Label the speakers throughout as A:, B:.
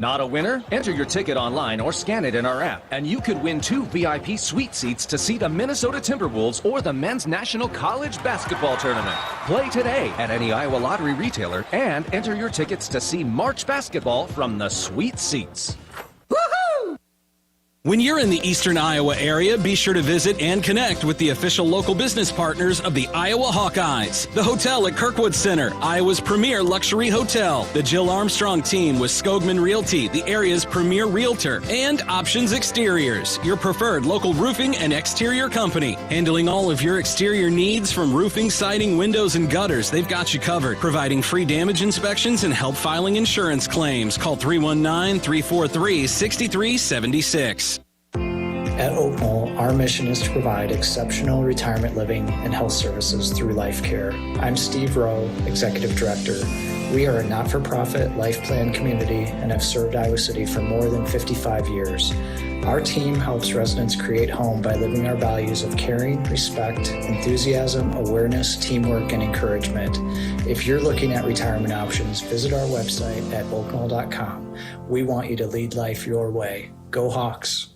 A: Not a winner? Enter your ticket online or scan it in our app, and you could win 2 VIP suite seats to see the Minnesota Timberwolves or the Men's National College Basketball Tournament. Play today at any Iowa Lottery retailer and enter your tickets to see March basketball from the suite seats.
B: When you're in the eastern Iowa area, be sure to visit and connect with the official local business partners of the Iowa Hawkeyes. The hotel at Kirkwood Center, Iowa's premier luxury hotel. The Jill Armstrong team with Skogman Realty, the area's premier realtor. And Options Exteriors, your preferred local roofing and exterior company. Handling all of your exterior needs from roofing, siding, windows, and gutters. They've got you covered. Providing free damage inspections and help filing insurance claims. Call 319-343-6376.
C: At Oak Knoll, our mission is to provide exceptional retirement living and health services through life care. I'm Steve Rowe, Executive Director. We are a not-for-profit life plan community and have served Iowa City for more than 55 years. Our team helps residents create home by living our values of caring, respect, enthusiasm, awareness, teamwork, and encouragement. If you're looking at retirement options, visit our website at oakknoll.com. We want you to lead life your way. Go Hawks!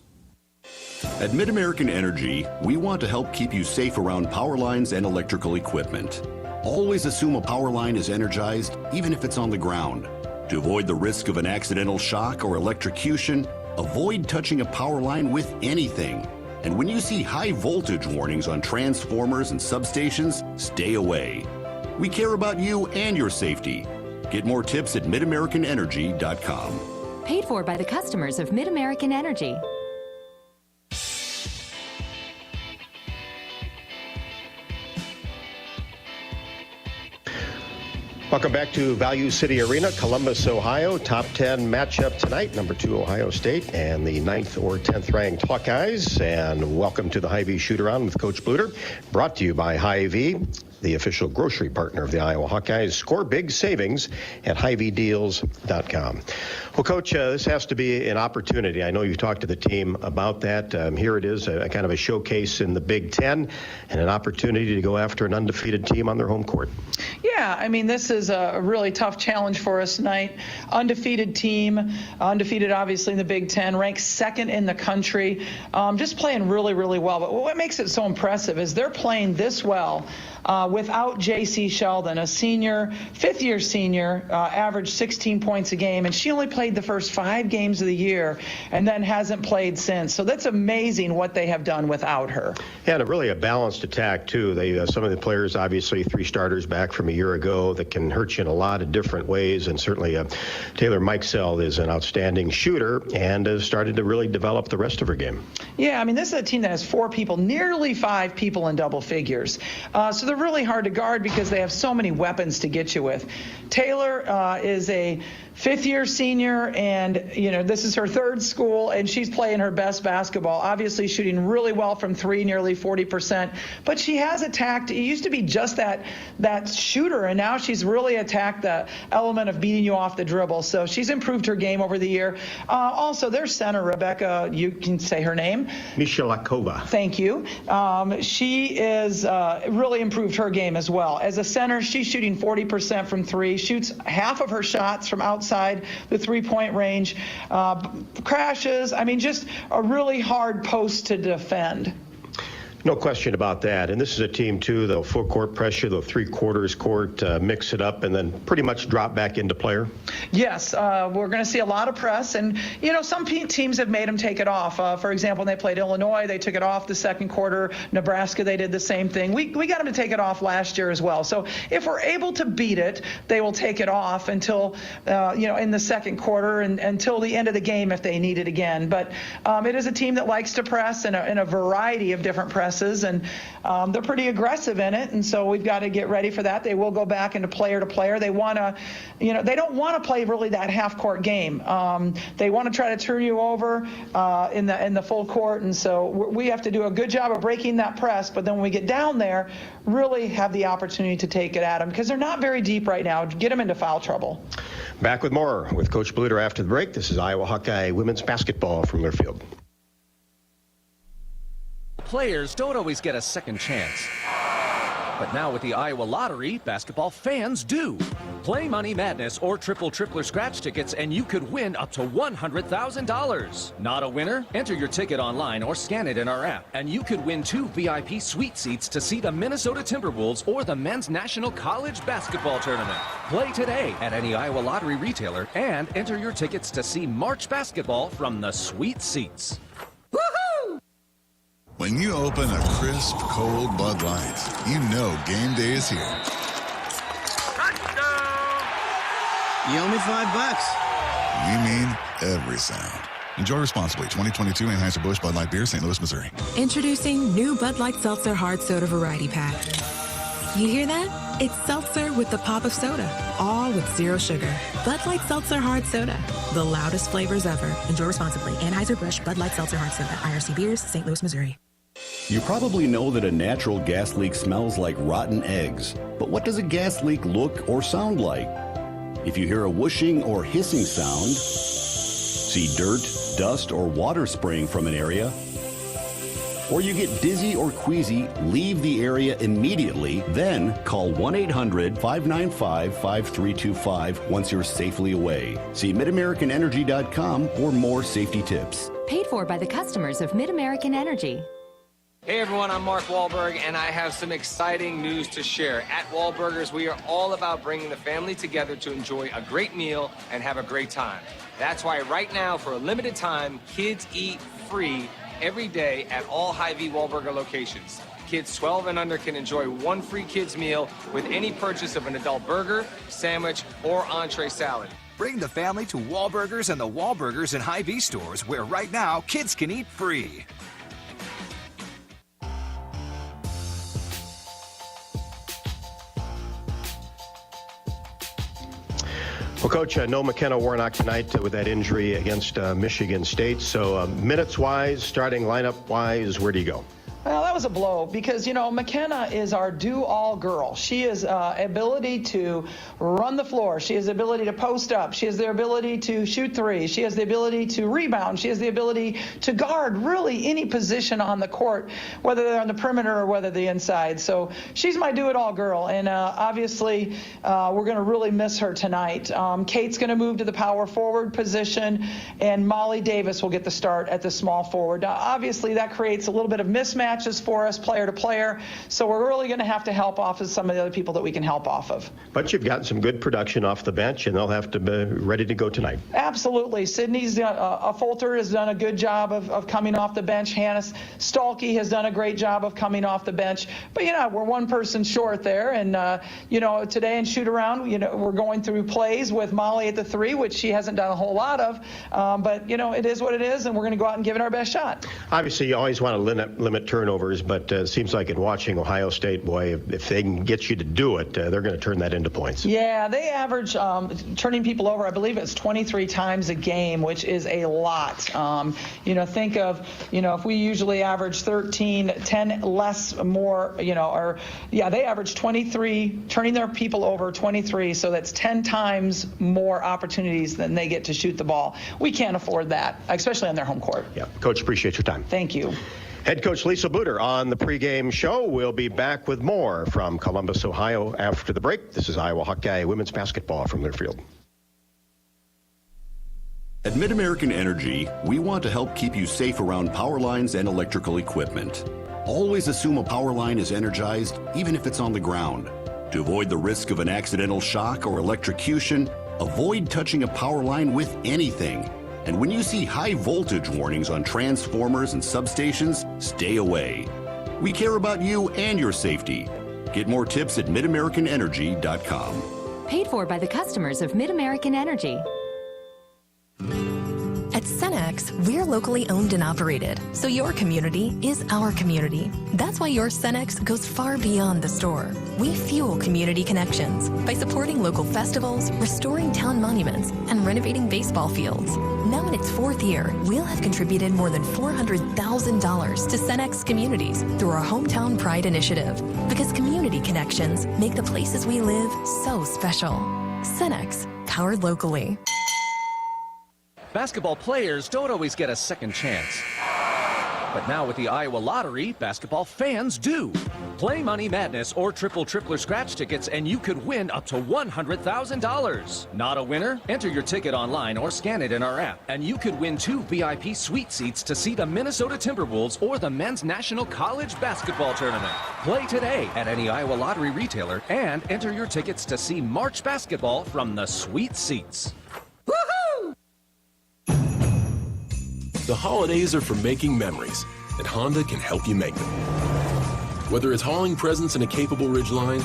D: At MidAmerican Energy, we want to help keep you safe around power lines and electrical equipment. Always assume a power line is energized, even if it's on the ground. To avoid the risk of an accidental shock or electrocution, avoid touching a power line with anything. And when you see high voltage warnings on transformers and substations, stay away. We care about you and your safety. Get more tips at midamericanenergy.com.
E: Paid for by the customers of MidAmerican Energy.
F: Welcome back to Value City Arena, Columbus, Ohio. Top 10 matchup tonight. Number 2, Ohio State, and the 9th or 10th ranked Hawkeyes. And welcome to the Hy-Vee Shoot-Around with Coach Bluter. Brought to you by Hy-Vee, the official grocery partner of the Iowa Hawkeyes. Score big savings at HyVeeDeals.com. Well, Coach, this has to be an opportunity. I know you've talked to the team about that. Here it is, a kind of a showcase in the Big Ten and an opportunity to go after an undefeated team on their home court.
G: Yeah, I mean, this is a really tough challenge for us tonight. Undefeated team, undefeated obviously in the Big Ten, ranked 2nd in the country, just playing really, really well. But what makes it so impressive is they're playing this well without J.C. Sheldon, a senior, 5th-year senior, averaged 16 points a game, and she only played the first 5 games of the year and then hasn't played since. So that's amazing what they have done without her.
F: Yeah, and really a balanced attack, too. They some of the players, obviously 3 starters back from a year ago that can hurt you in a lot of different ways, and certainly Taylor Mikesell is an outstanding shooter and has started to really develop the rest of her game.
G: Yeah, I mean, this is a team that has 4 people, nearly 5 people in double figures. So they're really hard to guard because they have so many weapons to get you with. Taylor is a 5th-year senior, and, you know, this is her 3rd school, and she's playing her best basketball, obviously shooting really well from 3, nearly 40%. But she has attacked. It used to be just that shooter, and now she's really attacked the element of beating you off the dribble. So she's improved her game over the year. Also, their center, Rebecca, you can say her name.
F: Michalakova.
G: Thank you. She is really improved her game as well. As a center, she's shooting 40% from 3, shoots half of her shots from outside the 3-point range, crashes. I mean, just a really hard post to defend.
F: No question about that. And this is a team, too, they'll full court pressure, they'll 3/4 court, mix it up, and then pretty much drop back into player.
G: Yes, we're going to see a lot of press. And, you know, some teams have made them take it off. For example, when they played Illinois, they took it off the 2nd quarter. Nebraska, they did the same thing. We got them to take it off last year as well. So if we're able to beat it, they will take it off until, you know, in the 2nd quarter and until the end of the game if they need it again. But it is a team that likes to press in a variety of different presses. And they're pretty aggressive in it, and so we've got to get ready for that. They will go back into player to player. They want to, you know, they don't want to play really that half-court game. They want to try to turn you over in the full court, and so we have to do a good job of breaking that press. But then when we get down there, really have the opportunity to take it at them because they're not very deep right now. Get them into foul trouble.
F: Back with more with Coach Bluter after the break. This is Iowa Hawkeye women's basketball from Learfield.
A: Players don't always get a second chance. But now with the Iowa Lottery, basketball fans do. Play Money Madness or Triple Tripler scratch tickets and you could win up to $100,000. Not a winner? Enter your ticket online or scan it in our app and you could win 2 VIP suite seats to see the Minnesota Timberwolves or the men's national college basketball tournament. Play today at any Iowa Lottery retailer and enter your tickets to see March basketball from the sweet seats.
H: When you open a crisp, cold Bud Light, you know game day is here.
I: You owe me $5.
H: We mean every sound. Enjoy responsibly. 2022 Anheuser-Busch Bud Light Beer, St. Louis, Missouri.
J: Introducing new Bud Light Seltzer Hard Soda Variety Pack. You hear that? It's seltzer with the pop of soda, all with zero sugar. Bud Light Seltzer Hard Soda, the loudest flavors ever. Enjoy responsibly. Anheuser-Busch Bud Light Seltzer Hard Soda, IRC Beers, St. Louis, Missouri.
D: You probably know that a natural gas leak smells like rotten eggs. But what does a gas leak look or sound like? If you hear a whooshing or hissing sound, see dirt, dust, or water spraying from an area, or you get dizzy or queasy, leave the area immediately, then call 1-800-595-5325 once you're safely away. See MidAmericanEnergy.com for more safety tips.
E: Paid for by the customers of Mid-American Energy.
K: Hey everyone, I'm Mark Wahlberg, and I have some exciting news to share. At Wahlburgers, we are all about bringing the family together to enjoy a great meal and have a great time. That's why right now, for a limited time, kids eat free every day at all Hy-Vee Wahlburger locations. Kids 12 and under can enjoy one free kids meal with any purchase of an adult burger, sandwich, or entree salad.
L: Bring the family to Wahlburgers and the Wahlburgers and Hy-Vee stores, where right now kids can eat free.
F: Well, Coach, no McKenna Warnock tonight with that injury against Michigan State. So minutes-wise, starting lineup-wise, where do you go?
G: Well, that was a blow because, McKenna is our do-all girl. She has ability to run the floor. She has the ability to post up. She has the ability to shoot three. She has the ability to rebound. She has the ability to guard really any position on the court, whether they're on the perimeter or whether they're inside. So she's my do-it-all girl, and obviously we're going to really miss her tonight. Kate's going to move to the power forward position, and Molly Davis will get the start at the small forward. Now, obviously, that creates a little bit of mismatch for us player to player, so we're really going to have to help off of some of the other people that we can help off of.
F: But you've gotten some good production off the bench, and they'll have to be ready to go tonight.
G: Absolutely. Sydney's Folter has done a good job of coming off the bench. Hannah Stalkey has done a great job of coming off the bench. But, we're one person short there, and, today in shoot-around, we're going through plays with Molly at the three, which she hasn't done a whole lot of, but, it is what it is, and we're going to go out and give it our best shot.
F: Obviously, you always want to limit turnovers, but it seems like in watching Ohio State, boy, if they can get you to do it, they're going to turn that into points.
G: Yeah, they average turning people over, I believe it's 23 times a game, which is a lot. Think of, if we usually average 13, 10 less more, they average 23, turning their people over 23, so that's 10 times more opportunities than they get to shoot the ball. We can't afford that, especially on their home court.
F: Yeah, Coach, appreciate your time.
G: Thank you.
F: Head coach Lisa Bluter on the pregame show. We'll be back with more from Columbus, Ohio after the break. This is Iowa Hawkeye women's basketball from Learfield.
D: At MidAmerican Energy, we want to help keep you safe around power lines and electrical equipment. Always assume a power line is energized, even if it's on the ground. To avoid the risk of an accidental shock or electrocution, avoid touching a power line with anything. And when you see high voltage warnings on transformers and substations, stay away. We care about you and your safety. Get more tips at MidAmericanEnergy.com.
E: Paid for by the customers of Mid-American Energy.
J: At Cenex, we're locally owned and operated, so your community is our community. That's why your Cenex goes far beyond the store. We fuel community connections by supporting local festivals, restoring town monuments, and renovating baseball fields. Now in its 4th year, we'll have contributed more than $400,000 to Cenex communities through our Hometown Pride initiative, because community connections make the places we live so special. Cenex, powered locally.
A: Basketball players don't always get a second chance. But now with the Iowa Lottery, basketball fans do. Play Money Madness or Triple Tripler scratch tickets and you could win up to $100,000. Not a winner? Enter your ticket online or scan it in our app and you could win 2 VIP suite seats to see the Minnesota Timberwolves or the Men's National College Basketball Tournament. Play today at any Iowa Lottery retailer and enter your tickets to see March basketball from the sweet seats.
M: The holidays are for making memories, and Honda can help you make them. Whether it's hauling presents in a capable Ridgeline,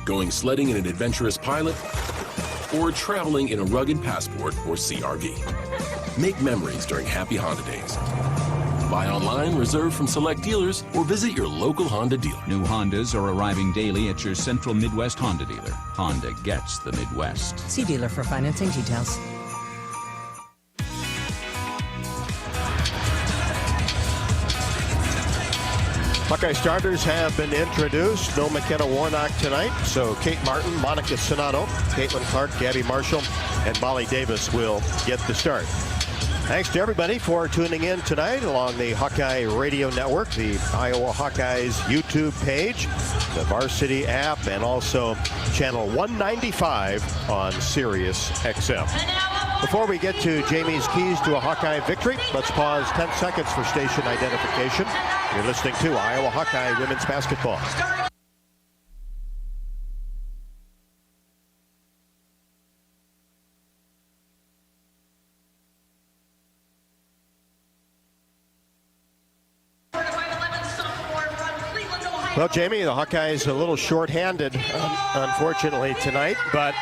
M: going sledding in an adventurous Pilot, or traveling in a rugged Passport or CR-V. Make memories during Happy Honda Days. Buy online, reserve from select dealers, or visit your local Honda dealer.
N: New Hondas are arriving daily at your Central Midwest Honda dealer. Honda gets the Midwest.
O: See dealer for financing details.
F: Hawkeye starters have been introduced. No McKenna Warnock tonight, so Kate Martin, Monica Sonato, Caitlin Clark, Gabby Marshall, and Molly Davis will get the start. Thanks to everybody for tuning in tonight along the Hawkeye Radio Network, the Iowa Hawkeyes YouTube page, the Varsity app, and also channel 195 on Sirius XM. Before we get to Jamie's keys to a Hawkeye victory, let's pause 10 seconds for station identification. You're listening to Iowa Hawkeye Women's Basketball. Well, Jamie, the Hawkeyes a little short-handed, unfortunately, tonight, but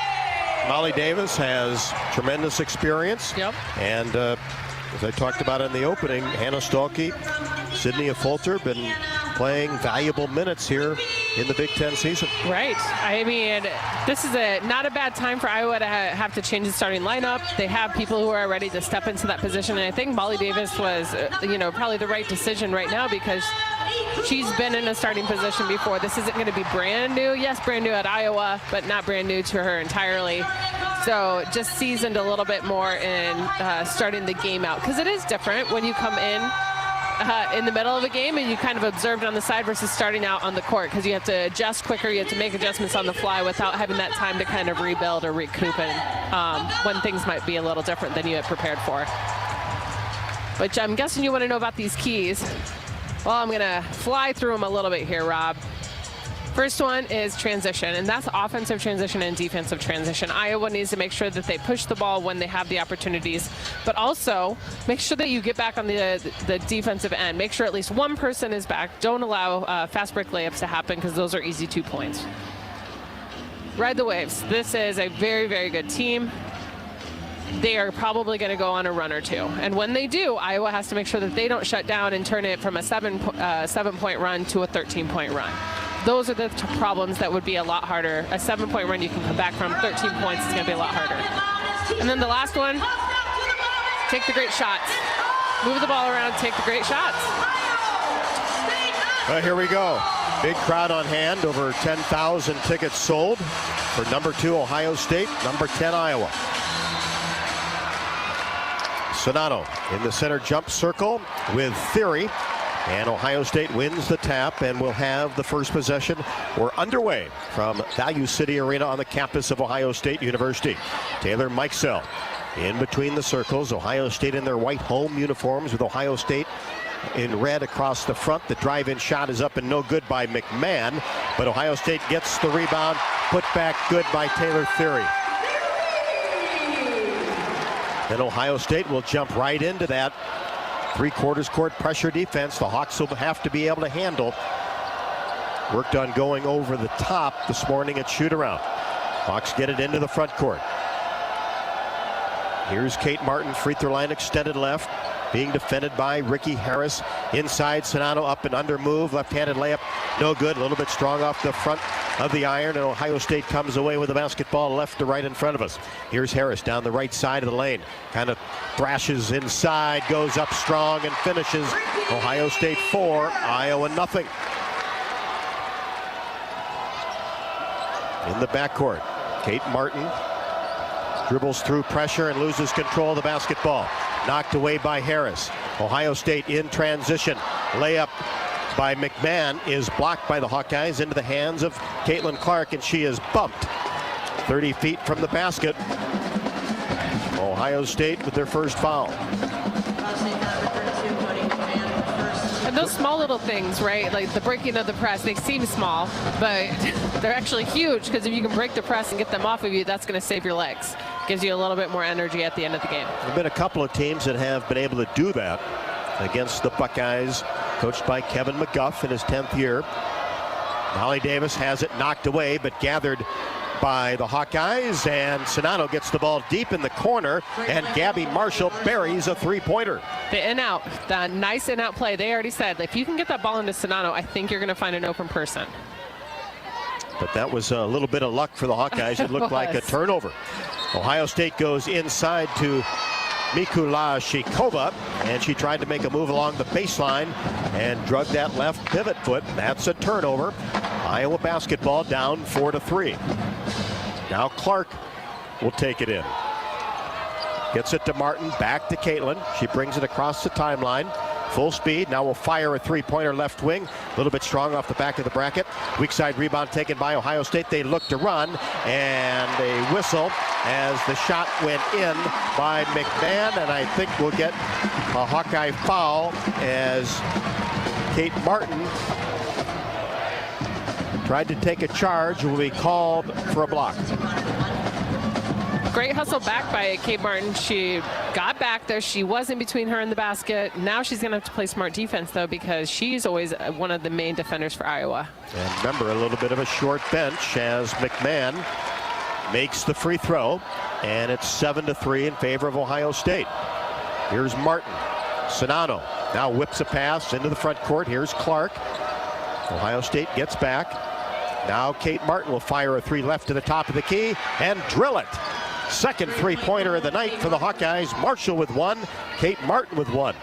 F: Molly Davis has tremendous experience.
P: Yep.
F: And as I talked about in the opening, Hannah Stolke, Sydney Fulter been playing valuable minutes here in the Big Ten season.
P: Right. I mean, this is not a bad time for Iowa to have to change the starting lineup. They have people who are ready to step into that position, and I think Molly Davis was, probably the right decision right now because she's been in a starting position before. This isn't going to be brand new. Yes, brand new at Iowa, but not brand new to her entirely. So just seasoned a little bit more in starting the game out, because it is different when you come in the middle of a game and you kind of observed on the side versus starting out on the court, because you have to adjust quicker, you have to make adjustments on the fly without having that time to kind of rebuild or recoup and when things might be a little different than you had prepared for. Which I'm guessing you want to know about these keys. Well, I'm going to fly through them a little bit here, Rob. First one is transition, and that's offensive transition and defensive transition. Iowa needs to make sure that they push the ball when they have the opportunities, but also make sure that you get back on the defensive end. Make sure at least one person is back. Don't allow fast break layups to happen, because those are easy 2 points. Ride the waves. This is a very, very good team. They are probably going to go on a run or two. And when they do, Iowa has to make sure that they don't shut down and turn it from a 7-point run to a 13-point run. Those are the problems that would be a lot harder. A 7-point run you can come back from. 13 points is going to be a lot harder. And then the last one, take the great shots. Move the ball around, take the great shots.
F: Well, here we go. Big crowd on hand, over 10,000 tickets sold for number 2 Ohio State, number 10 Iowa. Sonato in the center jump circle with Theory, and Ohio State wins the tap and will have the first possession. We're underway from Value City Arena on the campus of Ohio State University. Taylor Mikesell in between the circles. Ohio State in their white home uniforms with Ohio State in red across the front. The drive-in shot is up and no good by McMahon, but Ohio State gets the rebound. Put back good by Taylor Theory. Then Ohio State will jump right into that three-quarters court pressure defense. The Hawks will have to be able to handle. Worked on going over the top this morning at shoot-around. Hawks get it into the front court. Here's Kate Martin, free throw line extended left, being defended by Ricky Harris. Inside, Sonato up and under move, left-handed layup, no good. A little bit strong off the front of the iron, and Ohio State comes away with the basketball left to right in front of us. Here's Harris down the right side of the lane, kind of thrashes inside, goes up strong and finishes. Ohio State 4, Iowa nothing. In the backcourt, Kate Martin dribbles through pressure and loses control of the basketball. knocked away by Harris. Ohio State in transition. Layup by McMahon is blocked by the Hawkeyes into the hands of Caitlin Clark, and she is bumped 30 feet from the basket. Ohio State with their first foul.
P: And those small little things, right? Like the breaking of the press, they seem small, but they're actually huge, because if you can break the press and get them off of you, that's going to save your legs. Gives you a little bit more energy at the end of the game.
F: There have been a couple of teams that have been able to do that against the Buckeyes, coached by Kevin McGuff in his 10th year. Molly Davis has it knocked away, but gathered by the Hawkeyes, and Sonano gets the ball deep in the corner, and Gabby Marshall buries a three-pointer.
P: The in-out, the nice in-out play. They already said, if you can get that ball into Sonano, I think you're going to find an open person.
F: But that was a little bit of luck for the Hawkeyes. It looked like a turnover. Ohio State goes inside to Mikula Shikova, and she tried to make a move along the baseline and drug that left pivot foot. That's a turnover. Iowa basketball down 4-3. Now Clark will take it in. Gets it to Martin, back to Caitlin. She brings it across the timeline. Full speed, now will fire a three-pointer left wing. A little bit strong off the back of the bracket. Weak side rebound taken by Ohio State. They look to run, and a whistle as the shot went in by McMahon, and I think we'll get a Hawkeye foul as Kate Martin tried to take a charge, will be called for a block.
P: Great hustle back by Kate Martin. She got back there. She was in between her and the basket. Now she's going to have to play smart defense, though, because she's always one of the main defenders for Iowa.
F: And remember, a little bit of a short bench as McMahon makes the free throw, and it's 7-3 in favor of Ohio State. Here's Martin. Sonano now whips a pass into the front court. Here's Clark. Ohio State gets back. Now Kate Martin will fire a three left to the top of the key and drill it. Second three-pointer of the night for the Hawkeyes. Marshall with one, Kate Martin with one.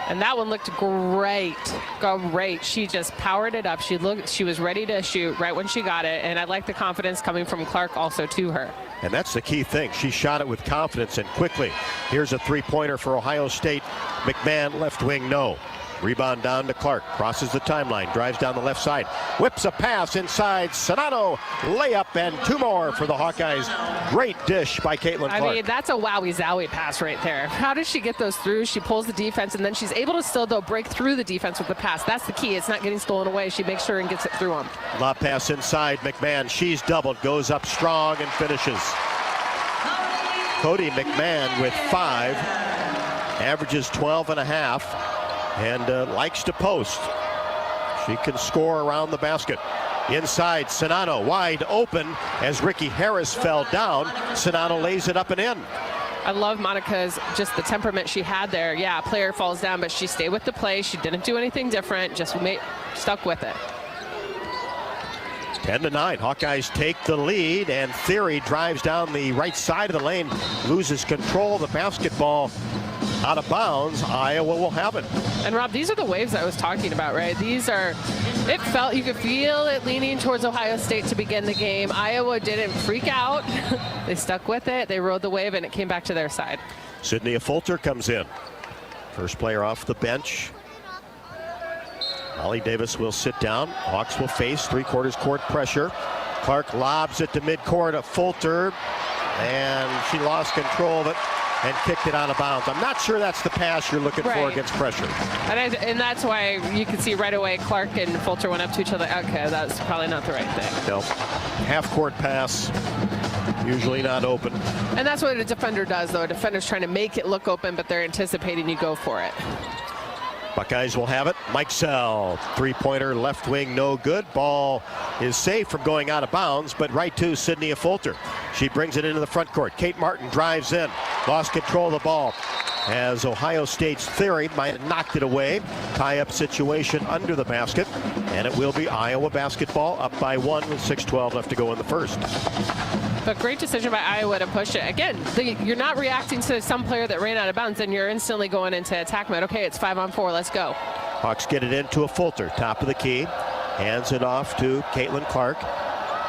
P: And that one looked great. Great. She just powered it up. She was ready to shoot right when she got it, and I like the confidence coming from Clark also to her.
F: And that's the key thing. She shot it with confidence and quickly. Here's a three-pointer for Ohio State. McMahon left wing, no. Rebound down to Clark, crosses the timeline, drives down the left side, whips a pass inside. Sonano, layup, and two more for the Hawkeyes. Great dish by Caitlin Clark.
P: I mean, that's a wowie-zowie pass right there. How does she get those through? She pulls the defense, and then she's able to still, though, break through the defense with the pass. That's the key. It's not getting stolen away. She makes sure and gets it through them.
F: Lob pass inside. McMahon, she's doubled, goes up strong and finishes. Cody McMahon with 5, averages 12.5. And likes to post. She can score around the basket. Inside, Sonano wide open as Ricky Harris fell down. Sonano lays it up and in.
P: I love Monica's, just the temperament she had there. Yeah, a player falls down, but she stayed with the play. She didn't do anything different, just stuck with it.
F: 10-9, Hawkeyes take the lead, and Theory drives down the right side of the lane, loses control of the basketball. Out of bounds, Iowa will have it.
P: And Rob, these are the waves I was talking about, right? These are, you could feel it leaning towards Ohio State to begin the game. Iowa didn't freak out. They stuck with it. They rode the wave, and it came back to their side.
F: Sydney Fulter comes in. First player off the bench. Molly Davis will sit down. Hawks will face three-quarters court pressure. Clark lobs it to midcourt of Fulter, and she lost control of it and kicked it out of bounds. I'm not sure that's the pass you're looking for against pressure.
P: And that's why you can see right away Clark and Fulter went up to each other. Okay, that's probably not the right thing.
F: No, half-court pass, usually not open.
P: And that's what a defender does, though. A defender's trying to make it look open, but they're anticipating you go for it.
F: Buckeyes will have it. Mike Sell, three-pointer, left wing, no good. Ball is safe from going out of bounds, but right to Sydney Fulter. She brings it into the front court. Kate Martin drives in, lost control of the ball as Ohio State's Theory might have knocked it away. Tie-up situation under the basket, and it will be Iowa basketball up by 1 with 6:12 left to go in the first.
P: But great decision by Iowa to push it. Again, you're not reacting to some player that ran out of bounds, and you're instantly going into attack mode. Okay, it's 5-on-4. Let's go.
F: Hawks get it into a Fulter, top of the key. Hands it off to Caitlin Clark.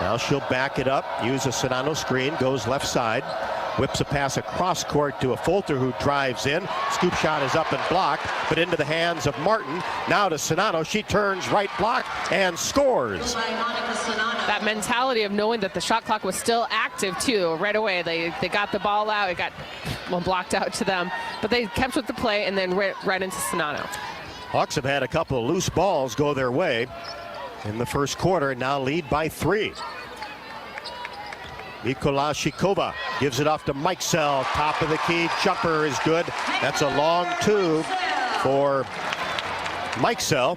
F: Now she'll back it up, use a Sonano screen, goes left side. whips a pass across court to a Fulter who drives in. Scoop shot is up and blocked, but into the hands of Martin. Now to Sonano. She turns right block and scores.
P: That mentality of knowing that the shot clock was still active too. Right away they got the ball out. It got blocked out to them, but they kept with the play and then right into Sonano.
F: Hawks have had a couple of loose balls go their way in the first quarter, and now lead by 3. Mikolashikova gives it off to Mikesell. Top of the key jumper is good. That's a long 2 for Mikesell,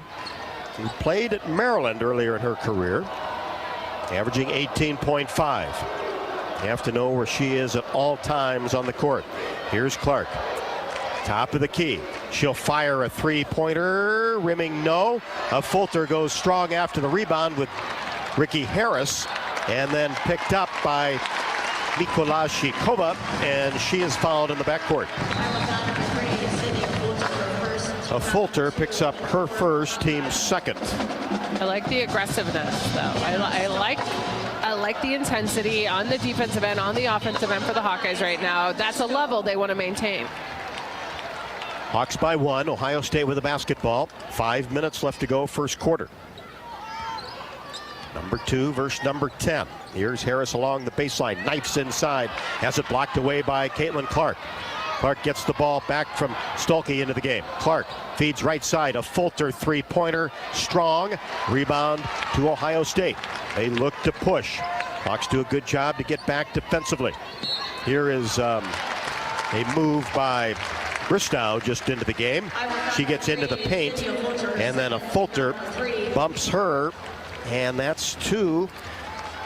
F: who played at Maryland earlier in her career, averaging 18.5. You have to know where she is at all times on the court. Here's Clark. Top of the key. She'll fire a 3-pointer. Rimming no. Fulter goes strong after the rebound with Ricky Harris, and then picked up by Mikolashikova, and she is fouled in the backcourt. Fulter picks up her first, team's second.
P: I like the aggressiveness, though. I like the intensity on the defensive end, on the offensive end for the Hawkeyes right now. That's a level they want to maintain.
F: Hawks by 1. Ohio State with a basketball. 5 minutes left to go, first quarter. Number 2 versus number 10. Here's Harris along the baseline. Knifes inside. Has it blocked away by Caitlin Clark. Clark gets the ball back from Stolke into the game. Clark feeds right side. A Fulter 3-pointer. Strong. Rebound to Ohio State. They look to push. Hawks do a good job to get back defensively. Here is a move by Bristow just into the game. She gets into the paint, and then a Fulter bumps her, and that's 2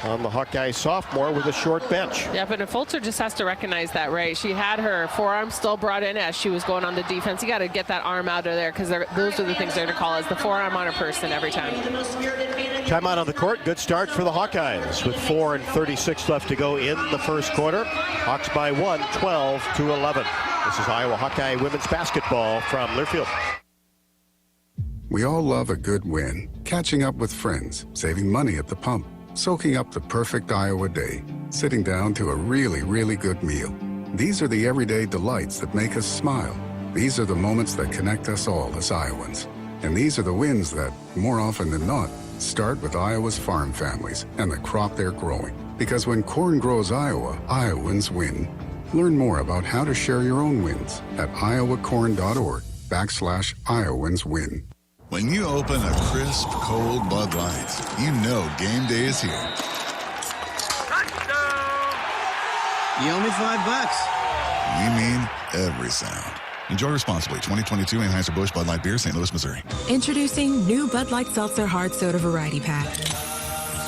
F: on the Hawkeye sophomore with a short bench.
P: Yeah, but Fulter just has to recognize that, right? She had her forearm still brought in as she was going on the defense. You got to get that arm out of there, because those are the things they're to call as the forearm on a person every time.
F: Timeout on the court. Good start for the Hawkeyes with 4:36 left to go in the first quarter. Hawks by 1, 12-11. This is Iowa Hawkeye women's basketball from Learfield.
Q: We all love a good win. Catching up with friends, saving money at the pump, soaking up the perfect Iowa day, sitting down to a really, really good meal. These are the everyday delights that make us smile. These are the moments that connect us all as Iowans. And these are the wins that, more often than not, start with Iowa's farm families and the crop they're growing. Because when corn grows Iowa, Iowans win. Learn more about how to share your own wins at iowacorn.org/IowansWin.
H: When you open a crisp, cold Bud Light, you know game day is here.
I: You owe me $5.
H: You mean every sound. Enjoy responsibly. 2022 Anheuser-Busch Bud Light Beer, St. Louis, Missouri.
J: Introducing new Bud Light Seltzer Hard Soda Variety Pack.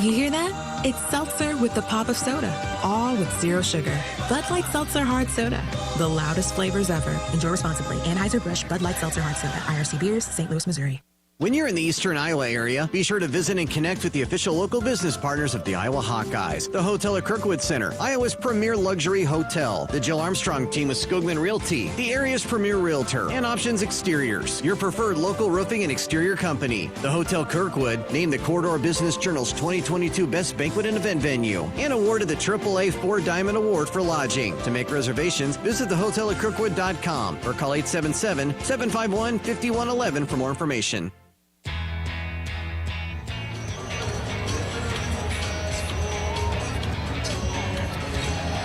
J: You hear that? It's seltzer with the pop of soda, all with 0 sugar. Bud Light Seltzer Hard Soda, the loudest flavors ever. Enjoy responsibly. Anheuser-Busch Bud Light Seltzer Hard Soda, IRC Beers, St. Louis, Missouri.
I: When you're in the eastern Iowa area, be sure to visit and connect with the official local business partners of the Iowa Hawkeyes. The Hotel at Kirkwood Center, Iowa's premier luxury hotel. The Jill Armstrong team with Skogman Realty, the area's premier realtor. And Options Exteriors, your preferred local roofing and exterior company. The Hotel Kirkwood, named the Corridor Business Journal's 2022 Best Banquet and Event Venue. And awarded the AAA 4-Diamond Award for lodging. To make reservations, visit thehotelatkirkwood.com or call 877-751-5111 for more information.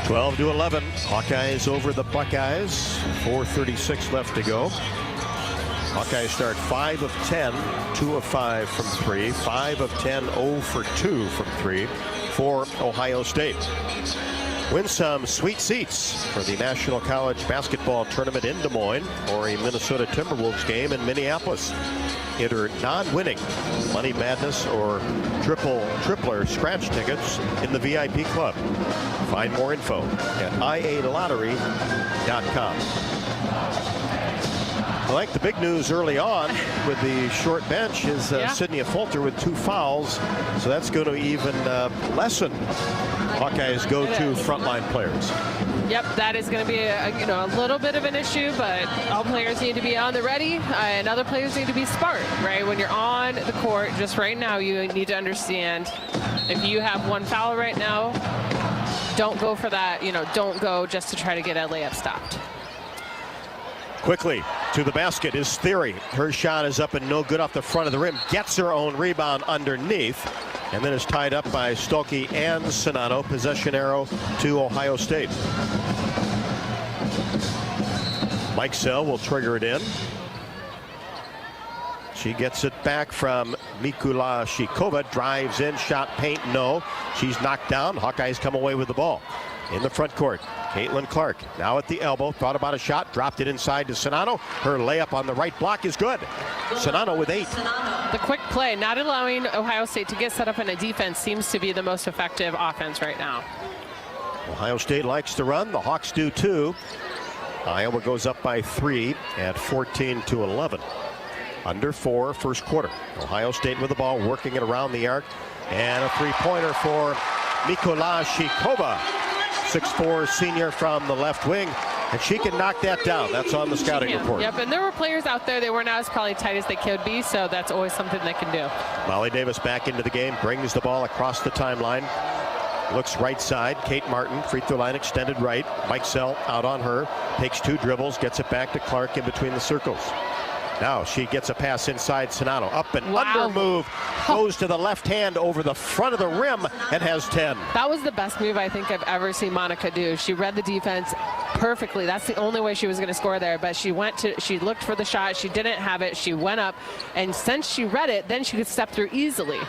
F: 12-11. Hawkeyes over the Buckeyes. 4:36 left to go. Hawkeyes start 5 of 10, 2 of 5 from 3, 5 of 10, 0 for 2 from 3 for Ohio State. Win some sweet seats for the National College Basketball Tournament in Des Moines or a Minnesota Timberwolves game in Minneapolis. Enter non-winning Money Madness or tripler scratch tickets in the VIP club. Find more info at ia-lottery.com. I like the big news early on with the short bench is Sydney Fulter with 2 fouls, so that's going to even lessen Hawkeyes' go-to frontline players.
P: Yep, that is going to be a little bit of an issue, but all players need to be on the ready, and other players need to be smart, right? When you're on the court, just right now, you need to understand if you have 1 foul right now, don't go for that, don't go just to try to get a layup stopped.
F: Quickly to the basket is Theory. Her shot is up and no good off the front of the rim. Gets her own rebound underneath. And then is tied up by Stolke and Sonano. Possession arrow to Ohio State. Mike Sell will trigger it in. She gets it back from Mikula Shikova. Drives in, shot, paint, no. She's knocked down. Hawkeyes come away with the ball. In the front court, Caitlin Clark now at the elbow. Thought about a shot, dropped it inside to Sonano. Her layup on the right block is good. Sonano with 8.
P: The quick play, not allowing Ohio State to get set up in a defense, seems to be the most effective offense right now.
F: Ohio State likes to run. The Hawks do too. Iowa goes up by 3 at 14-11. Under 4, first quarter. Ohio State with the ball, working it around the arc. And a three-pointer for Mikula Shikova. 6'4" senior from the left wing, and she can knock that down. That's on the scouting report.
P: Yep, and there were players out there. They weren't as probably tight as they could be, so that's always something they can do.
F: Molly Davis back into the game, brings the ball across the timeline. Looks right side. Kate Martin, free throw line extended right. Mike Sell out on her. Takes 2 dribbles, gets it back to Clark in between the circles. Now she gets a pass inside Sonano. Up and under move. Goes to the left hand over the front of the rim and has 10.
P: That was the best move I think I've ever seen Monica do. She read the defense perfectly. That's the only way she was going to score there. But she looked for the shot. She didn't have it. She went up. And since she read it, then she could step through easily.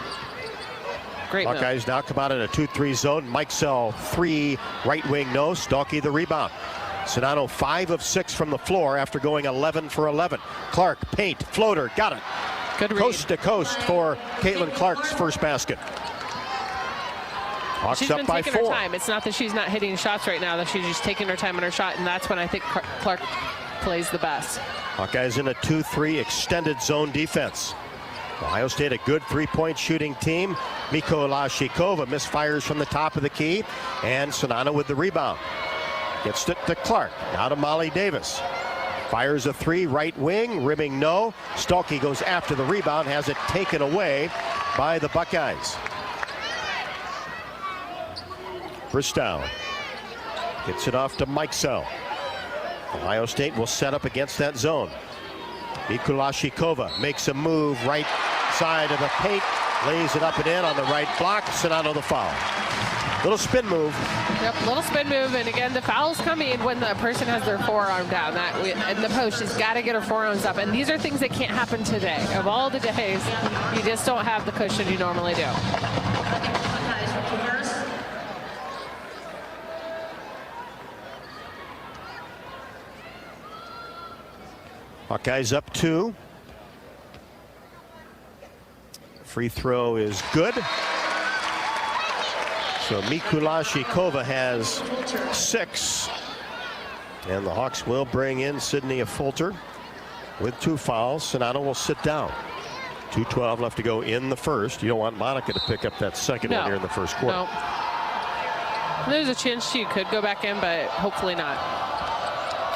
P: Great move.
F: Hawkeyes now come out in a 2-3 zone. Mike Sell 3, right wing no. Stolke the rebound. Sonano 5 of 6 from the floor after going 11 for 11. Clark, paint, floater, got it.
P: Good read.
F: Coast to coast for Caitlin Clark's first basket. Hawks
P: She's
F: up
P: been
F: by
P: taking
F: 4.
P: her time. It's not that she's not hitting shots right now, that she's just taking her time on her shot, and that's when I think Clark plays the best.
F: Hawkeyes in a 2-3 extended zone defense. Ohio State a good 3-point shooting team. Mikula Shikova misfires from the top of the key, and Sonano with the rebound. Gets it to Clark. Now to Molly Davis. Fires a 3, right wing, rimming no. Stolke goes after the rebound, has it taken away by the Buckeyes. Bristow gets it off to Mike Sell. Ohio State will set up against that zone. Mikula Shikova makes a move right side of the paint, lays it up and in on the right block. Sonano the foul. Little spin move.
P: Yep, little spin move, and again, the fouls come in when the person has their forearm down. In the post, she's got to get her forearms up, and these are things that can't happen today. Of all the days, you just don't have the cushion you normally do.
F: Hawkeyes up 2. Free throw is good. So Mikula Shikova has 6. And the Hawks will bring in Sydney Fulter with 2 fouls. Sonano will sit down. 2:12 left to go in the first. You don't want Monica to pick up that second one here in the first quarter.
P: No. There's a chance she could go back in, but hopefully not.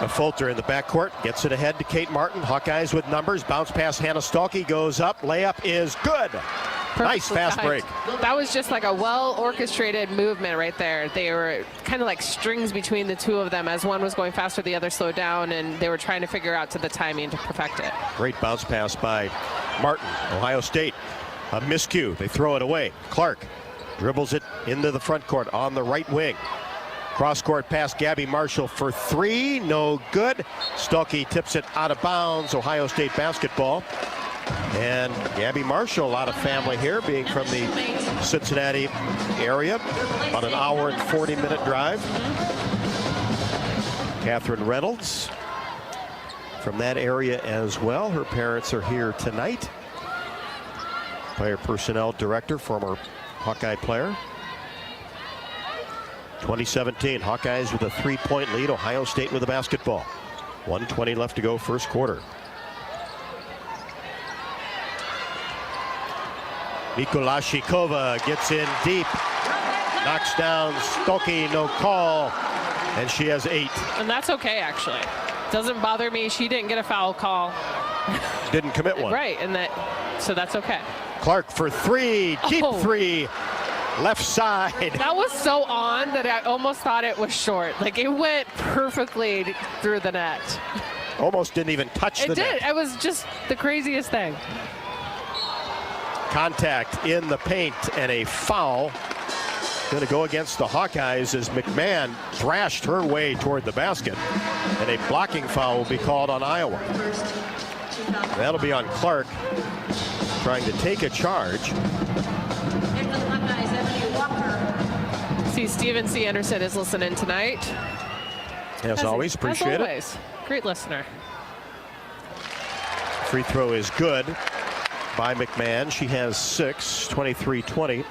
F: Fulter in the backcourt gets it ahead to Kate Martin. Hawkeyes with numbers. Bounce pass, Hannah Stolke goes up. Layup is good. Nice fast break.
P: That was just like a well-orchestrated movement right there. They were kind of like strings between the two of them. As one was going faster, the other slowed down, and they were trying to figure out to the timing to perfect it.
F: Great bounce pass by Martin. Ohio State, a miscue. They throw it away. Clark dribbles it into the front court on the right wing. Cross-court pass, Gabby Marshall for 3. No good. Stolke tips it out of bounds. Ohio State basketball. And Gabby Marshall, a lot of family here, being from the Cincinnati area. About an hour and 40-minute drive. Catherine Reynolds from that area as well. Her parents are here tonight. Player personnel director, former Hawkeye player. 2017, Hawkeyes with a 3-point lead. Ohio State with the basketball. 1:20 left to go, first quarter. Mikula Shikova gets in deep, knocks down Stolke, no call, and she has 8.
P: And that's okay, actually. Doesn't bother me. She didn't get a foul call.
F: Didn't commit one.
P: Right, so that's okay.
F: Clark for 3, deep 3. left side.
P: That was so on that I almost thought it was short. Like, it went perfectly through the net.
F: Almost didn't even touch the net.
P: It did. It was just the craziest thing.
F: Contact in the paint and a foul. Going to go against the Hawkeyes as McMahon thrashed her way toward the basket. And a blocking foul will be called on Iowa. That'll be on Clark, trying to take a charge.
P: See, Stephen C. Anderson is listening tonight.
F: As always, appreciate it.
P: Great listener.
F: Free throw is good by McMahon. She has 6, 23-20.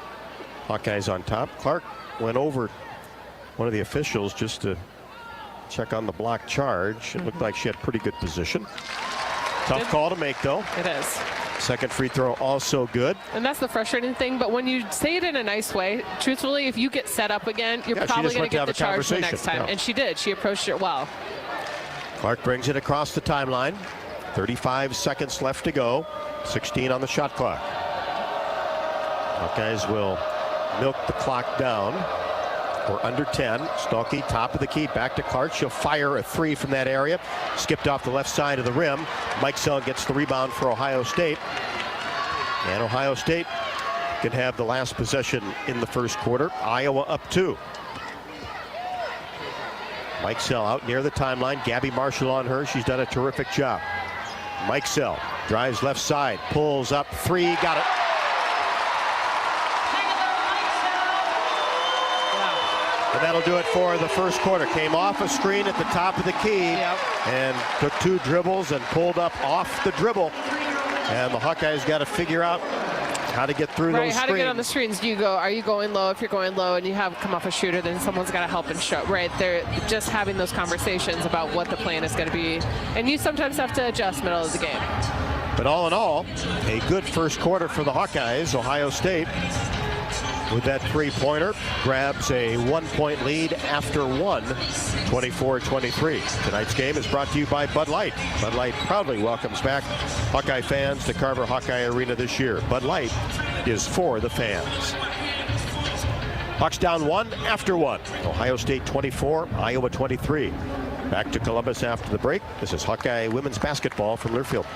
F: Hawkeyes on top. Clark went over one of the officials just to check on the block charge. It looked like she had pretty good position. Tough call to make, though.
P: It is.
F: Second free throw also good.
P: And that's the frustrating thing, but when you say it in a nice way, truthfully, if you get set up again, you're probably going to get the charge the next time. Yeah. And she did. She approached it well.
F: Clark brings it across the timeline. 35 seconds left to go. 16 on the shot clock. Hawkeyes will milk the clock down. We're under 10. Stolke, top of the key, back to Clark. She'll fire a 3 from that area. Skipped off the left side of the rim. Mikesell gets the rebound for Ohio State. And Ohio State can have the last possession in the first quarter. Iowa up 2. Mikesell out near the timeline. Gabby Marshall on her. She's done a terrific job. Mikesell drives left side, pulls up 3, got it. And that'll do it for the first quarter. Came off a screen at the top of the key and took 2 dribbles and pulled up off the dribble. And the Hawkeyes got to figure out how to get through those screens.
P: How to get on the screens. Are you going low? If you're going low and you have come off a shooter, then someone's got to help and show. Right, they're just having those conversations about what the plan is going to be. And you sometimes have to adjust middle of the game.
F: But all in all, a good first quarter for the Hawkeyes. Ohio State, with that 3-pointer, grabs a 1-point lead after 1, 24-23. Tonight's game is brought to you by Bud Light. Bud Light proudly welcomes back Hawkeye fans to Carver Hawkeye Arena this year. Bud Light is for the fans. Hawks down 1 after 1. Ohio State 24, Iowa 23. Back to Columbus after the break. This is Hawkeye women's basketball from Learfield.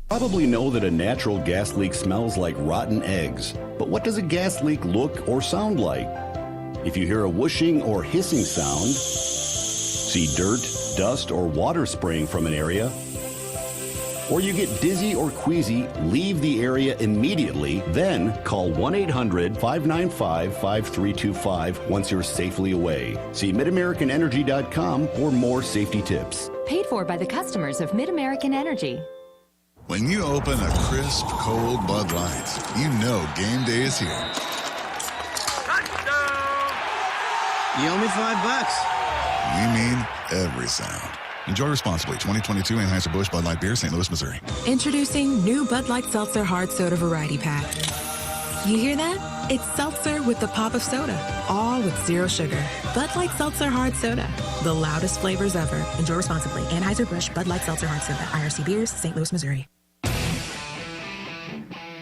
D: Probably know that a natural gas leak smells like rotten eggs. But what does a gas leak look or sound like? If you hear a whooshing or hissing sound, see dirt, dust, or water spraying from an area, or you get dizzy or queasy, leave the area immediately, then call 1-800-595-5325 once you're safely away. See MidAmericanEnergy.com for more safety tips.
E: Paid for by the customers of Mid-American Energy.
H: When you open a crisp, cold Bud Light, you know game day is here.
I: You owe me $5.
H: We mean every sound. Enjoy responsibly. 2022 Anheuser-Busch Bud Light Beer, St. Louis, Missouri.
J: Introducing new Bud Light Seltzer Hard Soda Variety Pack. You hear that? It's seltzer with the pop of soda, all with 0 sugar. Bud Light Seltzer Hard Soda, the loudest flavors ever. Enjoy responsibly. Anheuser-Busch Bud Light Seltzer Hard Soda, IRC Beers, St. Louis, Missouri.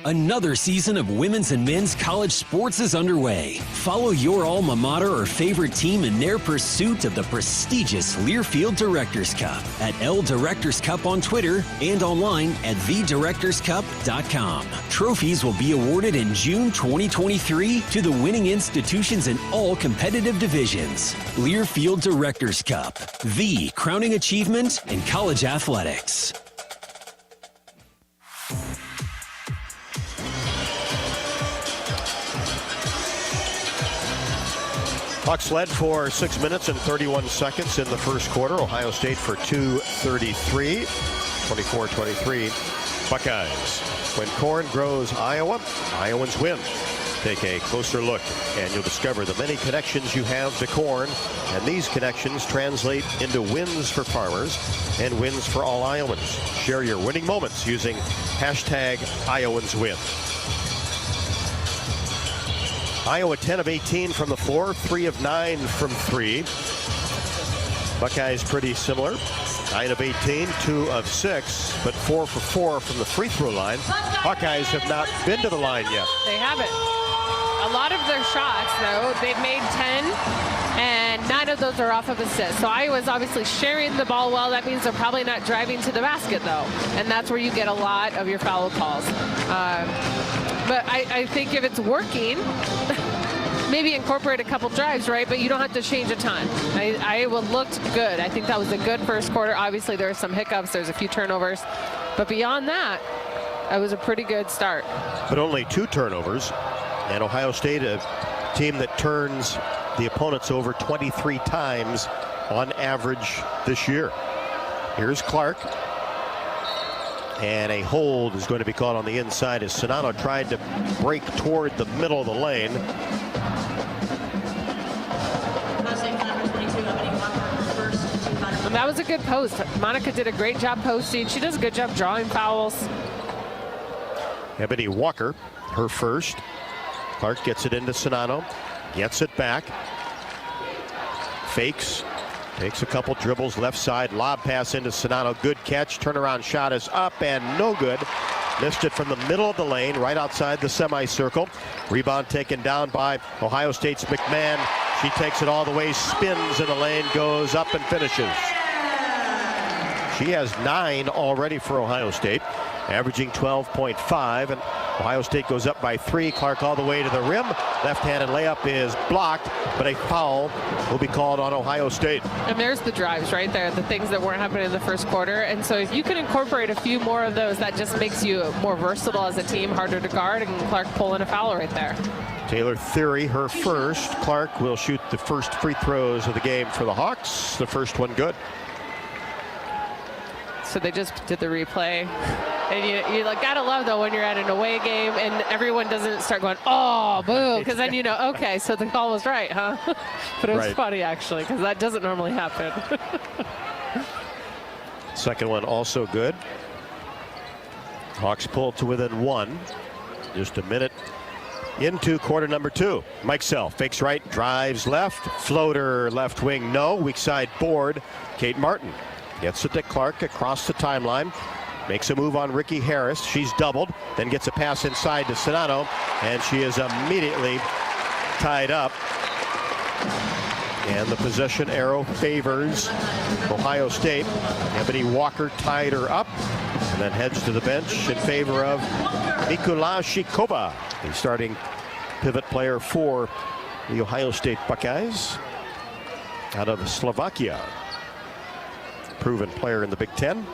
B: Another season of women's and men's college sports is underway. Follow your alma mater or favorite team in their pursuit of the prestigious Learfield Directors Cup at L Directors Cup on Twitter and online at thedirectorscup.com. Trophies will be awarded in June 2023 to the winning institutions in all competitive divisions. Learfield Directors Cup, the crowning achievement in college athletics.
F: Hawks led for 6 minutes and 31 seconds in the first quarter. Ohio State for 2:33, 24-23 Buckeyes. When corn grows Iowa, Iowans win. Take a closer look and you'll discover the many connections you have to corn, and these connections translate into wins for farmers and wins for all Iowans. Share your winning moments using hashtag #IowansWin. Iowa 10 of 18 from the floor, 3 of 9 from 3. Buckeyes pretty similar. 9 of 18, 2 of 6, but 4 for 4 from the free throw line. Hawkeyes have not been to the line yet.
P: They haven't. A lot of their shots, though, they've made 10, and 9 of those are off of assists. So Iowa's obviously sharing the ball well. That means they're probably not driving to the basket, though. And that's where you get a lot of your foul calls. But I think if it's working, maybe incorporate a couple drives, right? But you don't have to change a ton. Iowa looked good. I think that was a good first quarter. Obviously, there were some hiccups. There's a few turnovers. But beyond that, it was a pretty good start.
F: But only 2 turnovers. And Ohio State, a team that turns the opponents over 23 times on average this year. Here's Clark. And a hold is going to be called on the inside as Sonano tried to break toward the middle of the lane.
P: And that was a good post. Monica did a great job posting. She does a good job drawing fouls.
F: Ebony Walker, her first. Clark gets it into Sonano, gets it back, fakes, takes a couple dribbles left side, lob pass into Sonano, good catch, turnaround shot is up and no good. Missed it from the middle of the lane, right outside the semicircle. Rebound taken down by Ohio State's McMahon. She takes it all the way, spins in the lane, goes up and finishes. She has 9 already for Ohio State, averaging 12.5, and Ohio State goes up by 3. Clark all the way to the rim. Left-handed layup is blocked, but a foul will be called on Ohio State.
P: And there's the drives right there, the things that weren't happening in the first quarter. And so if you can incorporate a few more of those, that just makes you more versatile as a team, harder to guard, and Clark pulling a foul right there.
F: Taylor Theory, her first. Clark will shoot the first free throws of the game for the Hawks. The first one good.
P: So they just did the replay. And you like, gotta love, though, when you're at an away game and everyone doesn't start going, oh, boo, because then you know, okay, so the call was right, huh? But it was funny, actually, because that doesn't normally happen.
F: Second one also good. Hawks pull to within 1. Just a minute into quarter number 2. Mike Sell fakes right, drives left, floater left wing, no. Weak side board. Kate Martin gets it to Clark across the timeline. Makes a move on Ricky Harris. She's doubled, then gets a pass inside to Sonano, and she is immediately tied up. And the possession arrow favors Ohio State. Ebony Walker tied her up and then heads to the bench in favor of Mikulashikova, the starting pivot player for the Ohio State Buckeyes out of Slovakia. Proven player in the Big Ten.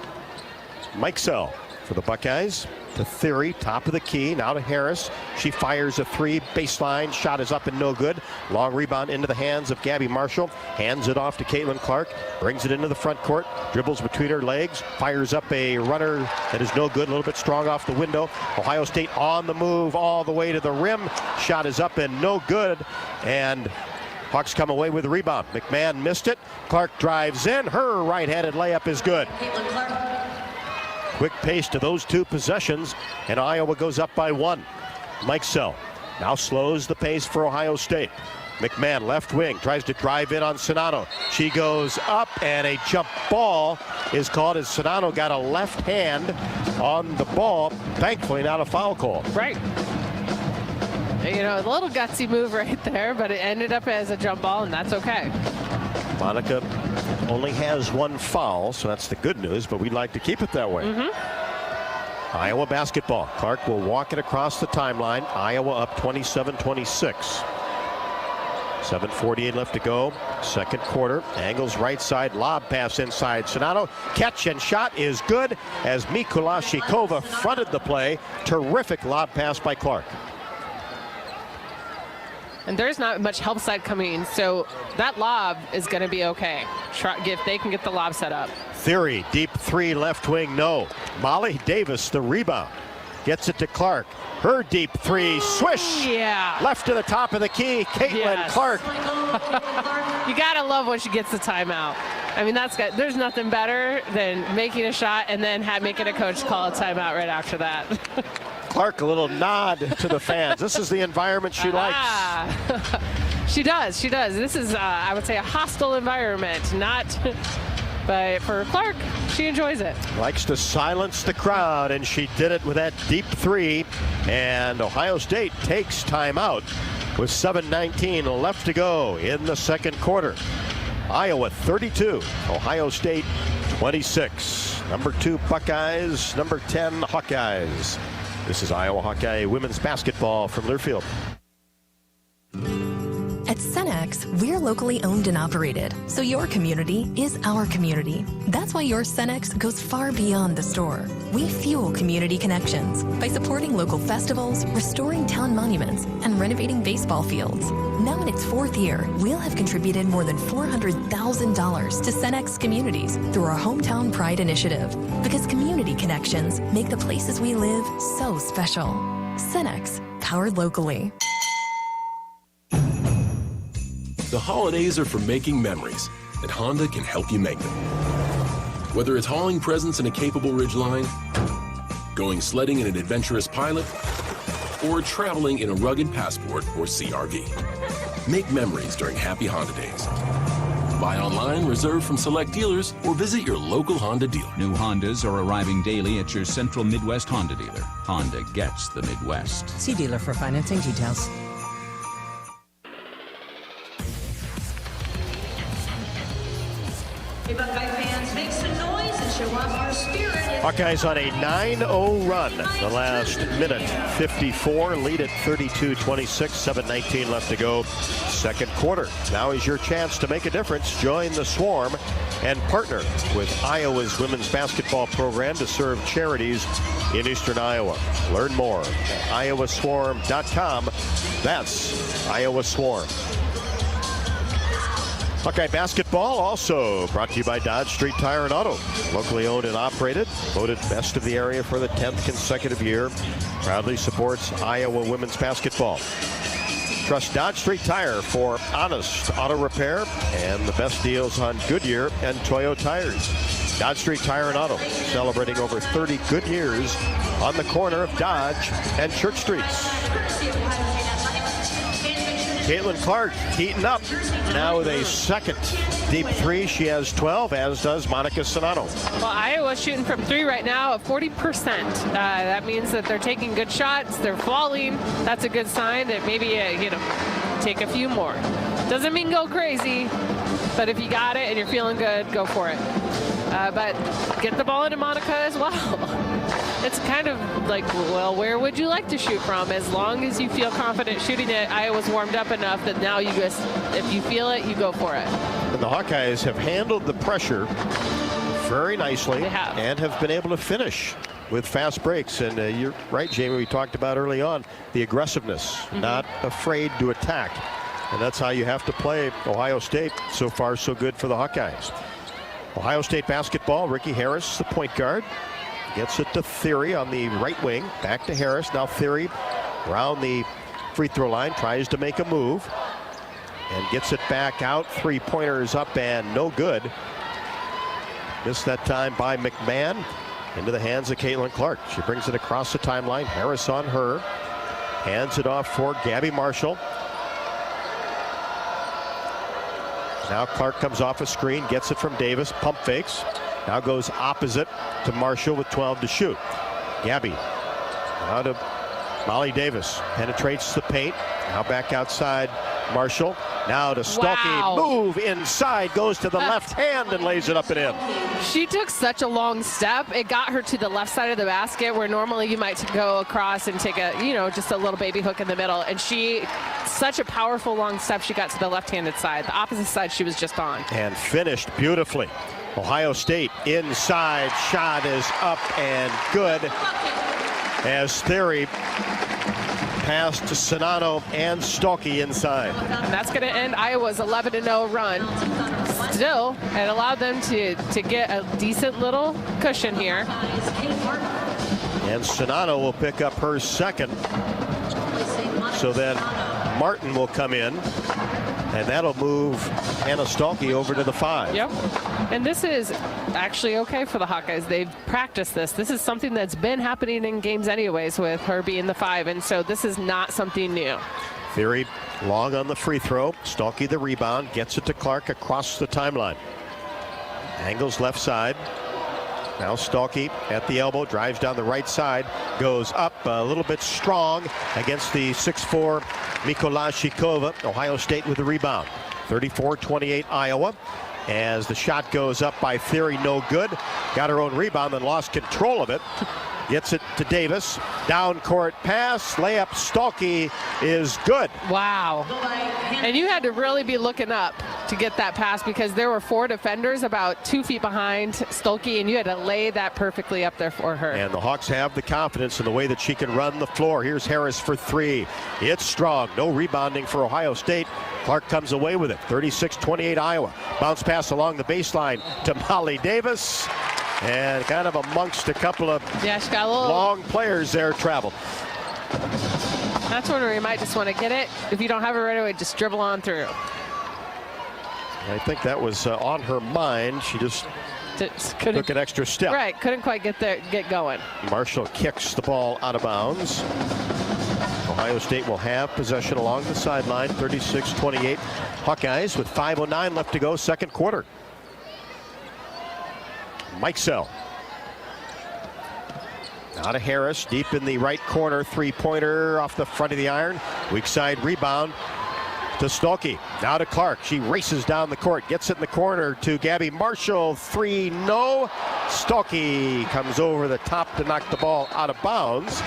F: Mike Sell for the Buckeyes to Theory, top of the key, now to Harris. She fires a 3, baseline, shot is up and no good. Long rebound into the hands of Gabby Marshall, hands it off to Caitlin Clark, brings it into the front court, dribbles between her legs, fires up a runner that is no good, a little bit strong off the window. Ohio State on the move all the way to the rim, shot is up and no good, and Hawks come away with the rebound. McMahon missed it, Clark drives in, her right-handed layup is good. Quick pace to those 2 possessions, and Iowa goes up by 1. Mike Sell now slows the pace for Ohio State. McMahon, left wing, tries to drive in on Sonano. She goes up, and a jump ball is called as Sonano got a left hand on the ball. Thankfully, not a foul call.
P: Right. You know, a little gutsy move right there, but it ended up as a jump ball, and that's okay.
F: Monica only has 1 foul, so that's the good news, but we'd like to keep it that way. Iowa basketball. Clark will walk it across the timeline. Iowa up 27-26. 7:48 left to go. Second quarter. Angles right side. Lob pass inside. Sonano. Catch and shot is good as Mikulashikova fronted the play. Terrific lob pass by Clark.
P: And there's not much help side coming, so that lob is going to be okay. If they can get the lob set up.
F: Theory, deep 3, left wing, no. Molly Davis, the rebound. Gets it to Clark. Her deep 3, swish!
P: Yeah.
F: Left to the top of the key, Caitlin Clark.
P: You got to love when she gets the timeout. I mean, that's good. There's nothing better than making a shot and then making a coach call a timeout right after that.
F: Clark, a little nod to the fans. This is the environment she likes.
P: She does. This is, I would say, a hostile environment, not But for Clark, she enjoys it.
F: Likes to silence the crowd, and she did it with that deep three. And Ohio State takes timeout with 7:19 left to go in the second quarter. Iowa 32, Ohio State 26. Number 2 Buckeyes, number 10 Hawkeyes. This is Iowa Hawkeye women's basketball from Learfield.
J: At Cenex, we're locally owned and operated, so your community is our community. That's why your Cenex goes far beyond the store. We fuel community connections by supporting local festivals, restoring town monuments, and renovating baseball fields. Now in its 4th year, we'll have contributed more than $400,000 to Cenex communities through our Hometown Pride initiative, because community connections make the places we live so special. Cenex, powered locally.
M: The holidays are for making memories, and Honda can help you make them. Whether it's hauling presents in a capable Ridgeline, going sledding in an adventurous Pilot, or traveling in a rugged Passport or CR-V. Make memories during Happy Honda Days. Buy online, reserve from select dealers, or visit your local Honda dealer.
N: New Hondas are arriving daily at your Central Midwest Honda dealer. Honda gets the Midwest.
O: See dealer for financing details.
R: Hey, Buckeye fans, make some noise and show off your spirit.
F: Hawkeyes on a 9-0 run. The last minute 54, lead at 32-26, 7:19 left to go. Second quarter. Now is your chance to make a difference. Join the Swarm and partner with Iowa's women's basketball program to serve charities in Eastern Iowa. Learn more at iowaswarm.com. That's Iowa Swarm. Hawkeye basketball also brought to you by Dodge Street Tire and Auto. Locally owned and operated, voted best of the area for the 10th consecutive year. Proudly supports Iowa women's basketball. Trust Dodge Street Tire for honest auto repair and the best deals on Goodyear and Toyo tires. Dodge Street Tire and Auto, celebrating over 30 good years on the corner of Dodge and Church Streets. Caitlin Clark heating up now with a second deep three. She has 12, as does Monica Sonano.
P: Well, Iowa's shooting from 3 right now at 40%. That means that they're taking good shots. They're falling. That's a good sign that maybe, take a few more. Doesn't mean go crazy, but if you got it and you're feeling good, go for it. But get the ball into Monica as well. It's kind of like, well, where would you like to shoot from? As long as you feel confident shooting it, Iowa's warmed up enough that now you just, if you feel it, you go for it.
F: And the Hawkeyes have handled the pressure very nicely and have been able to finish with fast breaks. And you're right, Jamie, we talked about early on the aggressiveness, not afraid to attack. And that's how you have to play Ohio State. So far, so good for the Hawkeyes. Ohio State basketball, Ricky Harris, the point guard. Gets it to Theory on the right wing. Back to Harris. Now Theory around the free throw line. Tries to make a move. And gets it back out. 3-pointers up and no good. Missed that time by McMahon. Into the hands of Caitlin Clark. She brings it across the timeline. Harris on her. Hands it off for Gabby Marshall. Now Clark comes off a screen. Gets it from Davis. Pump fakes. Now goes opposite to Marshall with 12 to shoot. Gabby now to Molly Davis. Penetrates the paint. Now back outside Marshall. Now to Stolke.
P: Wow.
F: Move inside. Goes to the left hand and lays it up and in.
P: She took such a long step. It got her to the left side of the basket where normally you might go across and take a, just a little baby hook in the middle. And such a powerful long step, she got to the left-handed side. The opposite side she was just on.
F: And finished beautifully. Ohio State inside. Shot is up and good as Theory passed to Sonano and Stolke inside.
P: And that's going to end Iowa's 11-0 run. Still, it allowed them to get a decent little cushion here.
F: And Sonano will pick up her second. So then Martin will come in. And that'll move Hannah Stolke over to the 5.
P: Yep. And this is actually okay for the Hawkeyes. They've practiced this. This is something that's been happening in games anyways with her being the 5. And so this is not something new.
F: Theory long on the free throw. Stolke the rebound. Gets it to Clark across the timeline. Angles left side. Now Stalkey at the elbow, drives down the right side, goes up a little bit strong against the 6'4" Mikolashikova. Ohio State with the rebound. 34-28 Iowa. As the shot goes up by Theory, no good. Got her own rebound, then lost control of it. Gets it to Davis. Down court pass. Layup. Stalkey is good.
P: Wow. And you had to really be looking up to get that pass because there were 4 defenders about 2 feet behind Stolke, and you had to lay that perfectly up there for her.
F: And the Hawks have the confidence in the way that she can run the floor. Here's Harris for 3. It's strong. No rebounding for Ohio State. Clark comes away with it. 36-28 Iowa. Bounce pass along the baseline to Molly Davis. And kind of amongst a couple of
P: she got a little
F: long players there traveled.
P: That's where you might just want to get it. If you don't have it right away, just dribble on through.
F: I think that was on her mind. She just took an extra step.
P: Right, couldn't quite get going.
F: Marshall kicks the ball out of bounds. Ohio State will have possession along the sideline. 36-28 Hawkeyes with 5:09 left to go, second quarter. Mikesell. Now to Harris, deep in the right corner, three-pointer off the front of the iron. Weak side rebound to Stolke. Now to Clark. She races down the court, gets it in the corner to Gabby Marshall. 3, no. Stolke comes over the top to knock the ball out of bounds.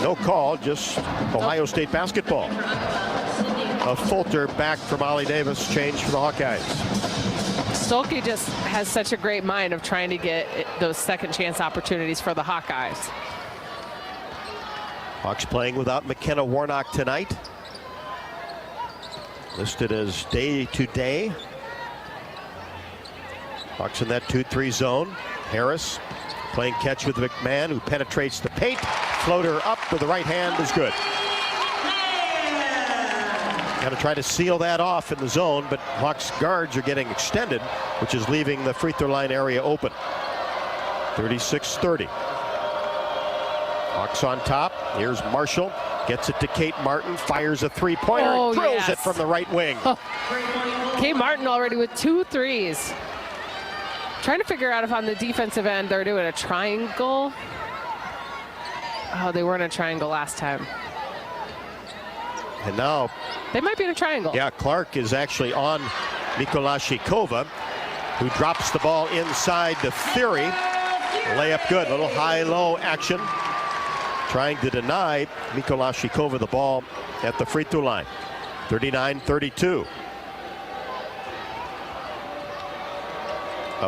F: No call, just Ohio State basketball. A Fulter back for Molly Davis, change for the Hawkeyes.
P: Stolke just has such a great mind of trying to get those second chance opportunities for the Hawkeyes.
F: Hawks playing without McKenna Warnock tonight. Listed as day-to-day. Hawks in that 2-3 zone. Harris playing catch with McMahon, who penetrates the paint. Floater up with the right hand is good. Got to try to seal that off in the zone, but Hawks guards are getting extended, which is leaving the free throw line area open. 36-30. Hawks on top. Here's Marshall. Gets it to Kate Martin. Fires a three-pointer. Drills it from the right wing.
P: Kate Martin already with 2 threes. Trying to figure out if on the defensive end they're doing a triangle. Oh, they weren't a triangle last time.
F: And now
P: they might be in a triangle.
F: Yeah, Clark is actually on Mikolashikova, who drops the ball inside to Theory. Layup good. Little high-low action. Trying to deny Mikolashikova the ball at the free throw line. 39-32.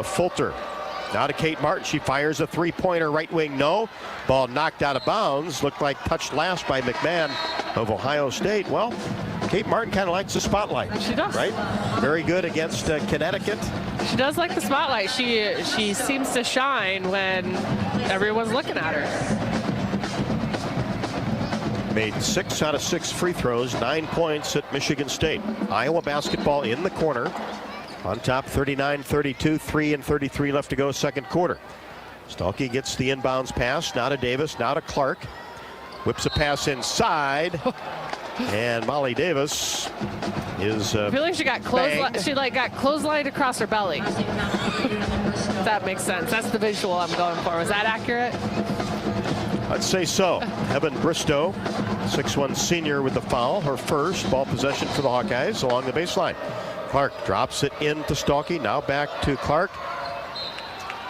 F: Fulter. Now to Kate Martin. She fires a three-pointer, right wing, no. Ball knocked out of bounds. Looked like touched last by McMahon of Ohio State. Well, Kate Martin kind of likes the spotlight.
P: She does.
F: Right? Very good against Connecticut.
P: She does like the spotlight. She seems to shine when everyone's looking at her.
F: Made 6 out of 6 free throws, 9 points at Michigan State. Iowa basketball in the corner. On top, 39-32, 3:33 left to go, second quarter. Stolke gets the inbounds pass. Now to Davis, now to Clark. Whips a pass inside. And Molly Davis is
P: I feel like she got clotheslined across her belly. If that makes sense. That's the visual I'm going for. Was that accurate?
F: I'd say so. Evan Bristow, 6'1" senior with the foul. Her first ball possession for the Hawkeyes along the baseline. Clark drops it into Stolke. Now back to Clark.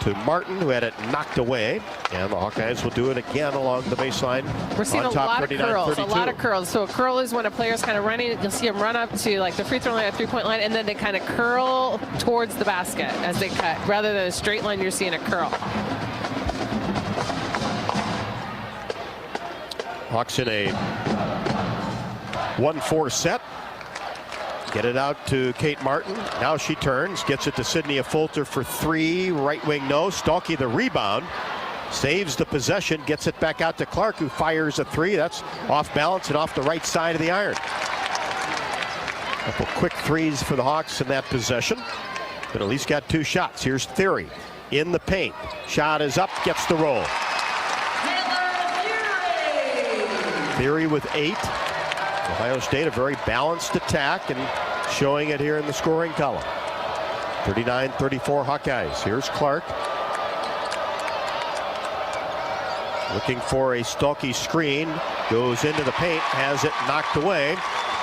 F: To Martin, who had it knocked away. And the Hawkeyes will do it again along the baseline.
P: We're seeing a lot of curls. A lot of curls. So a curl is when a player's kind of running. You'll see them run up to like the free throw line or three-point line, and then they kind of curl towards the basket as they cut. Rather than a straight line, you're seeing a curl.
F: Hawks in a 1-4 set. Get it out to Kate Martin. Now she turns, gets it to Sydney Fulter for 3. Right wing, no. Stolke the rebound. Saves the possession, gets it back out to Clark, who fires a 3. That's off balance and off the right side of the iron. Couple quick threes for the Hawks in that possession. But at least got 2 shots. Here's Theory in the paint. Shot is up, gets the roll. Theory with 8. Ohio State, a very balanced attack, and showing it here in the scoring column. 39-34 Hawkeyes. Here's Clark. Looking for a Stolke screen. Goes into the paint. Has it knocked away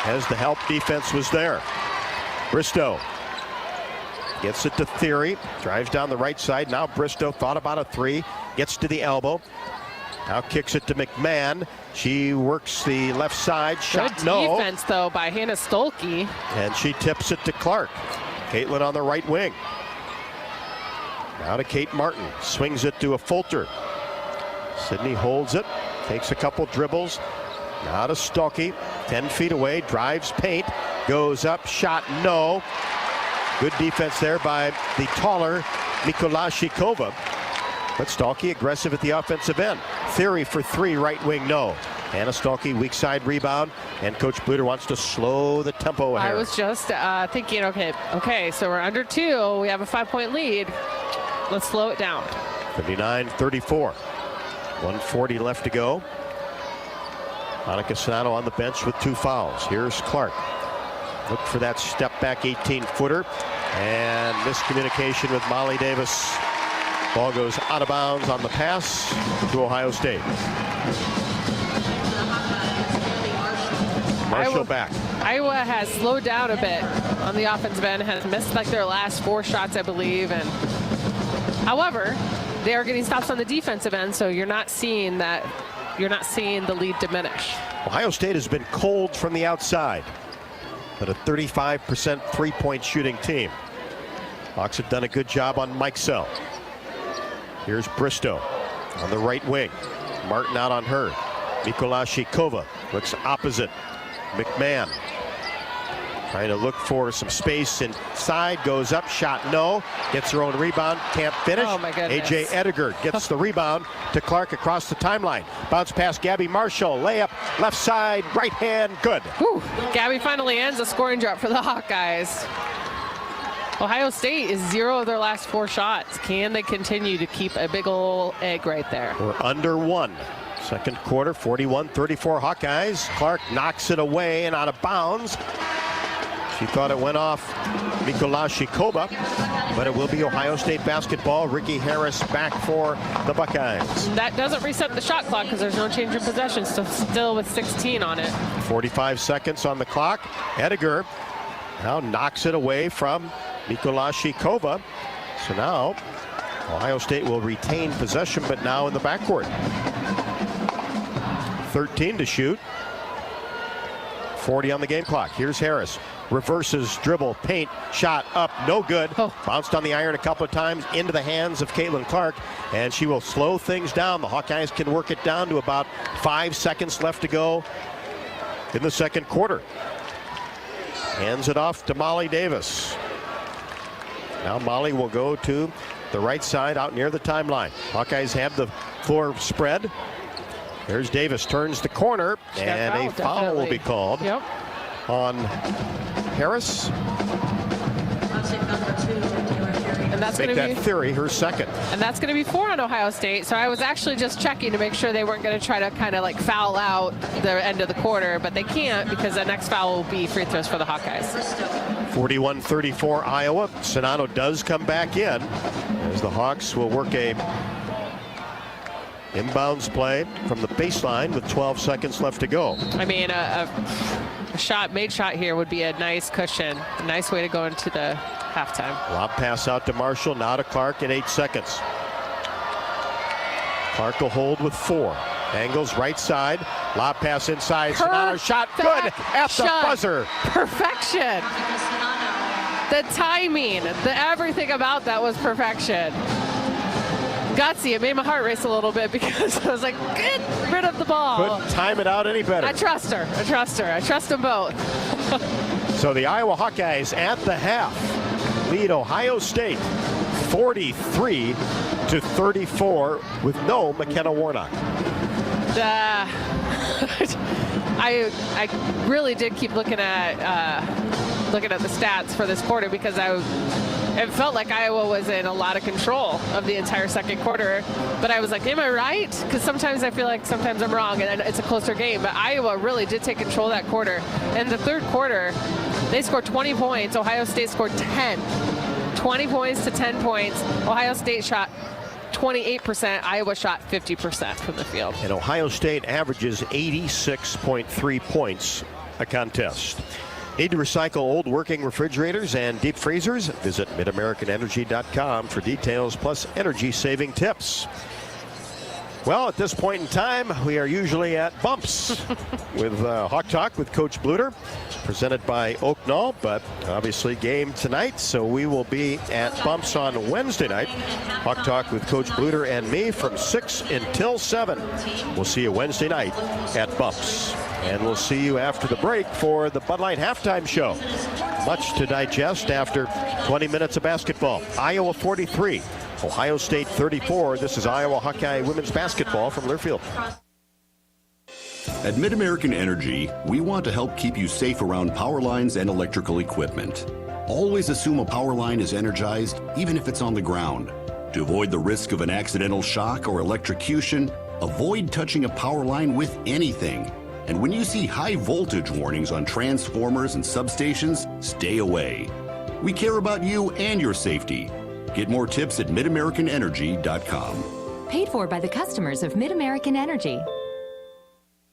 F: as the help defense was there. Bristow gets it to Theory. Drives down the right side. Now Bristow thought about a three. Gets to the elbow. Now kicks it to McMahon. She works the left side. Shot
P: Good
F: no.
P: defense, though, by Hannah Stolke.
F: And she tips it to Clark. Caitlin on the right wing. Now to Kate Martin. Swings it to a Fulter. Sydney holds it. Takes a couple dribbles. Now to Stolke. 10 feet away. Drives paint. Goes up. Shot no. Good defense there by the taller Mikolashikova. But Stolke aggressive at the offensive end. Theory for three, right wing, no. Hannah Stolke, weak side rebound, and Coach Bluter wants to slow the tempo here.
P: I was just thinking, okay, so we're under 2. We have a 5-point lead. Let's slow it down.
F: 59-34. 1:40 left to go. Monica Sonato on the bench with 2 fouls. Here's Clark. Look for that step back 18-footer. And miscommunication with Molly Davis. Ball goes out of bounds on the pass to Ohio State. Marshall back.
P: Iowa has slowed down a bit on the offensive end, has missed like their last 4 shots, I believe. And however, they are getting stops on the defensive end, so you're not seeing that. You're not seeing the lead diminish.
F: Ohio State has been cold from the outside, but a 35% three-point shooting team. Hawks have done a good job on Mike Sell. Here's Bristow on the right wing. Martin out on her. Mikolashikova looks opposite. McMahon trying to look for some space inside. Goes up, shot no. Gets her own rebound, can't finish.
P: Oh my goodness.
F: AJ Ediger gets the rebound to Clark across the timeline. Bounce past Gabby Marshall. Layup, left side, right hand, good.
P: Whew. Gabby finally ends a scoring drought for the Hawkeyes. Ohio State is 0 of their last 4 shots. Can they continue to keep a big ol' egg right there?
F: We're under 1. Second quarter, 41-34 Hawkeyes. Clark knocks it away and out of bounds. She thought it went off Mikolashikova, but it will be Ohio State basketball. Ricky Harris back for the Buckeyes.
P: That doesn't reset the shot clock because there's no change in possession, so still with 16 on it.
F: 45 seconds on the clock. Ediger now knocks it away from Mikolashikova. So now Ohio State will retain possession, but now in the backcourt. 13 to shoot. 40 on the game clock. Here's Harris. Reverses, dribble, paint, shot up, no good. Bounced on the iron a couple of times into the hands of Caitlin Clark, and she will slow things down. The Hawkeyes can work it down to about 5 seconds left to go in the second quarter. Hands it off to Molly Davis. Now Molly will go to the right side out near the timeline. Hawkeyes have the floor spread. There's Davis, turns the corner, and a foul will be called on Harris.
P: And that's going to be
F: Theory her second.
P: And that's going to be 4 on Ohio State. So I was actually just checking to make sure they weren't going to try to kind of like foul out the end of the quarter, but they can't because the next foul will be free throws for the Hawkeyes.
F: 41-34 Iowa. Sonato does come back in as the Hawks will work a inbounds play from the baseline with 12 seconds left to go.
P: I mean, a made shot here would be a nice cushion, a nice way to go into the halftime.
F: Lob pass out to Marshall, now to Clark in 8 seconds. Clark will hold with 4. Angles right side, lob pass inside. Sonato shot good at the buzzer.
P: Perfection. The timing, everything about that was perfection. Gutsy, it made my heart race a little bit because I was like, get rid of the ball.
F: Couldn't time it out any better.
P: I trust her. I trust her. I trust them both.
F: So the Iowa Hawkeyes at the half lead Ohio State 43-34 with no McKenna Warnock.
P: I really did keep looking at the stats for this quarter because it felt like Iowa was in a lot of control of the entire second quarter. But I was like, am I right? Because sometimes I feel like sometimes I'm wrong and it's a closer game. But Iowa really did take control of that quarter. In the third quarter, they scored 20 points. Ohio State scored 10. 20 points to 10 points. Ohio State shot 28%. Iowa shot 50% from the field.
F: And Ohio State averages 86.3 points a contest. Need to recycle old working refrigerators and deep freezers? Visit MidAmericanEnergy.com for details plus energy-saving tips. Well, at this point in time, we are usually at Bumps with Hawk Talk with Coach Bluter, presented by Oak Knoll, but obviously game tonight, so we will be at Bumps on Wednesday night. Hawk Talk with Coach Bluter and me from 6 until 7. We'll see you Wednesday night at Bumps. And we'll see you after the break for the Bud Light halftime show. Much to digest after 20 minutes of basketball. Iowa 43, Ohio State 34. This is Iowa Hawkeye women's basketball from Learfield.
D: At MidAmerican Energy, we want to help keep you safe around power lines and electrical equipment. Always assume a power line is energized, even if it's on the ground. To avoid the risk of an accidental shock or electrocution, avoid touching a power line with anything. And when you see high voltage warnings on transformers and substations, stay away. We care about you and your safety. Get more tips at MidAmericanEnergy.com.
E: Paid for by the customers of MidAmerican Energy.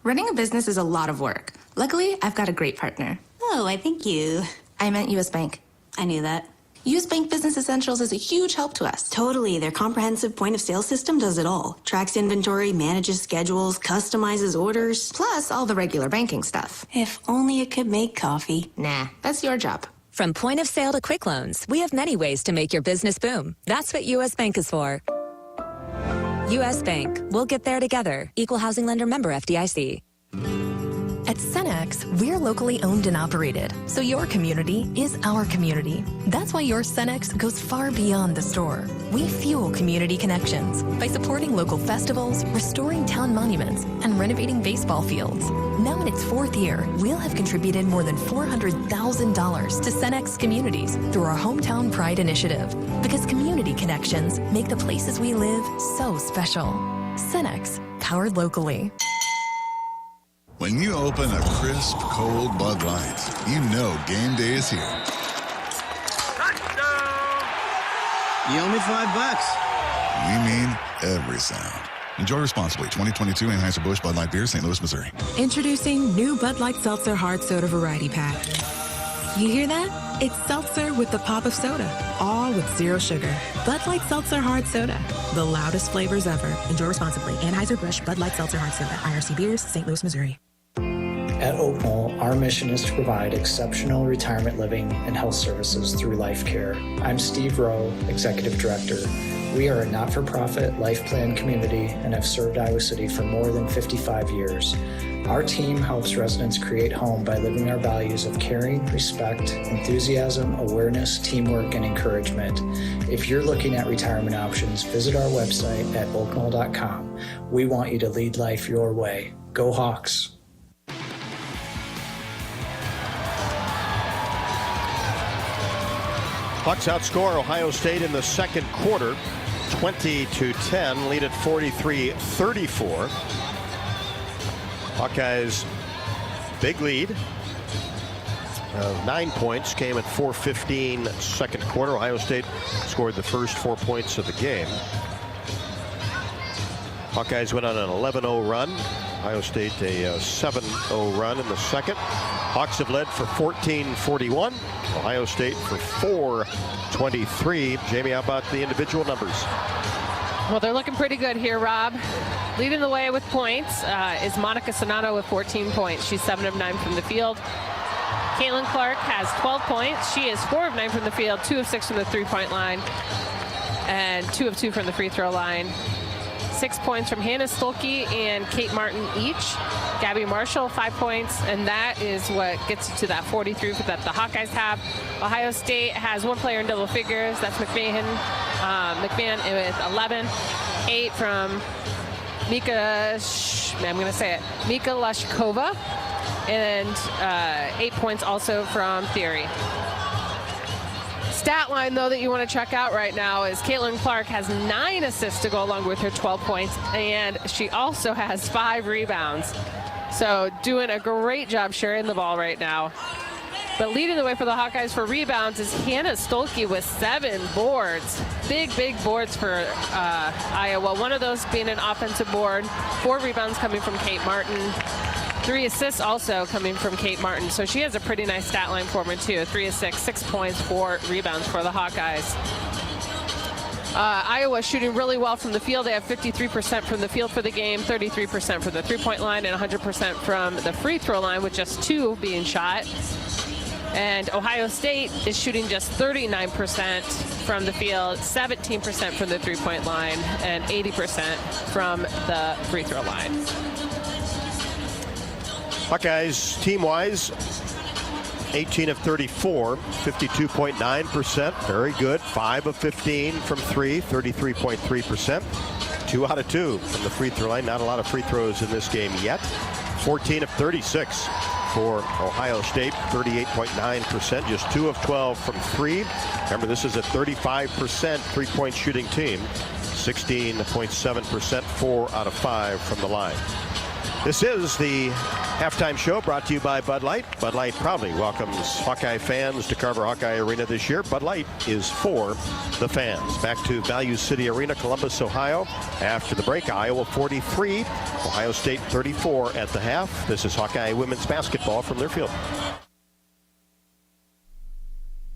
S: Running a business is a lot of work. Luckily, I've got a great partner.
T: Oh, I think you...
S: I meant U.S. Bank.
T: I knew that.
S: U.S. Bank Business Essentials is a huge help to us.
T: Totally. Their comprehensive point-of-sale system does it all. Tracks inventory, manages schedules, customizes orders.
S: Plus all the regular banking stuff.
T: If only it could make coffee.
S: Nah, that's your job.
J: From point of sale to quick loans, we have many ways to make your business boom. That's what U.S. Bank is for. U.S. Bank. We'll get there together. Equal housing lender member FDIC. At Cenex, we're locally owned and operated, so your community is our community. That's why your Cenex goes far beyond the store. We fuel community connections by supporting local festivals, restoring town monuments, and renovating baseball fields. Now in its 4th year, we'll have contributed more than $400,000 to Cenex communities through our Hometown Pride initiative, because community connections make the places we live so special. Cenex, powered locally.
H: When you open a crisp, cold Bud Light, you know game day is here.
I: You owe me $5.
H: We mean every sound. Enjoy responsibly. 2022 Anheuser-Busch Bud Light Beer, St. Louis, Missouri.
O: Introducing new Bud Light Seltzer Hard Soda Variety Pack. You hear that? It's seltzer with the pop of soda, all with zero sugar. Bud Light Seltzer Hard Soda, the loudest flavors ever. Enjoy responsibly. Anheuser-Busch Bud Light Seltzer Hard Soda, IRC Beers, St. Louis, Missouri.
C: At Oak Knoll, our mission is to provide exceptional retirement living and health services through life care. I'm Steve Rowe, Executive Director. We are a not-for-profit life plan community and have served Iowa City for more than 55 years. Our team helps residents create home by living our values of caring, respect, enthusiasm, awareness, teamwork, and encouragement. If you're looking at retirement options, visit our website at oakknoll.com. We want you to lead life your way. Go Hawks!
F: Hawks outscore Ohio State in the second quarter, 20-10, lead at 43-34. Hawkeyes' big lead of 9 points came at 4:15 second quarter. Ohio State scored the first 4 points of the game. Hawkeyes went on an 11-0 run. Ohio State a 7-0 run in the second. Hawks have led for 14-41. Ohio State for 4-23. Jamie, how about the individual numbers?
P: Well, they're looking pretty good here, Rob. Leading the way with points is Monica Sonato with 14 points. She's 7 of 9 from the field. Caitlin Clark has 12 points. She is 4 of 9 from the field, 2 of 6 from the three-point line, and 2 of 2 from the free throw line. 6 points from Hannah Stolke and Kate Martin each. Gabby Marshall, 5 points, and that is what gets you to that 43 that the Hawkeyes have. Ohio State has 1 player in double figures. That's McMahon with 11. 8 from Mika Lashkova, and 8 points also from Theory. Stat line, though, that you want to check out right now is Caitlin Clark has 9 assists to go along with her 12 points, and she also has 5 rebounds. So doing a great job sharing the ball right now. But leading the way for the Hawkeyes for rebounds is Hannah Stolke with 7 boards. Big boards for Iowa. One of those being an offensive board. 4 rebounds coming from Kate Martin. 3 assists also coming from Kate Martin. So she has a pretty nice stat line for me too. 3 assists, 6 points, 4 rebounds for the Hawkeyes. Iowa shooting really well from the field. They have 53% from the field for the game, 33% from the three-point line, and 100% from the free throw line, with just 2 being shot. And Ohio State is shooting just 39% from the field, 17% from the three-point line, and 80% from the free throw line.
F: Hawkeyes, team-wise, 18 of 34, 52.9%. Very good. 5 of 15 from 3, 33.3%. 2 out of 2 from the free throw line. Not a lot of free throws in this game yet. 14 of 36 for Ohio State, 38.9%. Just 2 of 12 from 3. Remember, this is a 35% three-point shooting team. 16.7%, 4 out of 5 from the line. This is the halftime show brought to you by Bud Light. Bud Light proudly welcomes Hawkeye fans to Carver Hawkeye Arena this year. Bud Light is for the fans. Back to Value City Arena, Columbus, Ohio. After the break, Iowa 43, Ohio State 34 at the half. This is Hawkeye women's basketball from Learfield.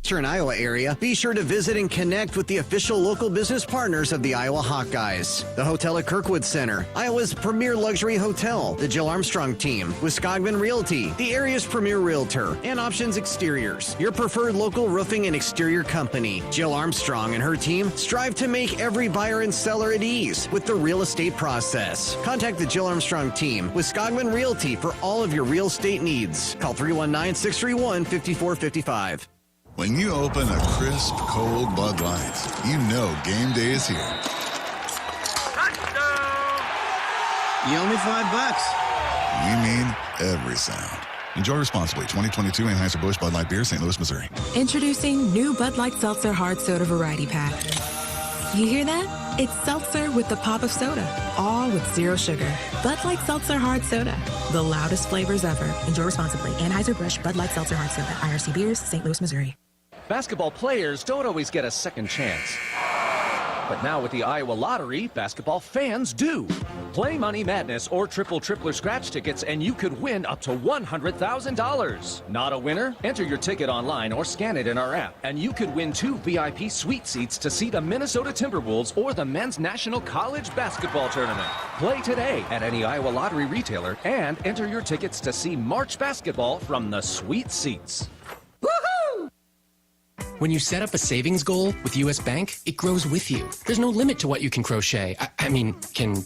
I: Iowa area, be sure to visit and connect with the official local business partners of the Iowa Hawkeyes. The Hotel at Kirkwood Center, Iowa's premier luxury hotel. The Jill Armstrong team with Skogman Realty, the area's premier realtor, and Options Exteriors, your preferred local roofing and exterior company. Jill Armstrong and her team strive to make every buyer and seller at ease with the real estate process. Contact the Jill Armstrong team with Skogman Realty for all of your real estate needs. Call 319-631-5455.
H: When you open a crisp, cold Bud Light, you know game day is here.
I: You owe me $5.
H: You mean every sound. Enjoy responsibly. 2022 Anheuser-Busch Bud Light Beer, St. Louis, Missouri.
O: Introducing new Bud Light Seltzer Hard Soda Variety Pack. You hear that? It's seltzer with the pop of soda, all with 0 sugar. Bud Light Seltzer Hard Soda, the loudest flavors ever. Enjoy responsibly. Anheuser-Busch Bud Light Seltzer Hard Soda, IRC Beers, St. Louis, Missouri.
A: Basketball players don't always get a second chance. But now with the Iowa Lottery, basketball fans do. Play Money Madness or Triple-Tripler scratch tickets and you could win up to $100,000. Not a winner? Enter your ticket online or scan it in our app and you could win 2 VIP suite seats to see the Minnesota Timberwolves or the Men's National College Basketball Tournament. Play today at any Iowa Lottery retailer and enter your tickets to see March basketball from the suite seats.
U: When you set up a savings goal with U.S. Bank, it grows with you. There's no limit to what you can crochet. Can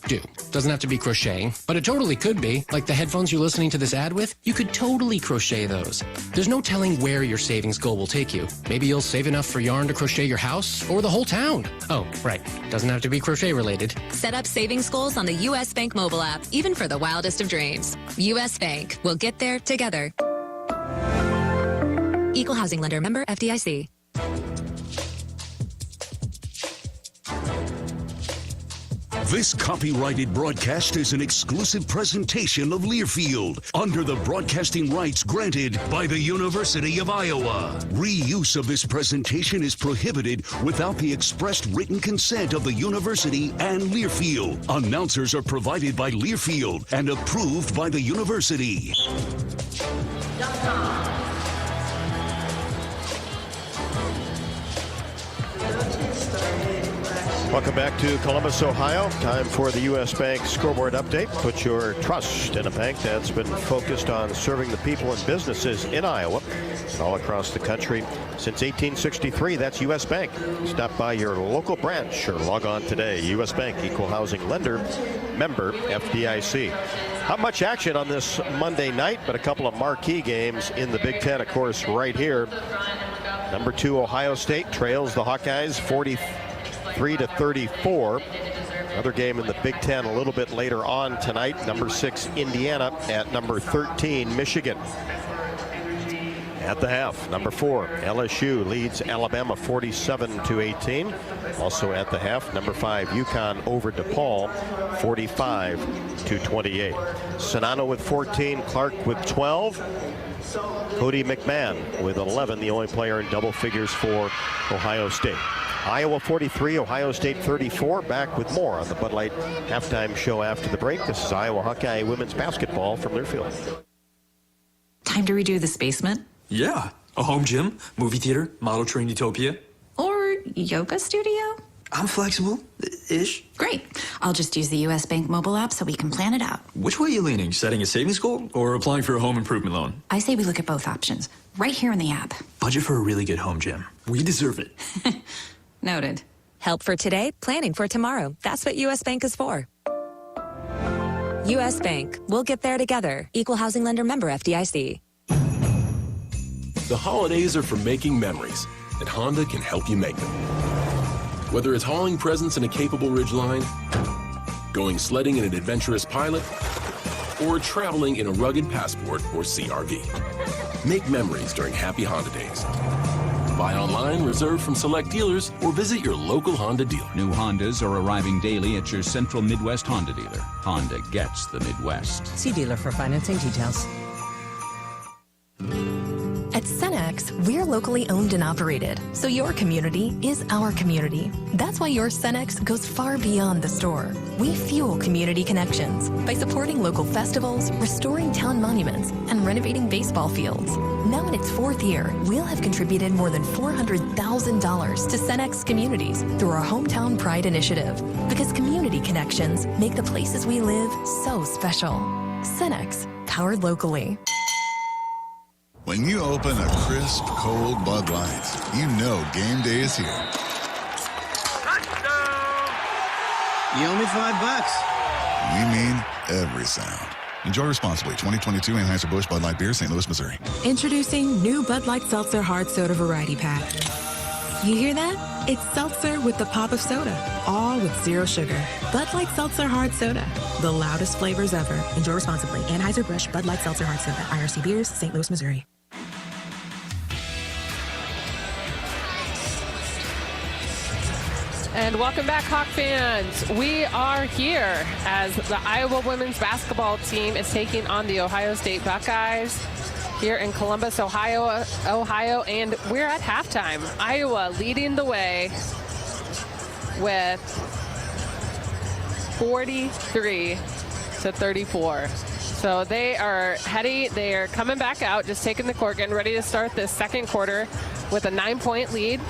U: do. Doesn't have to be crocheting, but it totally could be. Like the headphones you're listening to this ad with, you could totally crochet those. There's no telling where your savings goal will take you. Maybe you'll save enough for yarn to crochet your house or the whole town. Oh, right. Doesn't have to be crochet related.
E: Set up savings goals on the U.S. Bank mobile app, even for the wildest of dreams. U.S. Bank. We'll get there together. Equal housing lender, member FDIC.
V: This copyrighted broadcast is an exclusive presentation of Learfield under the broadcasting rights granted by the University of Iowa. Reuse of this presentation is prohibited without the expressed written consent of the university and Learfield. Announcers are provided by Learfield and approved by the university.
F: Welcome back to Columbus, Ohio. Time for the U.S. Bank scoreboard update. Put your trust in a bank that's been focused on serving the people and businesses in Iowa and all across the country since 1863. That's U.S. Bank. Stop by your local branch or log on today. U.S. Bank, equal housing lender, member FDIC. Not much action on this Monday night, but a couple of marquee games in the Big Ten, of course, right here. Number 2, Ohio State trails the Hawkeyes 43-34. Another game in the Big Ten a little bit later on tonight. Number 6, Indiana at number 13, Michigan. At the half, number 4, LSU leads Alabama 47-18. Also at the half, number 5, UConn over DePaul 45-28. Sonano with 14, Clark with 12. Cody McMahon with 11, the only player in double figures for Ohio State. Iowa 43, Ohio State 34. Back with more on the Bud Light halftime show after the break. This is Iowa Hawkeye women's basketball from Learfield.
K: Time to redo this basement?
L: Yeah. A home gym, movie theater, model train utopia.
K: Or yoga studio?
L: I'm flexible-ish.
K: Great. I'll just use the U.S. Bank mobile app so we can plan it out.
L: Which way are you leaning? Setting a savings goal or applying for a home improvement loan?
K: I say we look at both options, right here in the app.
L: Budget for a really good home gym. We deserve it.
K: Noted.
E: Help for today, planning for tomorrow. That's what U.S. Bank is for. U.S. Bank. We'll get there together. Equal housing lender member FDIC.
M: The holidays are for making memories, and Honda can help you make them. Whether it's hauling presents in a capable Ridgeline, going sledding in an adventurous Pilot, or traveling in a rugged Passport or CR-V. Make memories during Happy Honda Days. Buy online, reserve from select dealers, or visit your local Honda dealer.
N: New Hondas are arriving daily at your Central Midwest Honda dealer. Honda gets the Midwest.
W: See dealer for financing details.
J: At Cenex, we're locally owned and operated, so your community is our community. That's why your Cenex goes far beyond the store. We fuel community connections by supporting local festivals, restoring town monuments, and renovating baseball fields. Now in its 4th year, we'll have contributed more than $400,000 to Cenex communities through our Hometown Pride initiative, because community connections make the places we live so special. Cenex, powered locally.
H: When you open a crisp, cold Bud Light, you know game day is here.
I: You owe me $5.
H: We mean every sound. Enjoy responsibly. 2022 Anheuser-Busch Bud Light Beer, St. Louis, Missouri.
O: Introducing new Bud Light Seltzer Hard Soda Variety Pack. You hear that? It's seltzer with the pop of soda, all with zero sugar. Bud Light Seltzer Hard Soda, the loudest flavors ever. Enjoy responsibly. Anheuser-Busch Bud Light Seltzer Hard Soda, IRC Beers, St. Louis, Missouri.
P: And welcome back, Hawk fans. We are here as the Iowa women's basketball team is taking on the Ohio State Buckeyes here in Columbus, Ohio, and we're at halftime. Iowa leading the way with 43-34. So they are coming back out, just taking the court, getting ready to start this second quarter with a 9-point lead.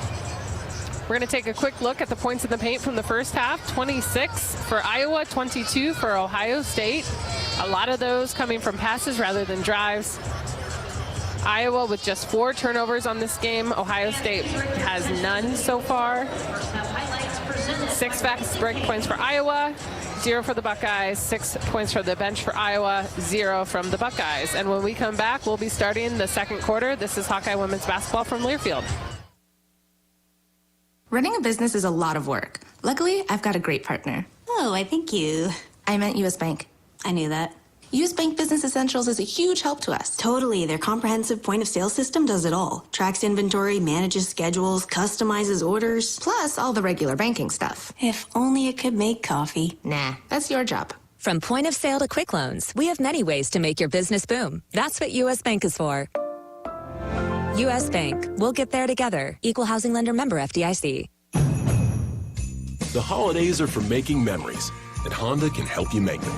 P: We're going to take a quick look at the points in the paint from the first half. 26 for Iowa, 22 for Ohio State. A lot of those coming from passes rather than drives. Iowa with just 4 turnovers on this game. Ohio State has none so far. 6 fast break points for Iowa, 0 for the Buckeyes, 6 points for the bench for Iowa, 0 from the Buckeyes. And when we come back, we'll be starting the second quarter. This is Hawkeye women's basketball from Learfield.
S: Running a business is a lot of work. Luckily, I've got a great partner.
T: Oh, I think you...
S: I meant U.S. Bank.
T: I knew that.
S: U.S. Bank Business Essentials is a huge help to us.
T: Totally. Their comprehensive point-of-sale system does it all. Tracks inventory, manages schedules, customizes orders.
S: Plus, all the regular banking stuff.
T: If only it could make coffee.
S: Nah, that's your job.
E: From point of sale to quick loans, we have many ways to make your business boom. That's what U.S. Bank is for. U.S. Bank. We'll get there together. Equal housing lender member FDIC.
M: The holidays are for making memories, and Honda can help you make them.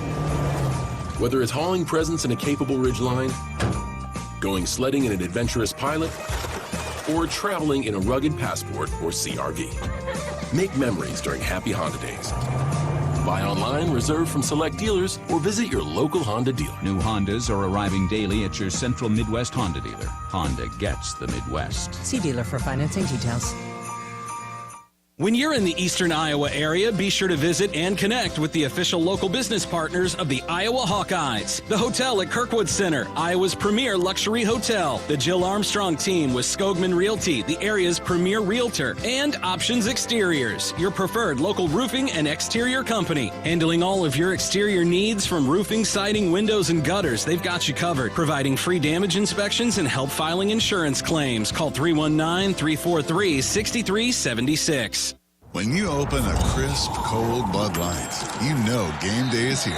M: Whether it's hauling presents in a capable Ridgeline, going sledding in an adventurous Pilot, or traveling in a rugged Passport or CR-V. Make memories during Happy Honda Days. Buy online, reserve from select dealers, or visit your local Honda dealer.
N: New Hondas are arriving daily at your Central Midwest Honda dealer. Honda gets the Midwest.
W: See dealer for financing details.
B: When you're in the eastern Iowa area, be sure to visit and connect with the official local business partners of the Iowa Hawkeyes. The hotel at Kirkwood Center, Iowa's premier luxury hotel. The Jill Armstrong team with Skogman Realty, the area's premier realtor. And Options Exteriors, your preferred local roofing and exterior company. Handling all of your exterior needs from roofing, siding, windows, and gutters, they've got you covered. Providing free damage inspections and help filing insurance claims. Call 319-343-6376.
H: When you open a crisp, cold Bud Light, you know game day is here.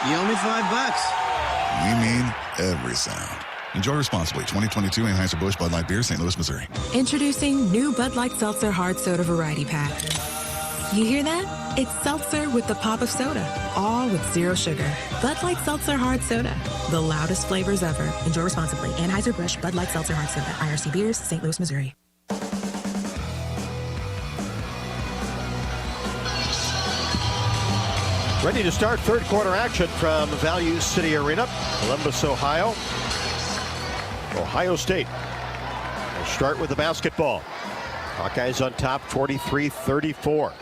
I: You owe me $5.
H: We mean every sound. Enjoy responsibly. 2022 Anheuser-Busch Bud Light Beer, St. Louis, Missouri.
O: Introducing new Bud Light Seltzer Hard Soda Variety Pack. You hear that? It's seltzer with the pop of soda, all with zero sugar. Bud Light Seltzer Hard Soda, the loudest flavors ever. Enjoy responsibly. Anheuser-Busch Bud Light Seltzer Hard Soda, IRC Beers, St. Louis, Missouri.
F: Ready to start third quarter action from Value City Arena, Columbus, Ohio. Ohio State. We'll start with the basketball. Hawkeyes on top, 43-34.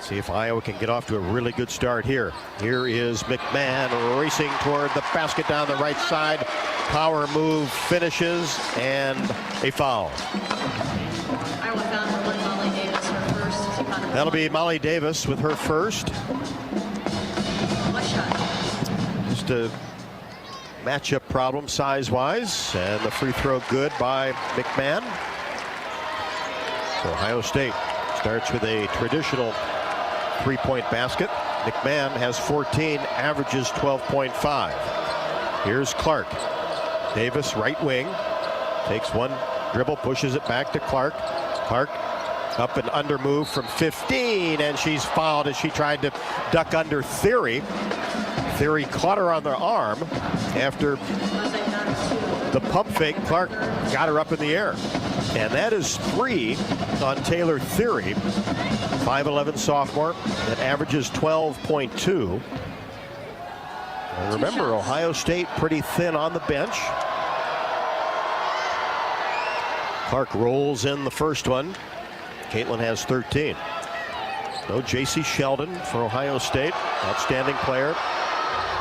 F: See if Iowa can get off to a really good start here. Here is McMahon racing toward the basket down the right side. Power move, finishes, and a foul. That'll be Molly Davis with her first. Just a matchup problem size-wise, and the free throw good by McMahon. So Ohio State starts with a traditional three-point basket. McMahon has 14, averages 12.5. Here's Clark. Davis, right wing, takes one dribble, pushes it back to Clark. Clark up and under move from 15, and she's fouled as she tried to duck under Theory. Theory caught her on the arm after the pump fake. Clark got her up in the air. And that is 3 on Taylor Theory, 5'11" sophomore that averages 12.2. And remember, Ohio State pretty thin on the bench. Clark rolls in the first one. Caitlin has 13. No J.C. Sheldon for Ohio State, outstanding player.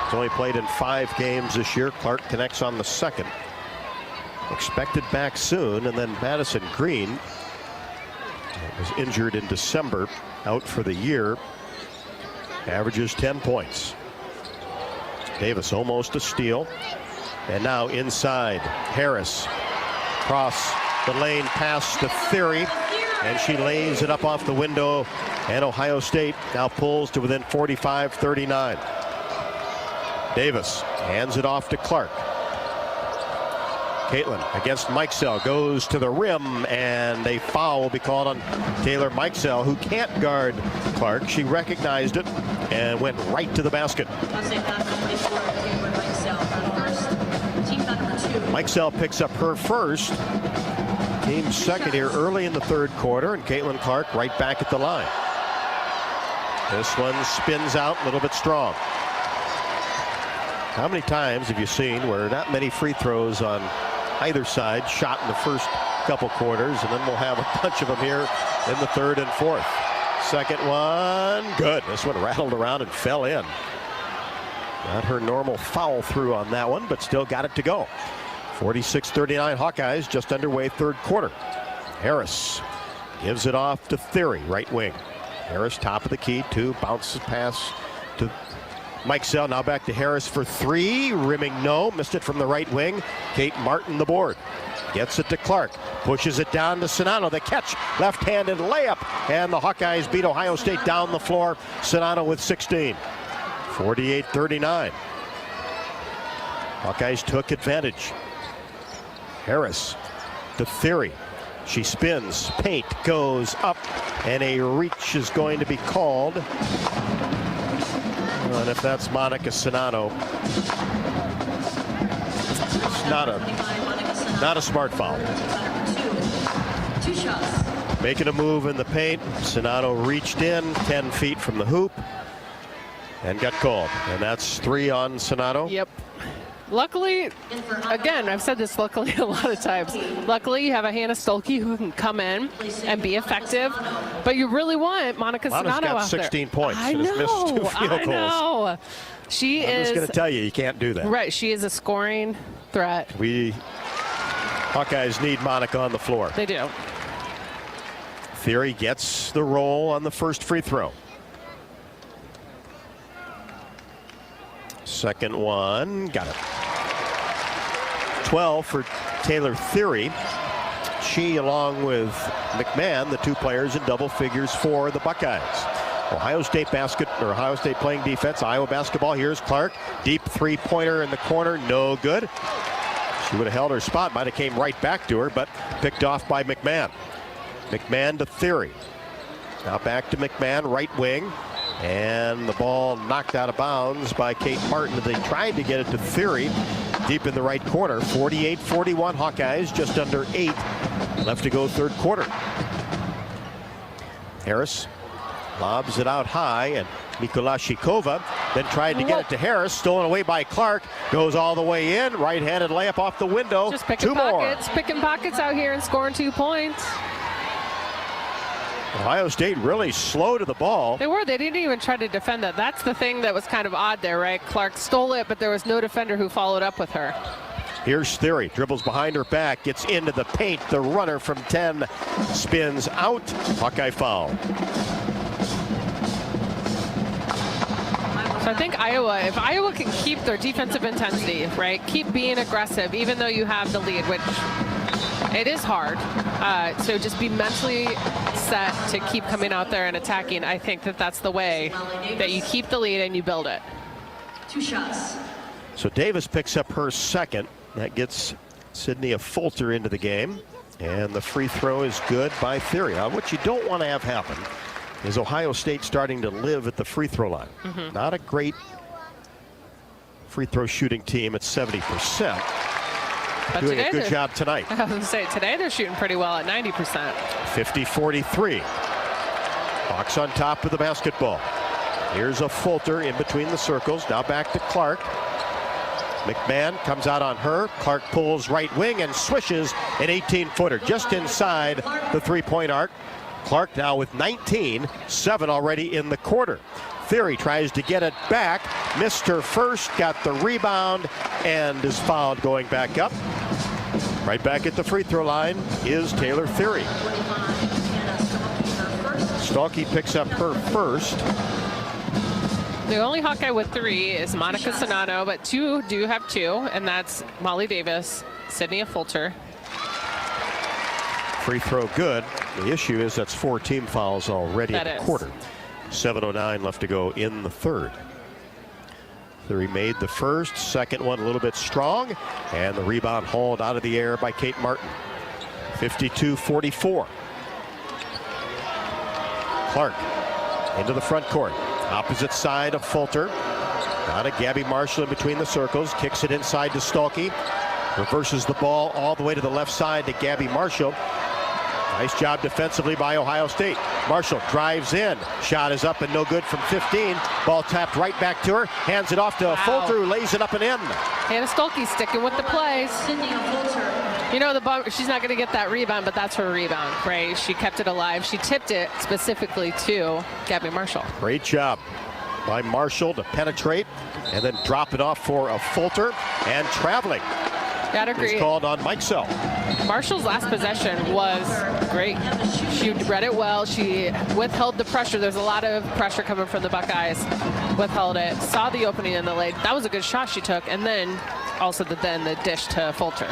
F: He's only played in 5 games this year. Clark connects on the second. Expected back soon. And then Madison Green was injured in December, out for the year. Averages 10 points. Davis almost a steal. And now inside, Harris. Cross the lane pass to Theory. And she lays it up off the window. And Ohio State now pulls to within 45-39. Davis hands it off to Clark. Caitlin against Mikesell, goes to the rim, and a foul will be called on Taylor Mikesell, who can't guard Clark. She recognized it and went right to the basket. Mikesell picks up her first, team second here early in the third quarter, and Caitlin Clark right back at the line. This one spins out a little bit strong. How many times have you seen where not many free throws on either side shot in the first couple quarters, and then we'll have a bunch of them here in the third and fourth. Second one, good. This one rattled around and fell in. Not her normal foul through on that one, but still got it to go. 46-39 Hawkeyes, just underway third quarter. Harris gives it off to Theory, right wing. Harris top of the key, 2, bounces pass to Mikesell, now back to Harris for 3, rimming no, missed it from the right wing. Kate Martin the board, gets it to Clark, pushes it down to Sonano, the catch, left-handed layup, and the Hawkeyes beat Ohio State down the floor. Sonano with 16, 48-39. Hawkeyes took advantage. Harris to Theory, she spins, paint goes up, and a reach is going to be called. And if that's Monica Sonano, it's not a smart foul. Making a move in the paint. Sonano reached in 10 feet from the hoop and got called. And that's 3 on Sonano.
P: Yep. Luckily, again, I've said this luckily a lot of times. Luckily, you have a Hannah Stolke who can come in and be effective, but you really want Monica Sonato out there.
F: got 16 points.
P: I
F: and has missed 2 field goals.
P: I know. She
F: I'm
P: is.
F: just going to tell you, you can't do that.
P: Right, she is a scoring threat.
F: Hawkeyes need Monica on the floor.
P: They do.
F: Theory gets the roll on the first free throw. Second one, got it. 12 for Taylor Theory. She, along with McMahon, the 2 players in double figures for the Buckeyes. Ohio State playing defense. Iowa basketball. Here's Clark. Deep 3-pointer in the corner. No good. She would have held her spot. Might have came right back to her, but picked off by McMahon. McMahon to Theory. Now back to McMahon, right wing. And the ball knocked out of bounds by Kate Martin. They tried to get it to Theory deep in the right corner. 48-41 Hawkeyes, just under 8 left to go third quarter. Harris lobs it out high, and Mikolashikova then tried to get it to Harris. Stolen away by Clark. Goes all the way in. Right-handed layup off the window.
P: Just picking pockets out here and scoring 2 points.
F: Ohio State really slow to the ball.
P: They were. They didn't even try to defend that. That's the thing that was kind of odd there, right? Clark stole it, but there was no defender who followed up with her.
F: Here's Theory. Dribbles behind her back. Gets into the paint. The runner from 10 spins out. Hawkeye foul.
P: So I think if Iowa can keep their defensive intensity, right? Keep being aggressive, even though you have the lead, which it is hard. So just be mentally set to keep coming out there and attacking. I think that's the way that you keep the lead and you build it.
T: 2 shots.
F: So Davis picks up her second. That gets Sydney Fulter into the game. And the free throw is good by Theory. Now, what you don't want to have happen is Ohio State starting to live at the free throw line. Not a great free throw shooting team at 70%.
P: But
F: doing a good job tonight.
P: I was going to say, today they're shooting pretty well at 90%.
F: 50-43. Hawks on top of the basketball. Here's a Fulter in between the circles. Now back to Clark. McMahon comes out on her. Clark pulls right wing and swishes an 18-footer just inside the 3-point arc. Clark now with 19, 7 already in the quarter. Theory tries to get it back, missed her first, got the rebound, and is fouled going back up. Right back at the free throw line is Taylor Theory. Stolke picks up her first.
P: The only Hawkeye with 3 is Monica Sonato, but 2 do have 2, and that's Molly Davis, Sydney Fulter.
F: Free throw good. The issue is that's 4 team fouls already in the quarter. 7:09 left to go in the third. Theory made the first, second one a little bit strong, and the rebound hauled out of the air by Kate Martin. 52-44. Clark into the front court. Opposite side of Fulter. Got a Gabby Marshall in between the circles. Kicks it inside to Stolke. Reverses the ball all the way to the left side to Gabby Marshall. Nice job defensively by Ohio State. Marshall drives in. Shot is up and no good from 15. Ball tapped right back to her. Hands it off to Fulter, who lays it up and in.
P: Hannah Stolke sticking with the plays. You know, she's not going to get that rebound, but that's her rebound, right? She kept it alive. She tipped it specifically to Gabby Marshall.
F: Great job by Marshall to penetrate and then drop it off for a Fulter, and traveling.
P: Gotta agree.
F: He's called on Mike Sell.
P: Marshall's last possession was great. She read it well. She withheld the pressure. There's a lot of pressure coming from the Buckeyes. Withheld it. Saw the opening in the lane. That was a good shot she took. And then also the dish to Fulter.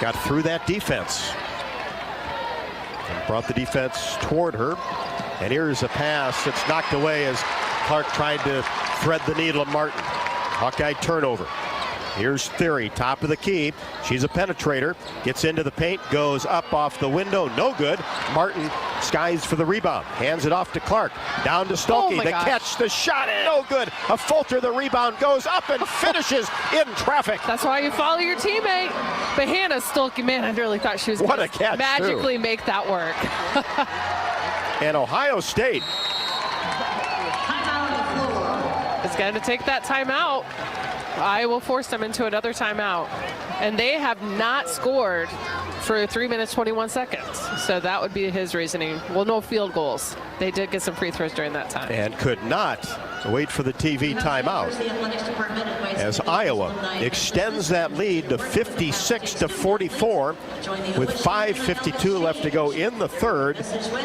F: Got through that defense. And brought the defense toward her. And here's a pass that's knocked away as Clark tried to thread the needle of Martin. Hawkeye turnover. Here's Theory, top of the key. She's a penetrator. Gets into the paint, goes up off the window. No good. Martin skies for the rebound. Hands it off to Clark. Down to Stolke. The catch, the shot, no good. A Fulter, the rebound, goes up and finishes in traffic.
P: That's why you follow your teammate. But Hannah Stolke, man, I really thought she was going to magically make that work.
F: And Ohio State
P: is going to take that timeout. Iowa forced them into another timeout, and they have not scored for 3 minutes, 21 seconds. So that would be his reasoning. Well, no field goals. They did get some free throws during that time.
F: And could not wait for the TV timeout as Iowa extends that lead to 56-44 with 5:52 left to go in the third,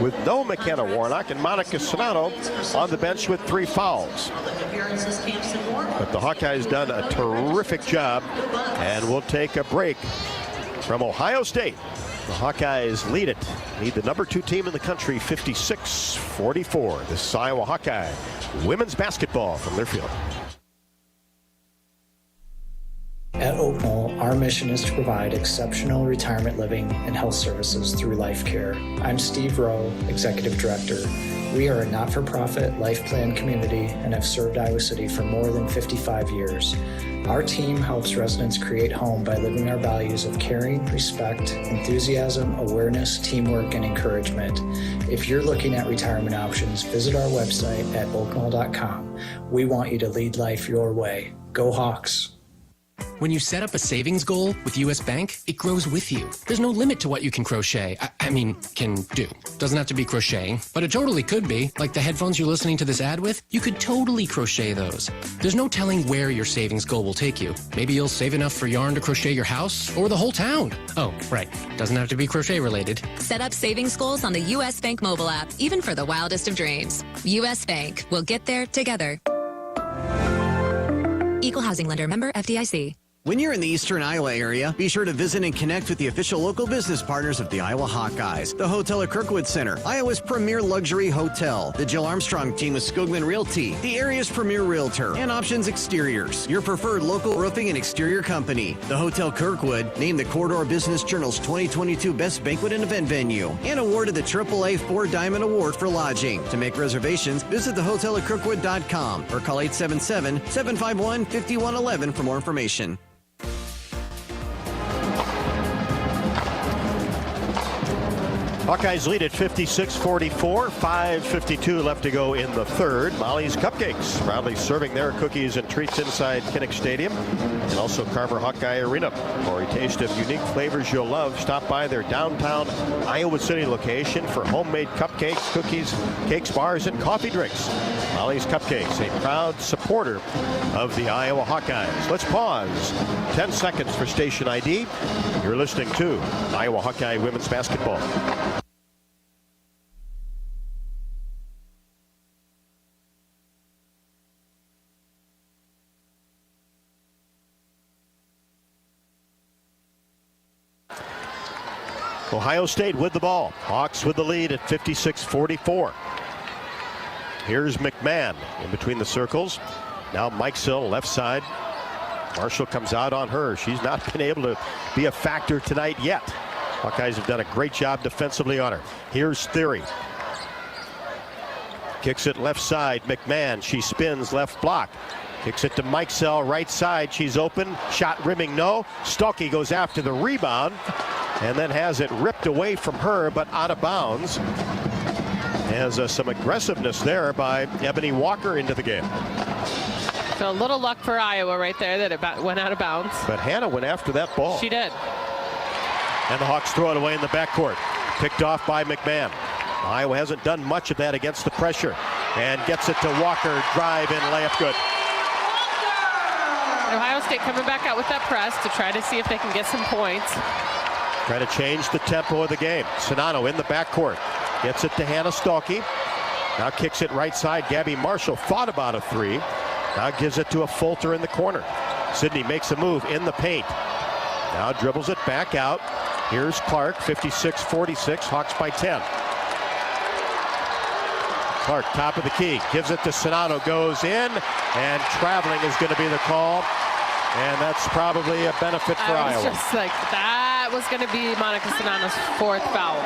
F: with no McKenna Warnock and Monica Sonato on the bench with 3 fouls. But the Hawkeyes done a terrific job, and we'll take a break from Ohio State. The Hawkeyes lead the number 2 team in the country 56-44. This is Iowa Hawkeye women's basketball from their field.
C: At Oakmall, our mission is to provide exceptional retirement living and health services through life care. I'm Steve Rowe, Executive Director. We are a not-for-profit life plan community and have served Iowa City for more than 55 years. Our team helps residents create home by living our values of caring, respect, enthusiasm, awareness, teamwork, and encouragement. If you're looking at retirement options, visit our website at oakmall.com. We want you to lead life your way. Go Hawks!
U: When you set up a savings goal with U.S. Bank, it grows with you. There's no limit to what you can crochet. Can do. Doesn't have to be crocheting, but it totally could be. Like the headphones you're listening to this ad with, you could totally crochet those. There's no telling where your savings goal will take you. Maybe you'll save enough for yarn to crochet your house or the whole town. Oh, right. Doesn't have to be crochet related.
E: Set up savings goals on the U.S. Bank mobile app, even for the wildest of dreams. U.S. Bank. We'll get there together. Equal housing lender, member FDIC.
I: When you're in the eastern Iowa area, be sure to visit and connect with the official local business partners of the Iowa Hawkeyes. The hotel at Kirkwood Center, Iowa's premier luxury hotel. The Jill Armstrong team with Skogman Realty, the area's premier realtor. And Options Exteriors, your preferred local roofing and exterior company. The Hotel Kirkwood, named the Corridor Business Journal's 2022 Best Banquet and Event Venue. And awarded the AAA 4 Diamond Award for lodging. To make reservations, visit thehotelatKirkwood.com or call 877-751-5111 for more information.
F: Hawkeyes lead at 56-44, 5:52 left to go in the third. Molly's Cupcakes proudly serving their cookies and treats inside Kinnick Stadium and also Carver Hawkeye Arena. For a taste of unique flavors you'll love, stop by their downtown Iowa City location for homemade cupcakes, cookies, cakes, bars, and coffee drinks. Molly's Cupcakes, a proud supporter of the Iowa Hawkeyes. Let's pause 10 seconds for station ID. You're listening to Iowa Hawkeye women's basketball. Ohio State with the ball. Hawks with the lead at 56-44. Here's McMahon in between the circles. Now Mikesell left side. Marshall comes out on her. She's not been able to be a factor tonight yet. Hawkeyes have done a great job defensively on her. Here's Theory. Kicks it left side. McMahon. She spins left block. Kicks it to Mikesell right side. She's open. Shot rimming no. Stuckey goes after the rebound and then has it ripped away from her, but out of bounds. Has some aggressiveness there by Ebony Walker into the game.
P: So a little luck for Iowa right there that it went out of bounds.
F: But Hannah went after that ball.
P: She did.
F: And the Hawks throw it away in the backcourt. Picked off by McMahon. Iowa hasn't done much of that against the pressure. And gets it to Walker. Drive in, layup good.
P: Ohio State coming back out with that press to try to see if they can get some points.
F: Trying to change the tempo of the game. Sonato in the backcourt. Gets it to Hannah Stuckey. Now kicks it right side. Gabby Marshall thought about a three. Now gives it to a Fulter in the corner. Sydney makes a move in the paint. Now dribbles it back out. Here's Clark, 56-46, Hawks by 10. Clark, top of the key, gives it to Sonato, goes in, and traveling is going to be the call. And that's probably a benefit for Iowa.
P: Just like that was going to be Monica Sonato's 4th foul.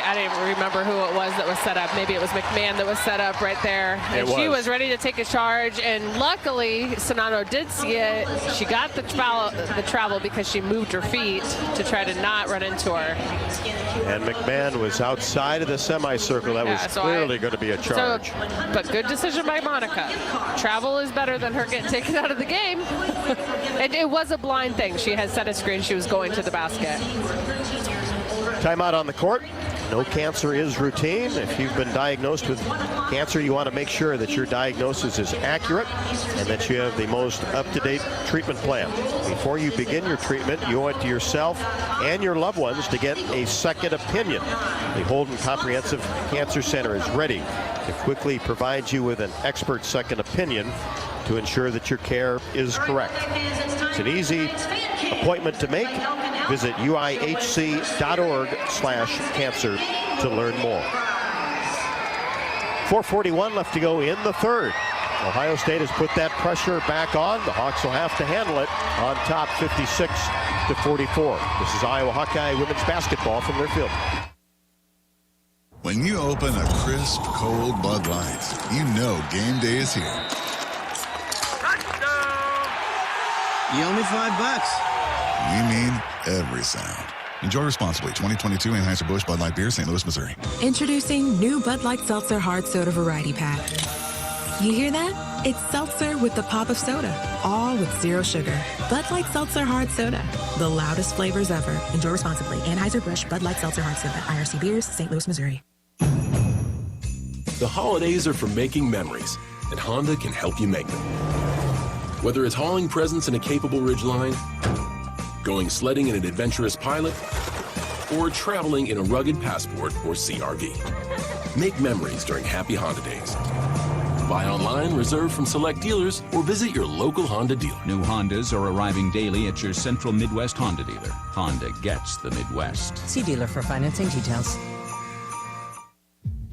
P: I didn't remember who it was that was set up. Maybe it was McMahon that was set up right there. And she was ready to take a charge, and luckily, Sonano did see it. She got the travel because she moved her feet to try to not run into her.
F: And McMahon was outside of the semicircle. That was clearly going to be a charge.
P: But good decision by Monica. Travel is better than her getting taken out of the game. It was a blind thing. She had set a screen. She was going to the basket.
F: Timeout on the court. No cancer is routine. If you've been diagnosed with cancer, you want to make sure that your diagnosis is accurate and that you have the most up-to-date treatment plan. Before you begin your treatment, you owe it to yourself and your loved ones to get a second opinion. The Holden Comprehensive Cancer Center is ready to quickly provide you with an expert second opinion to ensure that your care is correct. It's an easy appointment to make. Visit uihc.org/cancer to learn more. 4:41 left to go in the third. Ohio State has put that pressure back on. The Hawks will have to handle it on top 56-44. This is Iowa Hawkeye women's basketball from their field.
H: When you open a crisp, cold Bud Light, you know game day is here.
I: You owe me $5.
H: We mean every sound. Enjoy responsibly. 2022 Anheuser-Busch Bud Light Beer, St. Louis, Missouri.
O: Introducing new Bud Light Seltzer Hard Soda Variety Pack. You hear that? It's seltzer with the pop of soda, all with zero sugar. Bud Light Seltzer Hard Soda, the loudest flavors ever. Enjoy responsibly. Anheuser-Busch Bud Light Seltzer Hard Soda, IRC Beers, St. Louis, Missouri.
M: The holidays are for making memories, and Honda can help you make them. Whether it's hauling presents in a capable Ridgeline, going sledding in an adventurous Pilot, or traveling in a rugged Passport or CR-V. Make memories during Happy Honda Days. Buy online, reserve from select dealers, or visit your local Honda dealer.
N: New Hondas are arriving daily at your Central Midwest Honda dealer. Honda gets the Midwest.
W: See dealer for financing details.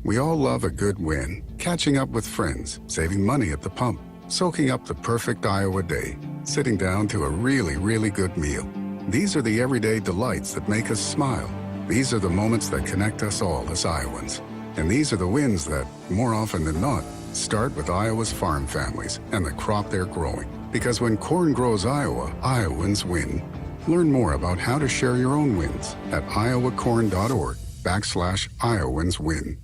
G: We all love a good win. Catching up with friends, saving money at the pump, soaking up the perfect Iowa day, sitting down to a really, really good meal. These are the everyday delights that make us smile. These are the moments that connect us all as Iowans. And these are the wins that, more often than not, start with Iowa's farm families and the crop they're growing. Because when corn grows Iowa, Iowans win. Learn more about how to share your own wins at iowacorn.org/IowansWin.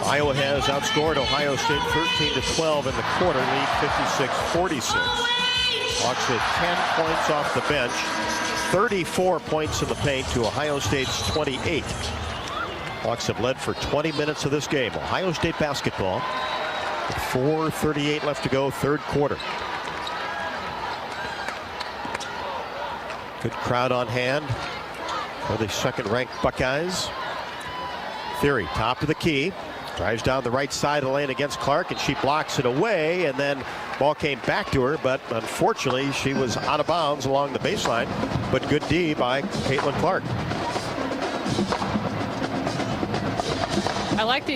F: Iowa has outscored Ohio State 13-12 in the quarter, lead 56-46. Hawks with 10 points off the bench, 34 points in the paint to Ohio State's 28. Hawks have led for 20 minutes of this game. Ohio State basketball with 4:38 left to go, third quarter. Good crowd on hand for the second-ranked Buckeyes. Theory, top of the key. Drives down the right side of the lane against Clark, and she blocks it away, and then ball came back to her, but unfortunately she was out of bounds along the baseline. But good D by Caitlin Clark.
P: I like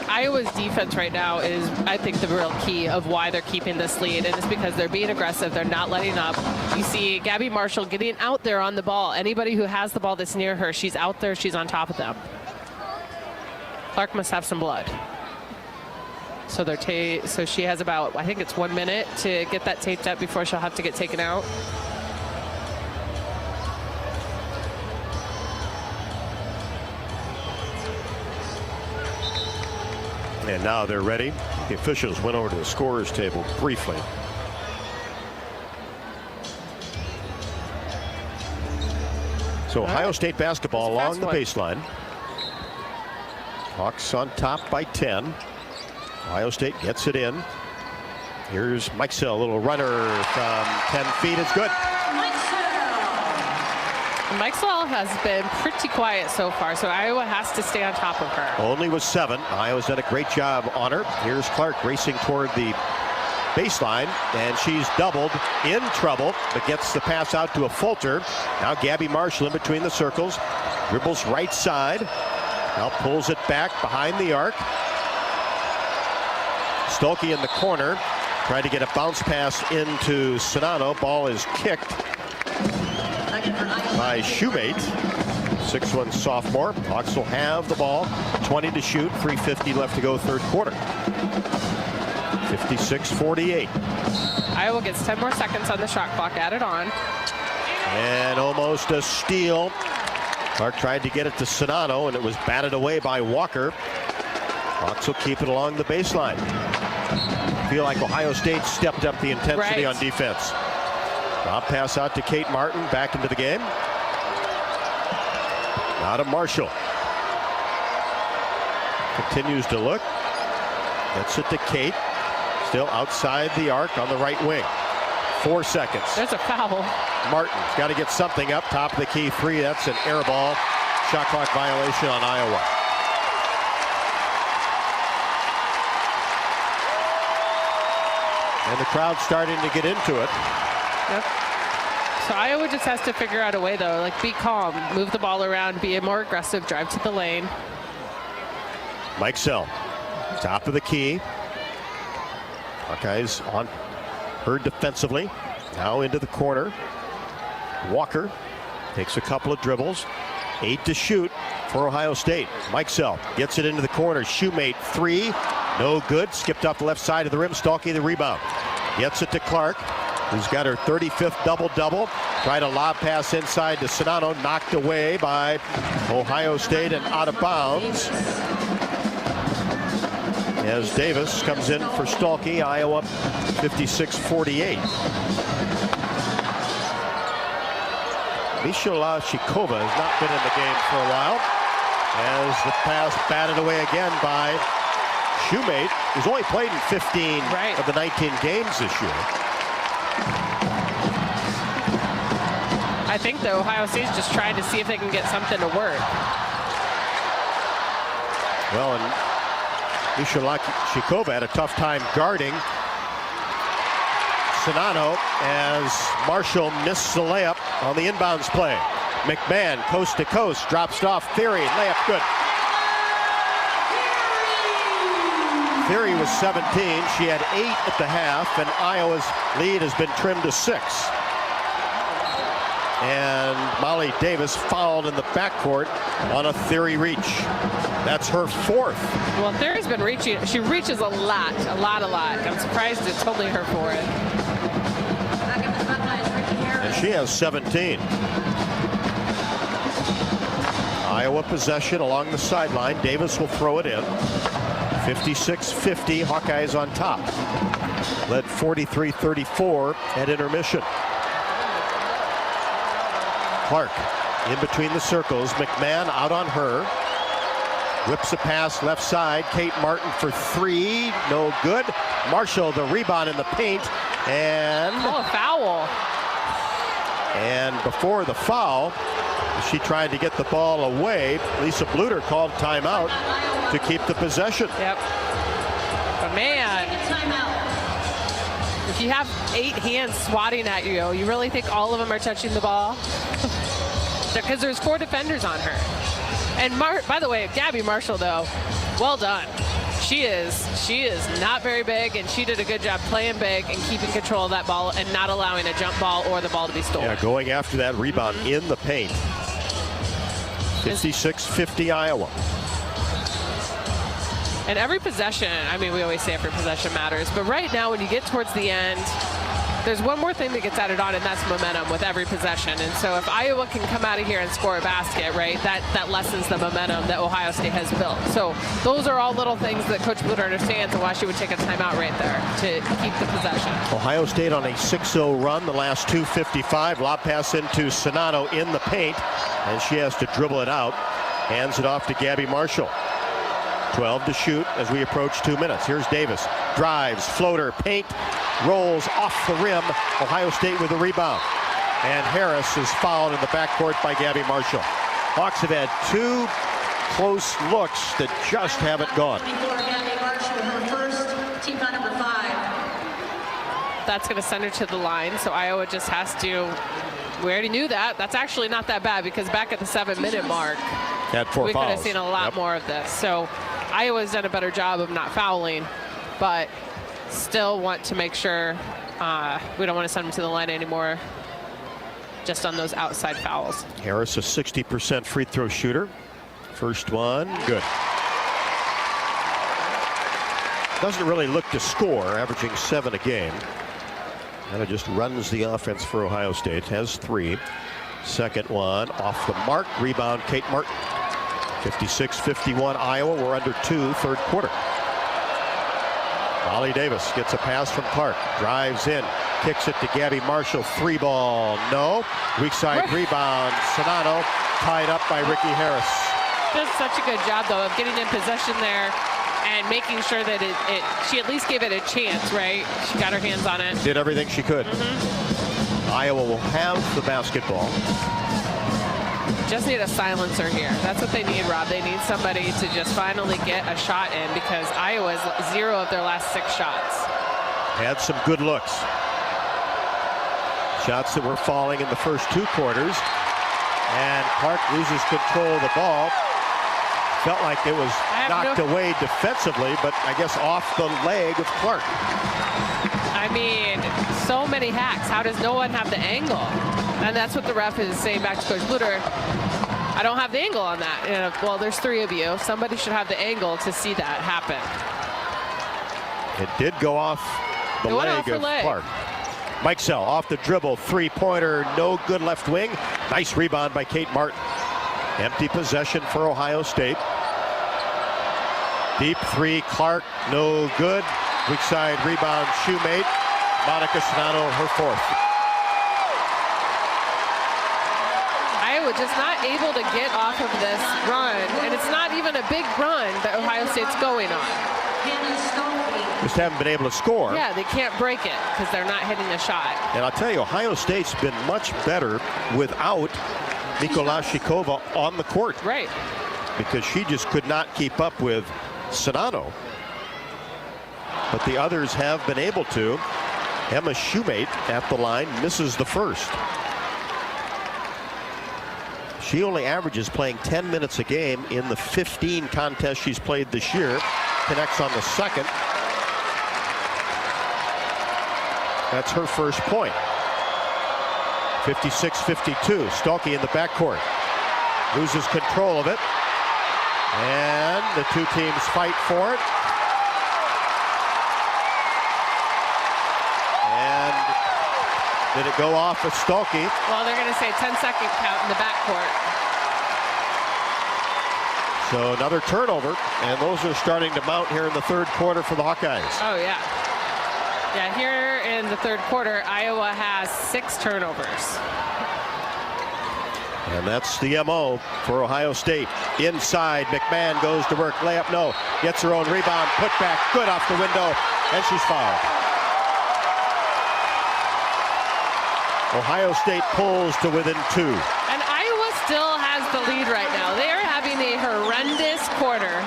P: Iowa's defense right now is, I think, the real key of why they're keeping this lead, and it's because they're being aggressive. They're not letting up. You see Gabby Marshall getting out there on the ball. Anybody who has the ball that's near her, she's out there. She's on top of them. Clark must have some blood. So so she has about, I think it's 1 minute to get that taped up before she'll have to get taken out.
F: And now they're ready. The officials went over to the scorer's table briefly. So Ohio State basketball along the baseline. Hawks on top by 10. Ohio State gets it in. Here's Mikesell, a little runner from 10 feet. It's good.
P: Mikesell has been pretty quiet so far, so Iowa has to stay on top of her.
F: Only was 7. Iowa's done a great job on her. Here's Clark racing toward the baseline, and she's doubled, in trouble, but gets the pass out to a Fulter. Now Gabby Marshall in between the circles. Dribbles right side. Now pulls it back behind the arc. Stolke in the corner. Tried to get a bounce pass into Sonano. Ball is kicked by Shoemate, 6'1" sophomore. Hawks will have the ball. 20 to shoot. 3:50 left to go, third quarter. 56-48.
P: Iowa gets 10 more seconds on the shot clock added on.
F: And almost a steal. Clark tried to get it to Sonano, and it was batted away by Walker. Hawks will keep it along the baseline. Feel like Ohio State stepped up the intensity on defense. Lob pass out to Kate Martin, back into the game. Now to Marshall. Continues to look. Gets it to Kate. Still outside the arc on the right wing. 4 seconds.
P: There's a foul.
F: Martin's got to get something up. Top of the key three. That's an air ball. Shot clock violation on Iowa. And the crowd starting to get into it.
P: Yep. So Iowa just has to figure out a way, though. Like, be calm. Move the ball around. Be more aggressive. Drive to the lane.
F: Mike Sell. Top of the key. Hawkeyes on her defensively. Now into the corner. Walker takes a couple of dribbles. 8 to shoot for Ohio State. Mike Sell gets it into the corner. Shoemate three. No good. Skipped off the left side of the rim. Stalky the rebound. Gets it to Clark, who's got her 35th double-double. Tried a lob pass inside to Sonano. Knocked away by Ohio State and out of bounds. As Davis comes in for Stalky. Iowa 56-48. Mishala Shikova has not been in the game for a while. As the pass batted away again by Shoemate, who's only played in 15 of the 19 games this year.
P: I think, though, Ohio State's just trying to see if they can get something to work.
F: Well, and Mishala Shikova had a tough time guarding Sonano as Marshall missed the layup on the inbounds play. McMahon, coast to coast, drops off Theory, layup good. Theory was 17. She had 8 at the half, and Iowa's lead has been trimmed to 6. And Molly Davis fouled in the backcourt on a Theory reach. That's her 4th.
P: Well, Theory's been reaching. She reaches a lot. I'm surprised it's only her 4th.
F: And she has 17. Iowa possession along the sideline. Davis will throw it in. 56-50, Hawkeyes on top. Led 43-34 at intermission. Clark in between the circles. McMahon out on her. Whips a pass left side. Kate Martin for 3. No good. Marshall the rebound in the paint. And
P: a foul.
F: And before the foul, she tried to get the ball away. Lisa Bluter called timeout to keep the possession.
P: Yep. But man, if you have 8 hands swatting at you, you really think all of them are touching the ball? Because there's 4 defenders on her. And by the way, Gabby Marshall, though, well done. She is not very big, and she did a good job playing big and keeping control of that ball and not allowing a jump ball or the ball to be stolen.
F: Yeah, going after that rebound in the paint. 56-50 Iowa.
P: And every possession, I mean, we always say every possession matters, but right now when you get towards the end, there's one more thing that gets added on, and that's momentum with every possession. And so if Iowa can come out of here and score a basket, right, that lessens the momentum that Ohio State has built. So those are all little things that Coach Bluter understands and why she would take a timeout right there to keep the possession.
F: Ohio State on a 6-0 run, the last 2:55. Lob pass into Sonano in the paint, and she has to dribble it out. Hands it off to Gabby Marshall. 12 to shoot as we approach 2 minutes. Here's Davis. Drives, floater, paint, rolls off the rim. Ohio State with a rebound. And Harris is fouled in the backcourt by Gabby Marshall. Hawks have had 2 close looks that just haven't gone.
P: That's going to send her to the line, so Iowa just has to. We already knew that. That's actually not that bad because back at the 7-minute mark,
F: had 4
P: we
F: fouls.
P: could have seen a lot more of this. So Iowa's done a better job of not fouling, but still want to make sure we don't want to send them to the line anymore just on those outside fouls.
F: Harris, a 60% free throw shooter. First one, good. Doesn't really look to score, averaging 7 a game. And it just runs the offense for Ohio State. Has 3. Second one off the mark. Rebound, Kate Martin. 56-51 Iowa. We're under 2, third quarter. Molly Davis gets a pass from Clark. Drives in. Kicks it to Gabby Marshall. 3 ball. No. Weak side rebound. Sonano tied up by Ricky Harris.
P: Does such a good job, though, of getting in possession there and making sure that she at least gave it a chance, right? She got her hands on it.
F: Did everything she could. Iowa will have the basketball.
P: Just need a silencer here. That's what they need, Rob. They need somebody to just finally get a shot in because Iowa's 0 of their last 6 shots.
F: Had some good looks. Shots that were falling in the first 2 quarters. And Clark loses control of the ball. Felt like it was knocked away defensively, but I guess off the leg of Clark.
P: I mean, so many hacks. How does no one have the angle? And that's what the ref is saying back to Coach Bluter. I don't have the angle on that. And well, there's 3 of you. Somebody should have the angle to see that happen.
F: It did go off the leg of Clark. Mike Sell off the dribble, 3-pointer, no good left wing. Nice rebound by Kate Martin. Empty possession for Ohio State. Deep 3, Clark, no good. Weak side rebound, shoemate. Monica Sonano, her 4th.
P: Iowa just not able to get off of this run, and it's not even a big run that Ohio State's going on.
F: Just haven't been able to score.
P: Yeah, they can't break it because they're not hitting a shot.
F: And I'll tell you, Ohio State's been much better without Mikolashikova on the court.
P: Right.
F: Because she just could not keep up with Sonano. But the others have been able to. Emma Shoemate at the line misses the first. She only averages playing 10 minutes a game in the 15 contests she's played this year. Connects on the second. That's her first point. 56-52. Stolke in the backcourt. Loses control of it. And the 2 teams fight for it. And did it go off with Stolke?
P: Well, they're going to say 10-second count in the backcourt.
F: So another turnover, and those are starting to mount here in the third quarter for the Hawkeyes.
P: Oh, yeah. Yeah, here in the third quarter, Iowa has 6 turnovers.
F: And that's the MO for Ohio State. Inside, McMahon goes to work. Layup, no. Gets her own rebound. Put back, good off the window, and she's fouled. Ohio State pulls to within 2.
P: And Iowa still has the lead right now. They are having a horrendous quarter.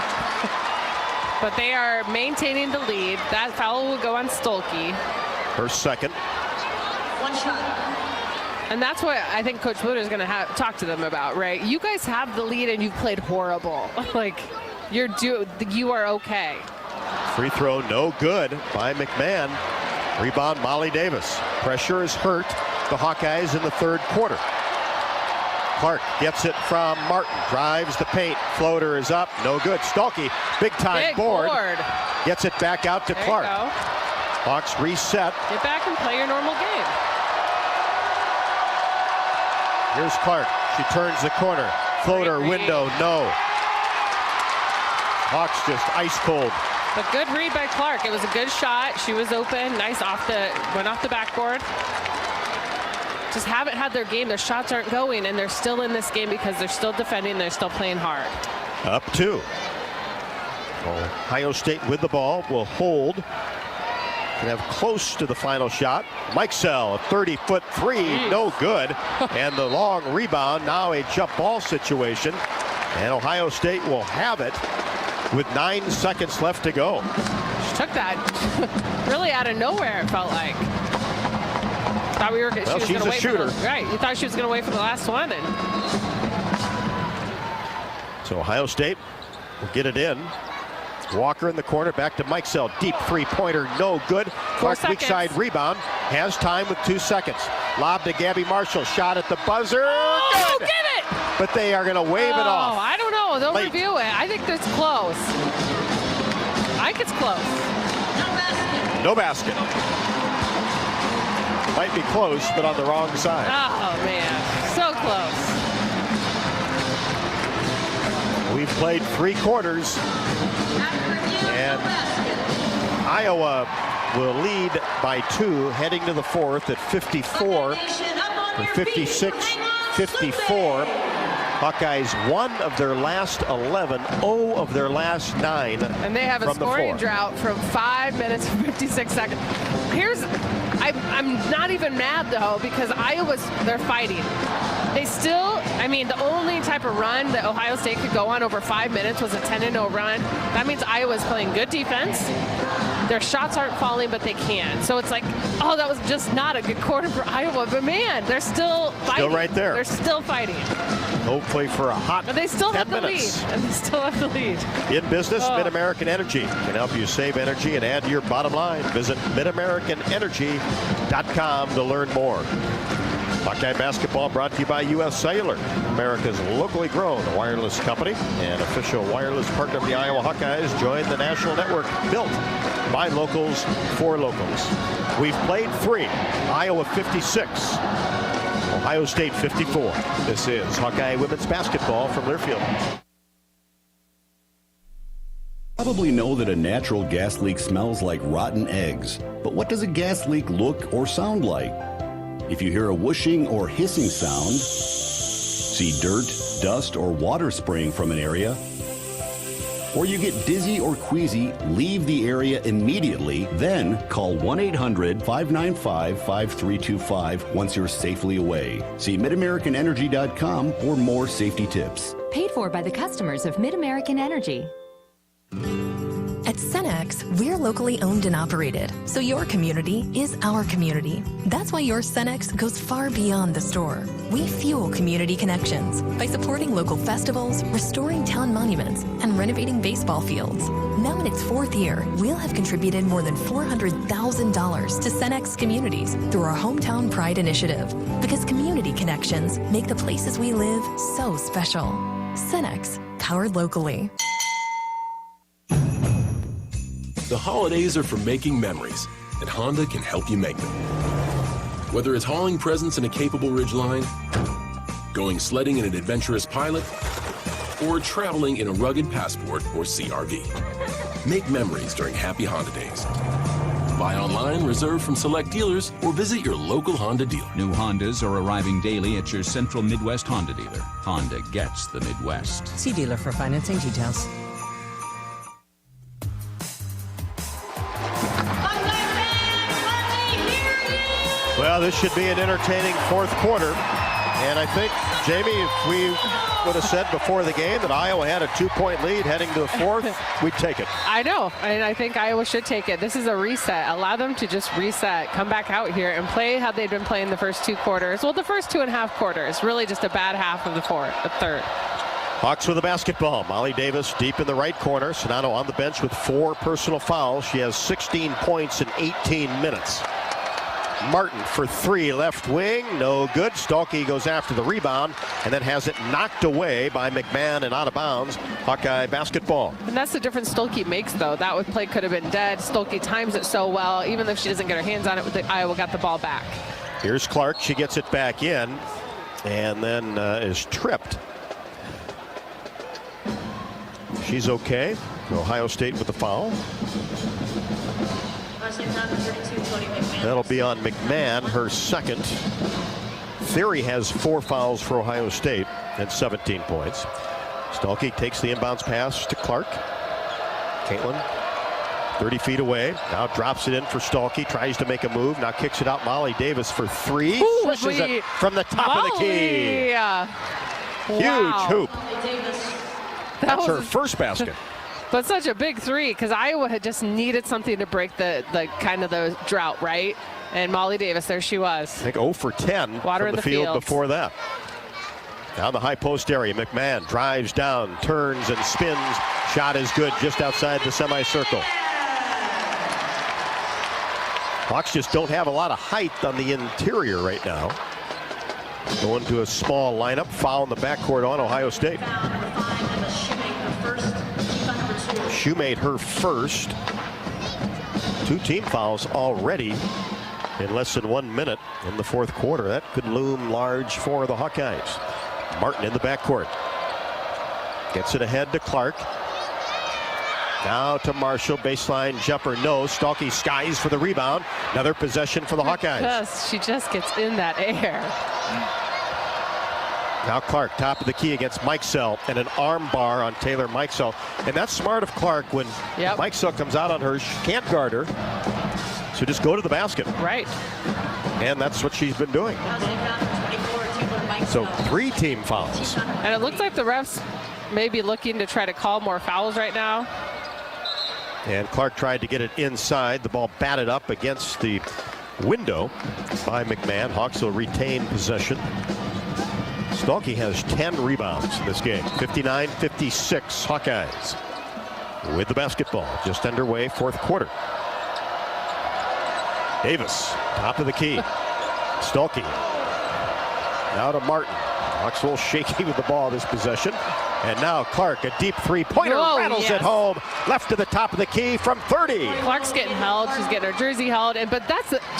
P: But they are maintaining the lead. That foul will go on Stolke.
F: Her second.
P: 1 shot. And that's what I think Coach Bluter is going to talk to them about, right? You guys have the lead and you've played horrible. Like, you are okay.
F: Free throw, no good by McMahon. Rebound, Molly Davis. Pressure has hurt the Hawkeyes in the third quarter. Clark gets it from Martin. Drives the paint. Floater is up. No good. Stolke, big time board. Gets it back out to Clark. Hawks reset.
P: Get back and play your normal game.
F: Here's Clark. She turns the corner. Floater, window, no. Hawks just ice cold.
P: But good read by Clark. It was a good shot. She was open. Nice went off the backboard. Just haven't had their game. Their shots aren't going, and they're still in this game because they're still defending. They're still playing hard.
F: Up 2. Ohio State with the ball will hold. Can have close to the final shot. Mike Sell, a 30-foot 3, no good. And the long rebound, now a jump ball situation. And Ohio State will have it with 9 seconds left to go.
P: She took that really out of nowhere, it felt like. Thought we were.
F: Well, she's a shooter.
P: Right, you thought she was going to wait for the last one. And
F: so Ohio State will get it in Walker in the corner, back to Mikesell. Deep three-pointer, no good. Clark weak side rebound. Has time with 2 seconds. Lob to Gabby Marshall. Shot at the buzzer.
P: Oh,
F: good.
P: get it!
F: But they are going to wave it off.
P: I don't know. They'll
F: Late.
P: review it. I think that's close. I think it's close.
F: No basket. Might be close, but on the wrong side.
P: Oh, man. So close.
F: We've played 3 quarters. And Iowa will lead by 2 heading to the 4th at 54 or 56-54. Hawkeyes 1 of their last 11, 0 of their last 9.
P: And they have a scoring drought from 5 minutes and 56 seconds. I'm not even mad though, because they're fighting. They still, the only type of run that Ohio State could go on over 5 minutes was a 10-0 run. That means Iowa's playing good defense. Their shots aren't falling, but they can. So it's like, oh, that was just not a good quarter for Iowa. But man, they're still fighting.
F: Still right there.
P: They're still fighting.
F: Hopefully for a hot 10 minutes.
P: But they still have the lead. And they still have the lead.
F: In business, Mid-American Energy can help you save energy and add to your bottom line. Visit midamericanenergy.com to learn more. Hawkeye basketball brought to you by U.S. Cellular, America's locally grown wireless company and official wireless partner of the Iowa Hawkeyes. Join the national network built by locals for locals. We've played 3. Iowa 56. Ohio State 54. This is Hawkeye women's basketball from Learfield.
D: Probably know that a natural gas leak smells like rotten eggs. But what does a gas leak look or sound like? If you hear a whooshing or hissing sound, see dirt, dust, or water spraying from an area, or you get dizzy or queasy, leave the area immediately, then call 1-800-595-5325 once you're safely away. See midamericanenergy.com for more safety tips.
Q: Paid for by the customers of Mid-American Energy.
J: At Cenex, we're locally owned and operated, so your community is our community. That's why your Cenex goes far beyond the store. We fuel community connections by supporting local festivals, restoring town monuments, and renovating baseball fields. Now in its 4th year, we'll have contributed more than $400,000 to Cenex communities through our Hometown Pride initiative, because community connections make the places we live so special. Cenex, powered locally.
M: The holidays are for making memories, and Honda can help you make them. Whether it's hauling presents in a capable Ridgeline, going sledding in an adventurous Pilot, or traveling in a rugged Passport or CR-V. Make memories during Happy Honda Days. Buy online, reserve from select dealers, or visit your local Honda dealer.
N: New Hondas are arriving daily at your Central Midwest Honda dealer. Honda gets the Midwest.
W: See dealer for financing details.
F: Well, this should be an entertaining 4th quarter. And I think, Jamie, if we would have said before the game that Iowa had a 2-point lead heading to the 4th, we'd take it.
P: I know, and I think Iowa should take it. This is a reset. Allow them to just reset, come back out here and play how they've been playing the first 2 quarters. Well, the first 2.5 quarters, really just a bad half of the 3rd.
F: Hawks with the basketball. Molly Davis deep in the right corner. Sonano on the bench with 4 personal fouls. She has 16 points in 18 minutes. Martin for 3, left wing, no good. Stolke goes after the rebound and then has it knocked away by McMahon and out of bounds. Hawkeye basketball.
P: And that's the difference Stolke makes, though. That play could have been dead. Stolke times it so well. Even if she doesn't get her hands on it, Iowa got the ball back.
F: Here's Clark. She gets it back in and then is tripped. She's okay. Ohio State with the foul. That'll be on McMahon, her 2nd. Theory has 4 fouls for Ohio State and 17 points. Stolke takes the inbounds pass to Clark. Caitlin, 30 feet away. Now drops it in for Stolke. Tries to make a move. Now kicks it out. Molly Davis for 3. Swishes it from the top of the key. Huge hoop. That's her first basket.
P: But such a big 3, because Iowa had just needed something to break the kind of the drought, right? And Molly Davis, there she was.
F: I think 0 for 10
P: Water
F: from
P: in
F: the
P: the
F: field
P: fields.
F: before that. Down the high post area, McMahon drives down, turns and spins. Shot is good just outside the semicircle. Hawks just don't have a lot of height on the interior right now. Going to a small lineup, foul in the backcourt on Ohio State. Shoe made her first. 2 team fouls already in less than 1 minute in the fourth quarter. That could loom large for the Hawkeyes. Martin in the backcourt. Gets it ahead to Clark. Now to Marshall. Baseline jumper, no. Stalky skies for the rebound. Another possession for the Hawkeyes.
P: She just gets in that air.
F: Now Clark, top of the key against Mikesell, and an arm bar on Taylor Mikesell. And that's smart of Clark. When Mikesell comes out on her, she can't guard her. So just go to the basket.
P: Right.
F: And that's what she's been doing. So 3 team fouls.
P: And it looks like the refs may be looking to try to call more fouls right now.
F: And Clark tried to get it inside. The ball batted up against the window by McMahon. Hawks will retain possession. Stalky has 10 rebounds in this game. 59-56 Hawkeyes with the basketball. Just underway, fourth quarter. Davis, top of the key. Stalky. Now to Martin. Hawks a little shaky with the ball this possession. And now Clark, a deep three-pointer, rattles it home. Left to the top of the key from 30.
P: Clark's getting held. She's getting her jersey held. But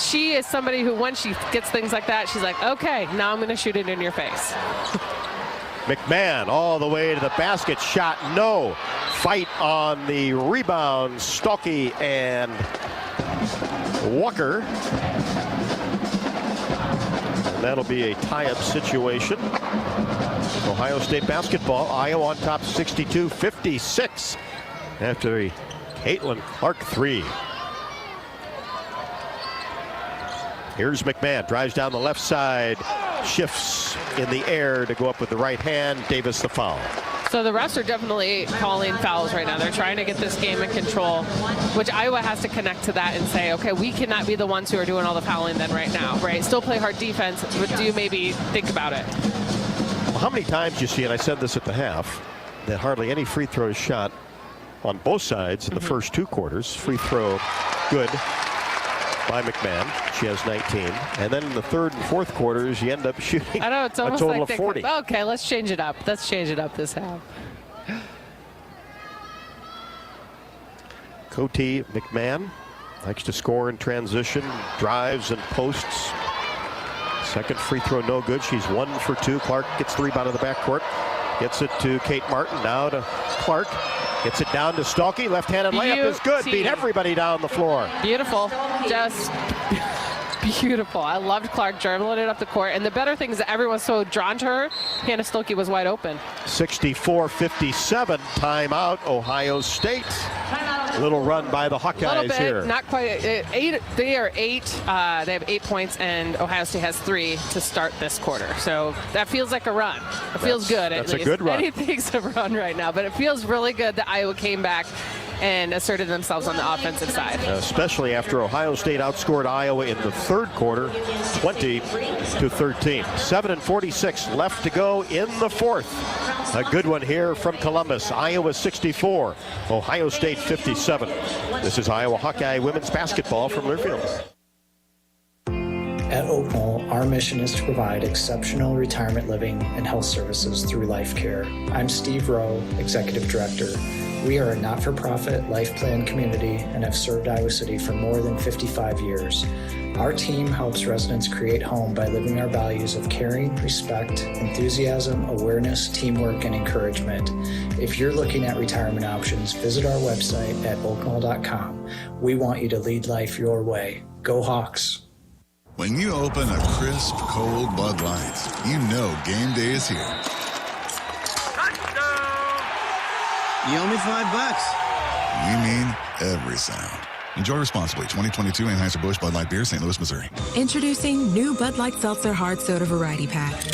P: she is somebody who, when she gets things like that, she's like, okay, now I'm going to shoot it in your face.
F: McMahon all the way to the basket. Shot, no. Fight on the rebound. Stalky and Walker. And that'll be a tie-up situation. Ohio State basketball. Iowa on top 62-56 after a Caitlin Clark 3. Here's McMahon. Drives down the left side. Shifts in the air to go up with the right hand. Davis the foul.
P: So the refs are definitely calling fouls right now. They're trying to get this game in control, which Iowa has to connect to that and say, okay, we cannot be the ones who are doing all the fouling then right now, right? Still play hard defense, but do maybe think about it.
F: Well, how many times you see, and I said this at the half, that hardly any free throws shot on both sides in the first 2 quarters. Free throw good by McMahon. She has 19. And then in the third and fourth quarters, you end up shooting
P: a total like
F: of 40.
P: Okay, let's change it up. Let's change it up this half.
F: Coty McMahon likes to score in transition, drives and posts. Second free throw no good. She's 1 for 2. Clark gets the rebound in the backcourt. Gets it to Kate Martin. Now to Clark. Gets it down to Stalky. Left-handed layup is good. Beat everybody down the floor.
P: Beautiful. Just beautiful. I loved Clark dribbling it up the court. And the better thing is that everyone's so drawn to her. Hannah Stalky was wide open.
F: 64-57. Timeout. Ohio State. Little run by the Hawkeyes here.
P: Not quite. They are 8. They have 8 points, and Ohio State has 3 to start this quarter. So that feels like a run. It feels good.
F: That's a good run.
P: Anything's a run right now, but it feels really good that Iowa came back and asserted themselves on the offensive side.
F: Especially after Ohio State outscored Iowa in the third quarter, 20-13. 7:46 left to go in the fourth. A good one here from Columbus. Iowa 64, Ohio State 57. This is Iowa Hawkeye women's basketball from Learfield.
C: At Oakmall, our mission is to provide exceptional retirement living and health services through life care. I'm Steve Rowe, Executive Director. We are a not-for-profit life plan community and have served Iowa City for more than 55 years. Our team helps residents create home by living our values of caring, respect, enthusiasm, awareness, teamwork, and encouragement. If you're looking at retirement options, visit our website at oakmall.com. We want you to lead life your way. Go Hawks!
H: When you open a crisp, cold Bud Light, you know game day is here.
I: You owe me $5.
H: You mean every sound. Enjoy responsibly. 2022 Anheuser-Busch Bud Light Beer, St. Louis, Missouri.
O: Introducing new Bud Light Seltzer Hard Soda Variety Pack.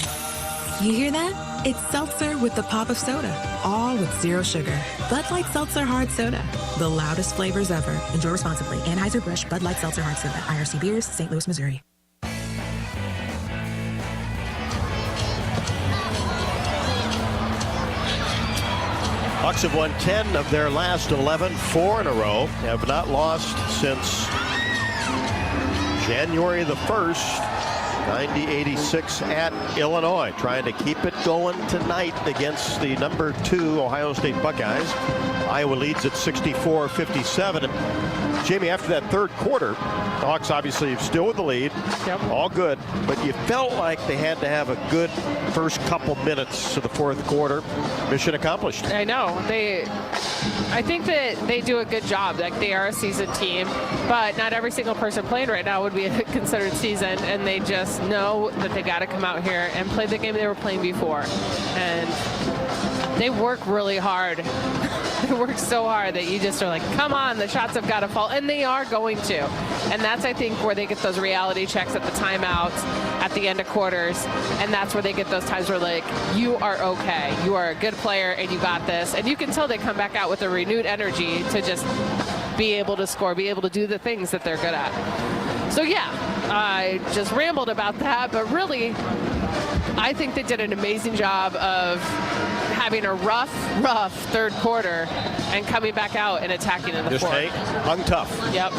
O: You hear that? It's seltzer with the pop of soda, all with zero sugar. Bud Light Seltzer Hard Soda, the loudest flavors ever. Enjoy responsibly. Anheuser-Busch Bud Light Seltzer Hard Soda, IRC Beers, St. Louis, Missouri.
F: Hawks have won 10 of their last 11, 4 in a row. Have not lost since January the 1st, 90-86 at Illinois. Trying to keep it going tonight against the number 2 Ohio State Buckeyes. Iowa leads at 64-57. And Jamie, after that third quarter, the Hawks obviously still with the lead. Yep. All good, but you felt like they had to have a good first couple minutes of the fourth quarter. Mission accomplished.
P: I know. I think that they do a good job. Like, they are a seasoned team, but not every single person playing right now would be considered seasoned, and they just know that they got to come out here and play the game they were playing before. And they work really hard. They work so hard that you just are like, come on, the shots have got to fall. And they are going to. And that's, I think, where they get those reality checks at the timeouts, at the end of quarters. And that's where they get those times where, like, you are okay. You are a good player, and you got this. And you can tell they come back out with a renewed energy to just be able to score, be able to do the things that they're good at. So, yeah, I just rambled about that. But really, I think they did an amazing job of having a rough third quarter and coming back out and attacking in the fourth.
F: Hung tough.
P: Yep.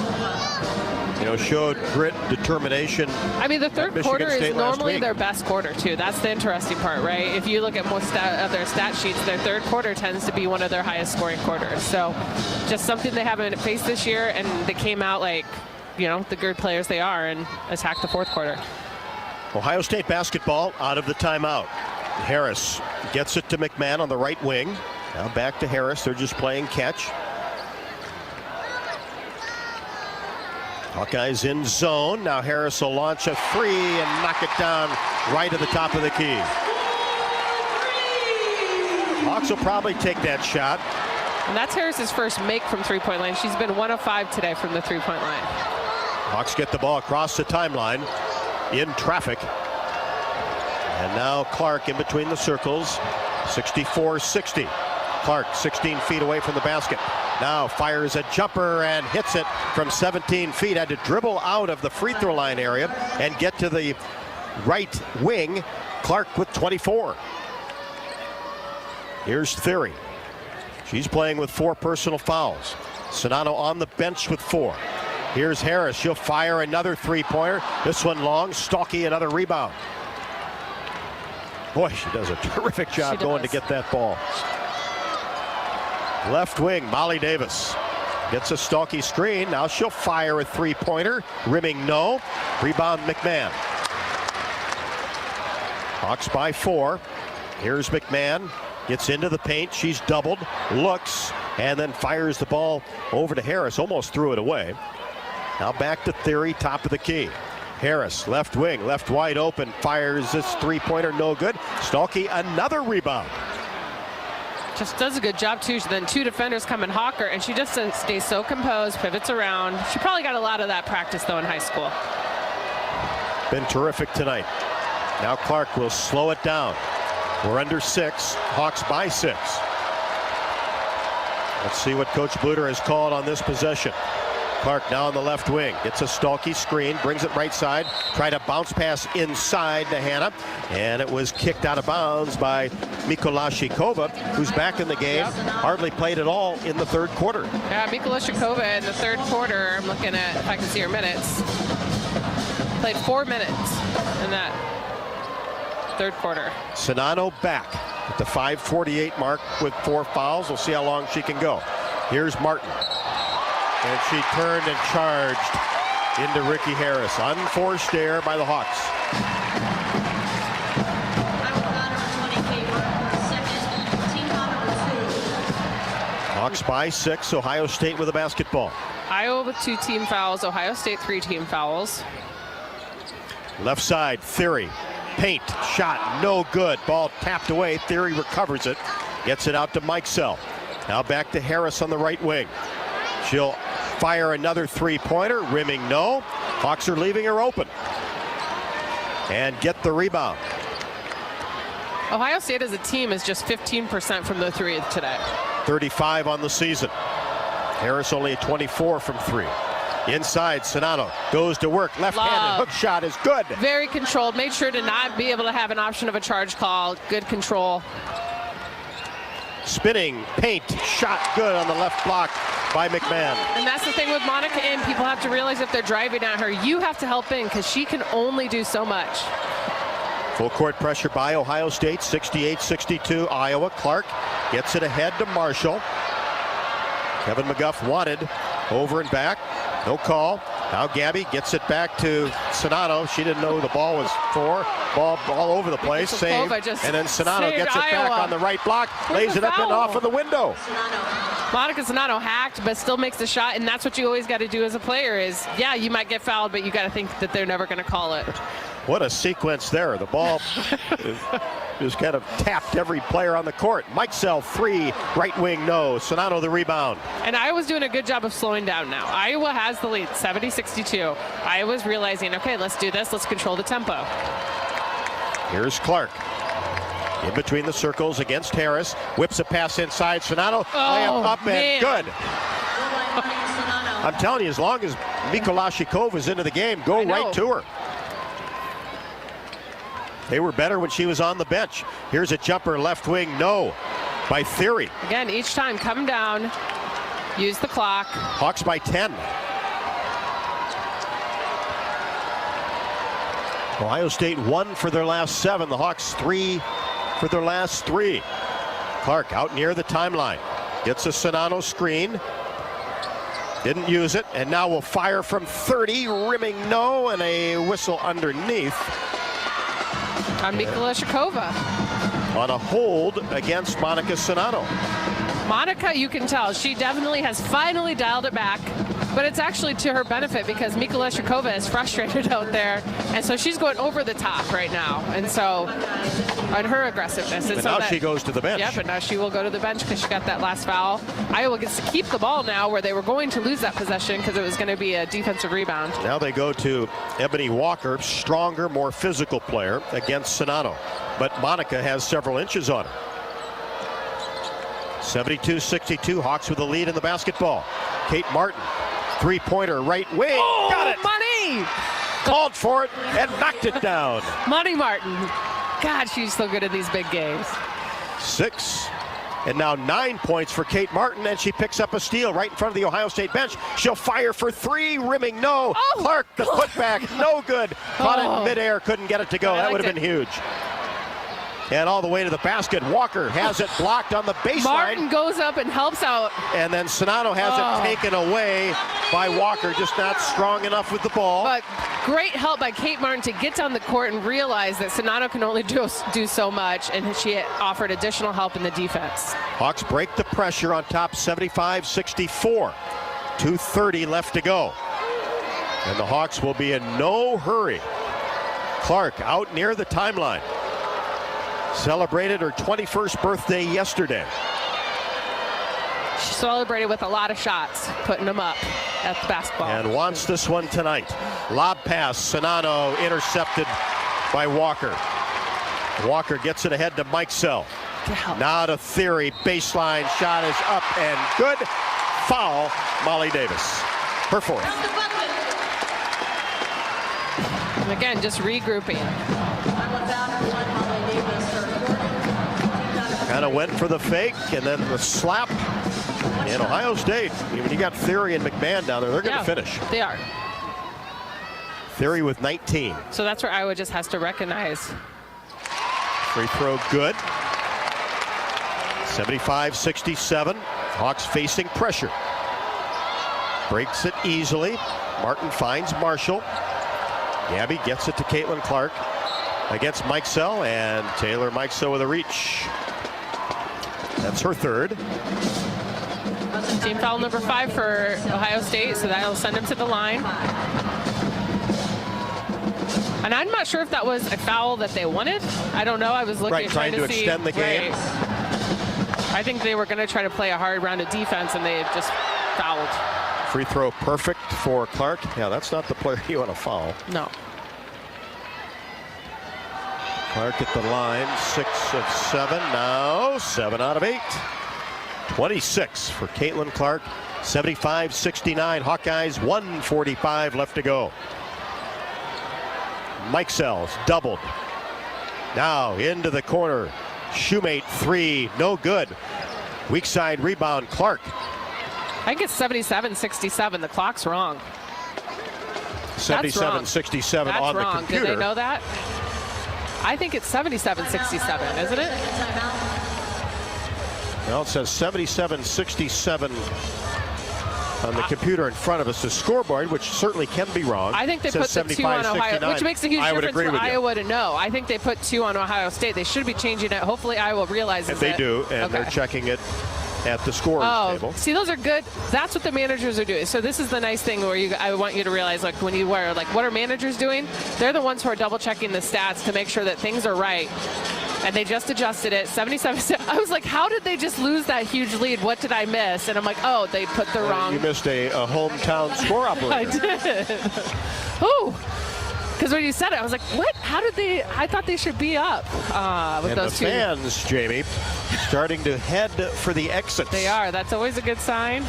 F: You know, showed grit, determination.
P: I mean, the third quarter is normally their best quarter, too. That's the interesting part, right? If you look at most of their stat sheets, their third quarter tends to be one of their highest scoring quarters. So just something they haven't faced this year, and they came out like, you know, the good players they are and attacked the fourth quarter.
F: Ohio State basketball out of the timeout. Harris gets it to McMahon on the right wing. Now back to Harris. They're just playing catch. Hawkeyes in zone. Now Harris will launch a three and knock it down right at the top of the key. Hawks will probably take that shot.
P: And that's Harris's first make from three-point line. She's been 1 of 5 today from the three-point line.
F: Hawks get the ball across the timeline in traffic. And now Clark in between the circles. 64-60. Clark 16 feet away from the basket. Now fires a jumper and hits it from 17 feet. Had to dribble out of the free throw line area and get to the right wing. Clark with 24. Here's Theory. She's playing with 4 personal fouls. Sonano on the bench with 4. Here's Harris. She'll fire another three-pointer. This one long. Stalky, another rebound. Boy, she does a terrific job going to get that ball. Left wing, Molly Davis gets a Stalky screen. Now she'll fire a three-pointer. Rimming no. Rebound McMahon. Hawks by 4. Here's McMahon. Gets into the paint. She's doubled. Looks. And then fires the ball over to Harris. Almost threw it away. Now back to Theory, top of the key. Harris, left wing, left wide open, fires this three-pointer, no good. Stalky, another rebound.
P: Just does a good job, too. Then 2 defenders come and hawk her, and she just stays so composed, pivots around. She probably got a lot of that practice, though, in high school.
F: Been terrific tonight. Now Clark will slow it down. We're under 6, Hawks by 6. Let's see what Coach Bluter has called on this possession. Clark now on the left wing, gets a Stalky screen, brings it right side, try to bounce pass inside to Hannah, and it was kicked out of bounds by Mikolashikova, who's back in the game. Yep. Hardly played at all in the third quarter.
P: Yeah, Mikolashikova in the third quarter, I'm looking at if I can see her minutes, played 4 minutes in that third quarter.
F: Sonano back at the 5:48 mark with 4 fouls. We'll see how long she can go. Here's Martin. And she turned and charged into Ricky Harris. Unforced error by the Hawks. Hawks by 6. Ohio State with a basketball.
P: Iowa with 2 team fouls. Ohio State 3 team fouls.
F: Left side, Theory. Paint, shot, no good. Ball tapped away. Theory recovers it. Gets it out to Mikesell. Now back to Harris on the right wing. She'll fire another three-pointer. Rimming no. Hawks are leaving her open. And get the rebound.
P: Ohio State as a team is just 15% from the 3 today.
F: 35 on the season. Harris only at 24 from 3. Inside, Sonano goes to work. Left-handed hook shot is good.
P: Very controlled. Made sure to not be able to have an option of a charge call. Good control.
F: spinning paint shot good on the left block by McMahon.
P: And that's the thing with Monica in. People have to realize if they're driving at her, you have to help in because she can only do so much.
F: Full court pressure by Ohio State, 68-62 Iowa. Clark gets it ahead to Marshall. Kevin McGuff wanted over and back. No call. Now Gabby gets it back to Sonato. She didn't know who the ball was for. Ball all over the place. Save. And then Sonato gets it back on the right block. Lays it up and off of the window.
P: Monica Sonato hacked, but still makes the shot. And that's what you always got to do as a player is, yeah, you might get fouled, but you got to think that they're never going to call it.
F: What a sequence there. The ball just kind of tapped every player on the court. Mikesell, 3, right wing, no. Sonato, the rebound.
P: And Iowa's doing a good job of slowing down now. Iowa has the lead, 70-62. Iowa's realizing, okay, let's do this. Let's control the tempo.
F: Here's Clark. In between the circles against Harris. Whips a pass inside. Sonato, layup up and good. I'm telling you, as long as Mikolashikova is into the game, go right to her. They were better when she was on the bench. Here's a jumper, left wing, no, by Theory.
P: Again, each time, come down, use the clock.
F: Hawks by 10. Ohio State 1 for their last 7. The Hawks 3 for their last 3. Clark out near the timeline. Gets a Sonato screen. Didn't use it, and now will fire from 30. Rimming no, and a whistle underneath.
P: On Mikolashikova.
F: On a hold against Monica Sonato.
P: Monica, you can tell, she definitely has finally dialed it back, but it's actually to her benefit because Mikolashikova is frustrated out there, and so she's going over the top right now, and so on her aggressiveness. And
F: but
P: so
F: now she goes to the bench.
P: Yeah, but now she will go to the bench because she got that last foul. Iowa gets to keep the ball now where they were going to lose that possession because it was going to be a defensive rebound.
F: Now they go to Ebony Walker, stronger, more physical player against Sonato, but Monica has several inches on her. 72-62, Hawks with the lead in the basketball. Kate Martin, three-pointer, right wing, got it!
P: Money!
F: Called for it and knocked it down.
P: Money Martin. God, she's so good in these big games.
F: 6, and now 9 points for Kate Martin, and she picks up a steal right in front of the Ohio State bench. She'll fire for 3, rimming no. Clark, the putback, no good. Caught it in midair, couldn't get it to go. That would have been huge. And all the way to the basket. Walker has it blocked on the baseline.
P: Martin goes up and helps out.
F: And then Sonato has it taken away by Walker, just not strong enough with the ball.
P: But great help by Kate Martin to get down the court and realize that Sonato can only do so much, and she offered additional help in the defense.
F: Hawks break the pressure on top, 75-64. 2:30 left to go. And the Hawks will be in no hurry. Clark out near the timeline. Celebrated her 21st birthday yesterday.
P: She celebrated with a lot of shots, putting them up at the basketball.
F: And wants this one tonight. Lob pass, Sonato intercepted by Walker. Walker gets it ahead to Mikesell. Now to Theory, baseline shot is up and good. Foul, Molly Davis. Her 4th.
P: And again, just regrouping.
F: Kind of went for the fake and then the slap. And Ohio State, when you got Theory and McMahon down there, they're going to finish.
P: They are.
F: Theory with 19.
P: So that's where Iowa just has to recognize.
F: Free throw good. 75-67. Hawks facing pressure. Breaks it easily. Martin finds Marshall. Gabby gets it to Caitlin Clark against Mikesell, and Taylor Mikesell with a reach. That's her 3rd.
P: Team foul number 5 for Ohio State, so that'll send them to the line. And I'm not sure if that was a foul that they wanted. I don't know. I was looking
F: trying to
P: see,
F: extend the game.
P: I think they were going to try to play a hard round of defense, and they just fouled.
F: Free throw perfect for Clark. Yeah, that's not the player you want to foul.
P: No.
F: Clark at the line, 6 of 7. Now 7 out of 8. 26 for Caitlin Clark. 75-69. Hawkeyes, 1:45 left to go. Mikesell's doubled. Now into the corner. Shoemate 3, no good. Weak side rebound, Clark.
P: I think it's 77-67. The clock's wrong.
F: 77-67 on the computer.
P: Did they know that? I think it's 77-67, isn't it?
F: Well, it says 77-67 on the computer in front of us. The scoreboard, which certainly can be wrong.
P: I think they put the 2 on Ohio, which makes a huge difference for Iowa to know. I think they put 2 on Ohio State. They should be changing it. Hopefully Iowa realizes it.
F: If they do, and they're checking it at the scorers table.
P: See, those are good. That's what the managers are doing. So this is the nice thing where I want you to realize, like, when you were like, what are managers doing? They're the ones who are double checking the stats to make sure that things are right. And they just adjusted it. 77. I was like, how did they just lose that huge lead? What did I miss? And I'm like, oh, they put the wrong.
F: You missed a hometown score operator.
P: I did. Ooh. Because when you said it, I was like, what? How did they? I thought they should be up with those two.
F: And the fans, Jamie, starting to head for the exits.
P: They are. That's always a good sign.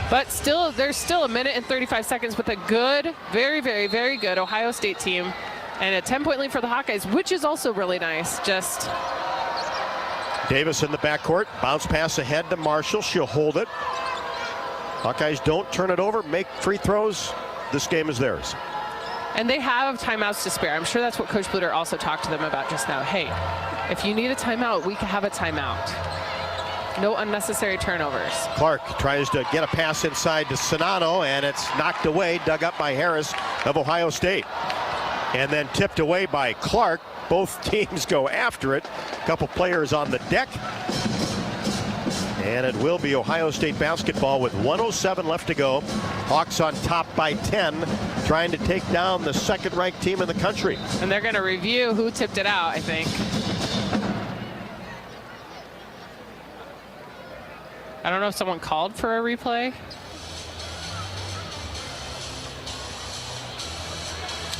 P: But still, there's still 1 minute and 35 seconds with a good, very, very, very good Ohio State team. And a 10-point lead for the Hawkeyes, which is also really nice. Just
F: Davis in the backcourt. Bounce pass ahead to Marshall. She'll hold it. Hawkeyes don't turn it over. Make free throws. This game is theirs.
P: And they have timeouts to spare. I'm sure that's what Coach Bluter also talked to them about just now. Hey, if you need a timeout, we can have a timeout. No unnecessary turnovers.
F: Clark tries to get a pass inside to Sonano, and it's knocked away, dug up by Harris of Ohio State. And then tipped away by Clark. Both teams go after it. A couple players on the deck. And it will be Ohio State basketball with 1:07 left to go. Hawks on top by 10, trying to take down the second-ranked team in the country.
P: And they're going to review who tipped it out, I think. I don't know if someone called for a replay.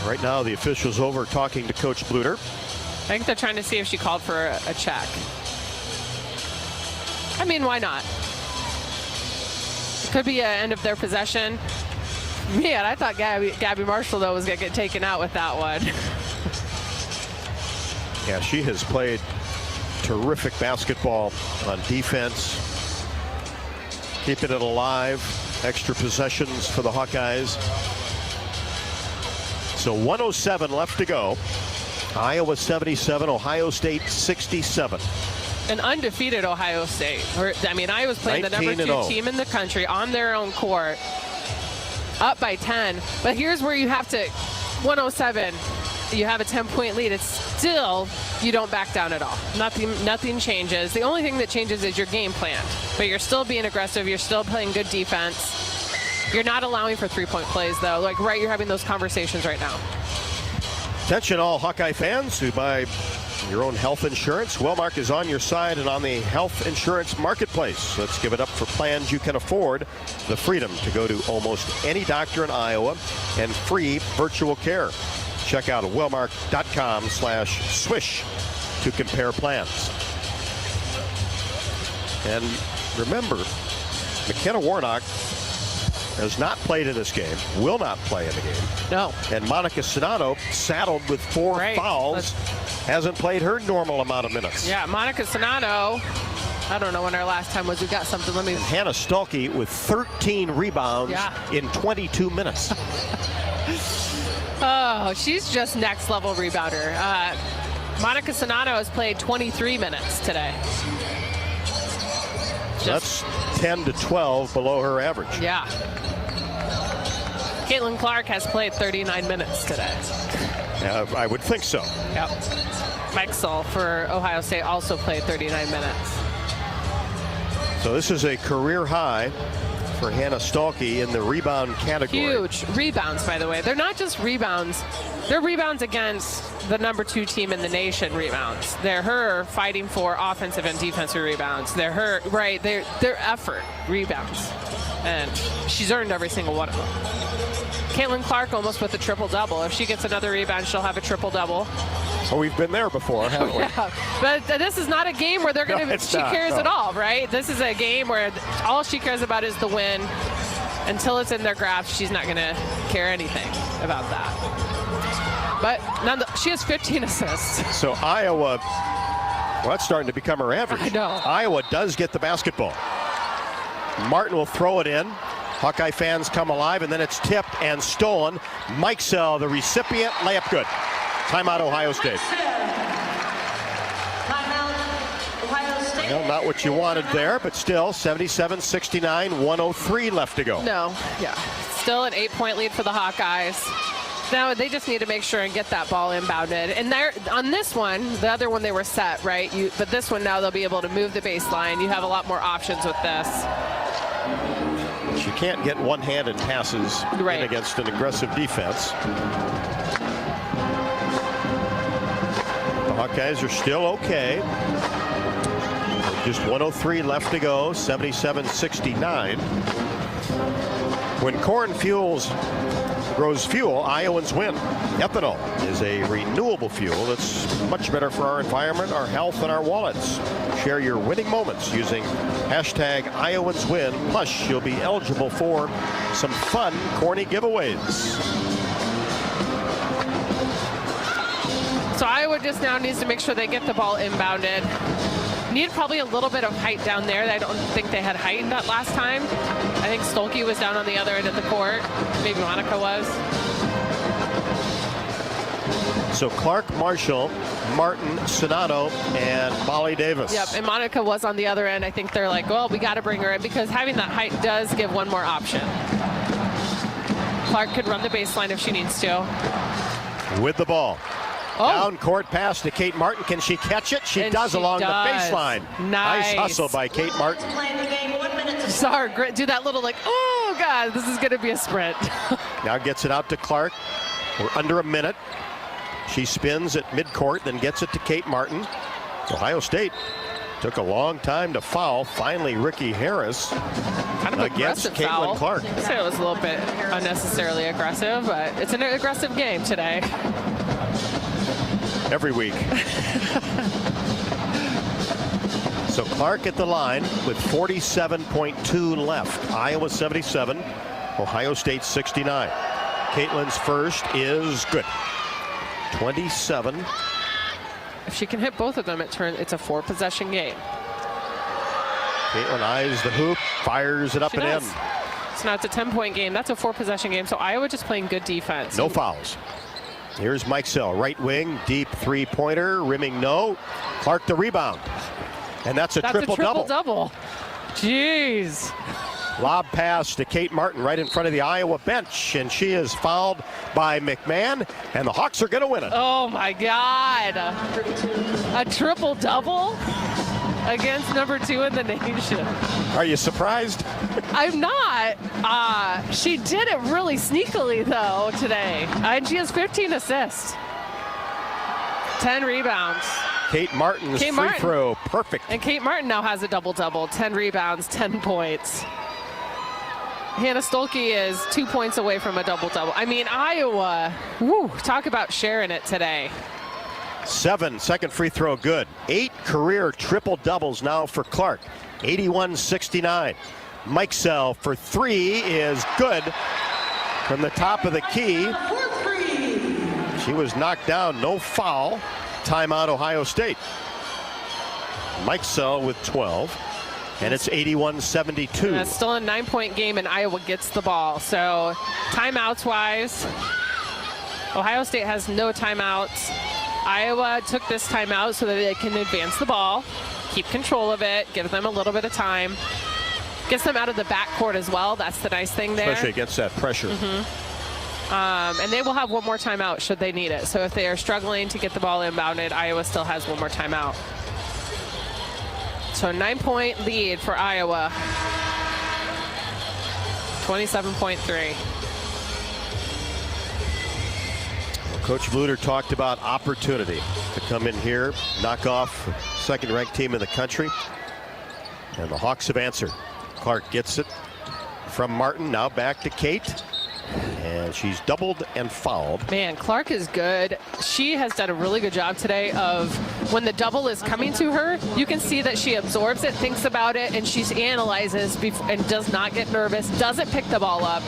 F: Right now, the official's over talking to Coach Bluter.
P: I think they're trying to see if she called for a check. I mean, why not? It could be an end of their possession. Man, I thought Gabby Marshall, though, was going to get taken out with that one.
F: Yeah, she has played terrific basketball on defense. Keeping it alive. Extra possessions for the Hawkeyes. So 1:07 left to go. Iowa 77, Ohio State 67.
P: An undefeated Ohio State. I mean, Iowa's playing the number 2 team in the country on their own court. Up by 10. But here's where you have to, 1:07, you have a 10-point lead. It's still, you don't back down at all. Nothing changes. The only thing that changes is your game plan. But you're still being aggressive. You're still playing good defense. You're not allowing for 3-point plays, though. Like, right, you're having those conversations right now.
F: Attention all Hawkeye fans who buy your own health insurance. Wellmark is on your side and on the health insurance marketplace. Let's give it up for plans you can afford. The freedom to go to almost any doctor in Iowa and free virtual care. Check out wellmark.com/swish to compare plans. And remember, McKenna Warnock has not played in this game, will not play in the game.
P: No.
F: And Monica Sonano, saddled with 4 fouls, hasn't played her normal amount of minutes.
P: Yeah, Monica Sonano, I don't know when our last time was. We got something. Let me.
F: And Hannah Stuelke with 13 rebounds in 22 minutes.
P: Oh, she's just next level rebounder. Monica Sonano has played 23 minutes today.
F: That's 10 to 12 below her average.
P: Yeah. Caitlin Clark has played 39 minutes today.
F: I would think so.
P: Yep. Mike Sull for Ohio State also played 39 minutes.
F: So this is a career high for Hannah Stuelke in the rebound category.
P: Huge rebounds, by the way. They're not just rebounds. They're rebounds against the number 2 team in the nation rebounds. They're her fighting for offensive and defensive rebounds. They're her, right, they're effort rebounds. And she's earned every single one of them. Caitlin Clark almost with a triple-double. If she gets another rebound, she'll have a triple-double.
F: Oh, we've been there before, haven't we?
P: Yeah. But this is not a game where they're going to, she cares at all, right? This is a game where all she cares about is the win. Until it's in their grasp, she's not going to care anything about that. But she has 15 assists.
F: So Iowa Well, that's starting to become her average.
P: I know.
F: Iowa does get the basketball. Martin will throw it in. Hawkeye fans come alive, and then it's tipped and stolen. Mikesell, the recipient, layup good. Timeout, Ohio State. Well, not what you wanted there, but still 77-69, 1:03 left to go.
P: No, yeah. Still an 8-point lead for the Hawkeyes. Now they just need to make sure and get that ball inbounded. And there, on this one, the other one they were set, right? But this one now they'll be able to move the baseline. You have a lot more options with this.
F: She can't get one-handed passes in against an aggressive defense. The Hawkeyes are still okay. Just 1:03 left to go, 77-69. When corn grows fuel, Iowans win. Ethanol is a renewable fuel that's much better for our environment, our health, and our wallets. Share your winning moments using hashtag IowansWin. Plus, you'll be eligible for some fun, corny giveaways.
P: So Iowa just now needs to make sure they get the ball inbounded. Need probably a little bit of height down there. I don't think they had height that last time. I think Stolke was down on the other end of the court. Maybe Monica was.
F: So Clark, Marshall, Martin, Sonato, and Molly Davis.
P: Yep, and Monica was on the other end. I think they're like, well, we got to bring her in because having that height does give one more option. Clark could run the baseline if she needs to.
F: With the ball. Down court pass to Kate Martin. Can she catch it? She does along the baseline. Nice hustle by Kate Martin.
P: Saw her do that little like, oh God, this is going to be a sprint.
F: Now gets it out to Clark. We're under a minute. She spins at midcourt, then gets it to Kate Martin. Ohio State took a long time to foul. Finally, Ricky Harris against Caitlin Clark.
P: I'd say it was a little bit unnecessarily aggressive, but it's an aggressive game today.
F: Every week. So Clark at the line with 47.2 left. Iowa 77, Ohio State 69. Caitlin's first is good. 27.
P: If she can hit both of them, it's a 4-possession game.
F: Caitlin eyes the hoop, fires it up and in.
P: So now it's a 10-point game. That's a 4-possession game. So Iowa just playing good defense.
F: No fouls. Here's Mikesell, right wing, deep three-pointer, rimming no. Clark the rebound. And that's a triple-double.
P: Triple-double. Jeez.
F: Lob pass to Kate Martin right in front of the Iowa bench, and she is fouled by McMahon, and the Hawks are going to win it.
P: Oh, my God. A triple-double against number 2 in the nation.
F: Are you surprised?
P: I'm not. She did it really sneakily, though, today. And she has 15 assists. 10 rebounds.
F: Kate Martin's free throw, perfect.
P: And Kate Martin now has a double-double. 10 rebounds, 10 points. Hannah Stolke is 2 points away from a double-double. I mean, Iowa, talk about sharing it today.
F: 7, second free throw good. 8 career triple-doubles now for Clark. 81-69. Mikesell for 3 is good from the top of the key. She was knocked down, no foul. Timeout, Ohio State. Mikesell with 12, and it's 81-72.
P: And it's still a 9-point game, and Iowa gets the ball. So timeouts-wise, Ohio State has no timeouts. Iowa took this timeout so that they can advance the ball, keep control of it, give them a little bit of time. Gets them out of the backcourt as well. That's the nice thing there.
F: Especially against that pressure.
P: And they will have one more timeout should they need it. So if they are struggling to get the ball inbounded, Iowa still has one more timeout. So 9-point lead for Iowa. 27.3.
F: Coach Bluter talked about opportunity to come in here, knock off the second-ranked team in the country. And the Hawks have answered. Clark gets it from Martin, now back to Kate. And she's doubled and fouled.
P: Man, Clark is good. She has done a really good job today of when the double is coming to her, you can see that she absorbs it, thinks about it, and she analyzes and does not get nervous, doesn't pick the ball up,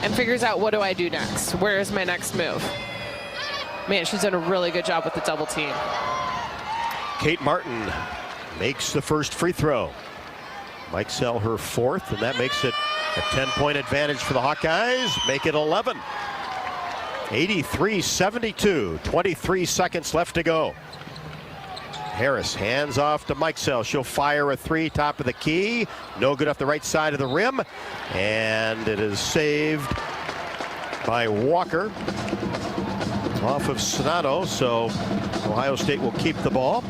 P: and figures out, what do I do next? Where is my next move? Man, she's done a really good job with the double team.
F: Kate Martin makes the first free throw. Mikesell her fourth, and that makes it a 10-point advantage for the Hawkeyes. Make it 11. 83-72, 23 seconds left to go. Harris hands off to Mikesell. She'll fire a three, top of the key. No good off the right side of the rim. And it is saved by Walker off of Sonato. So Ohio State will keep the ball.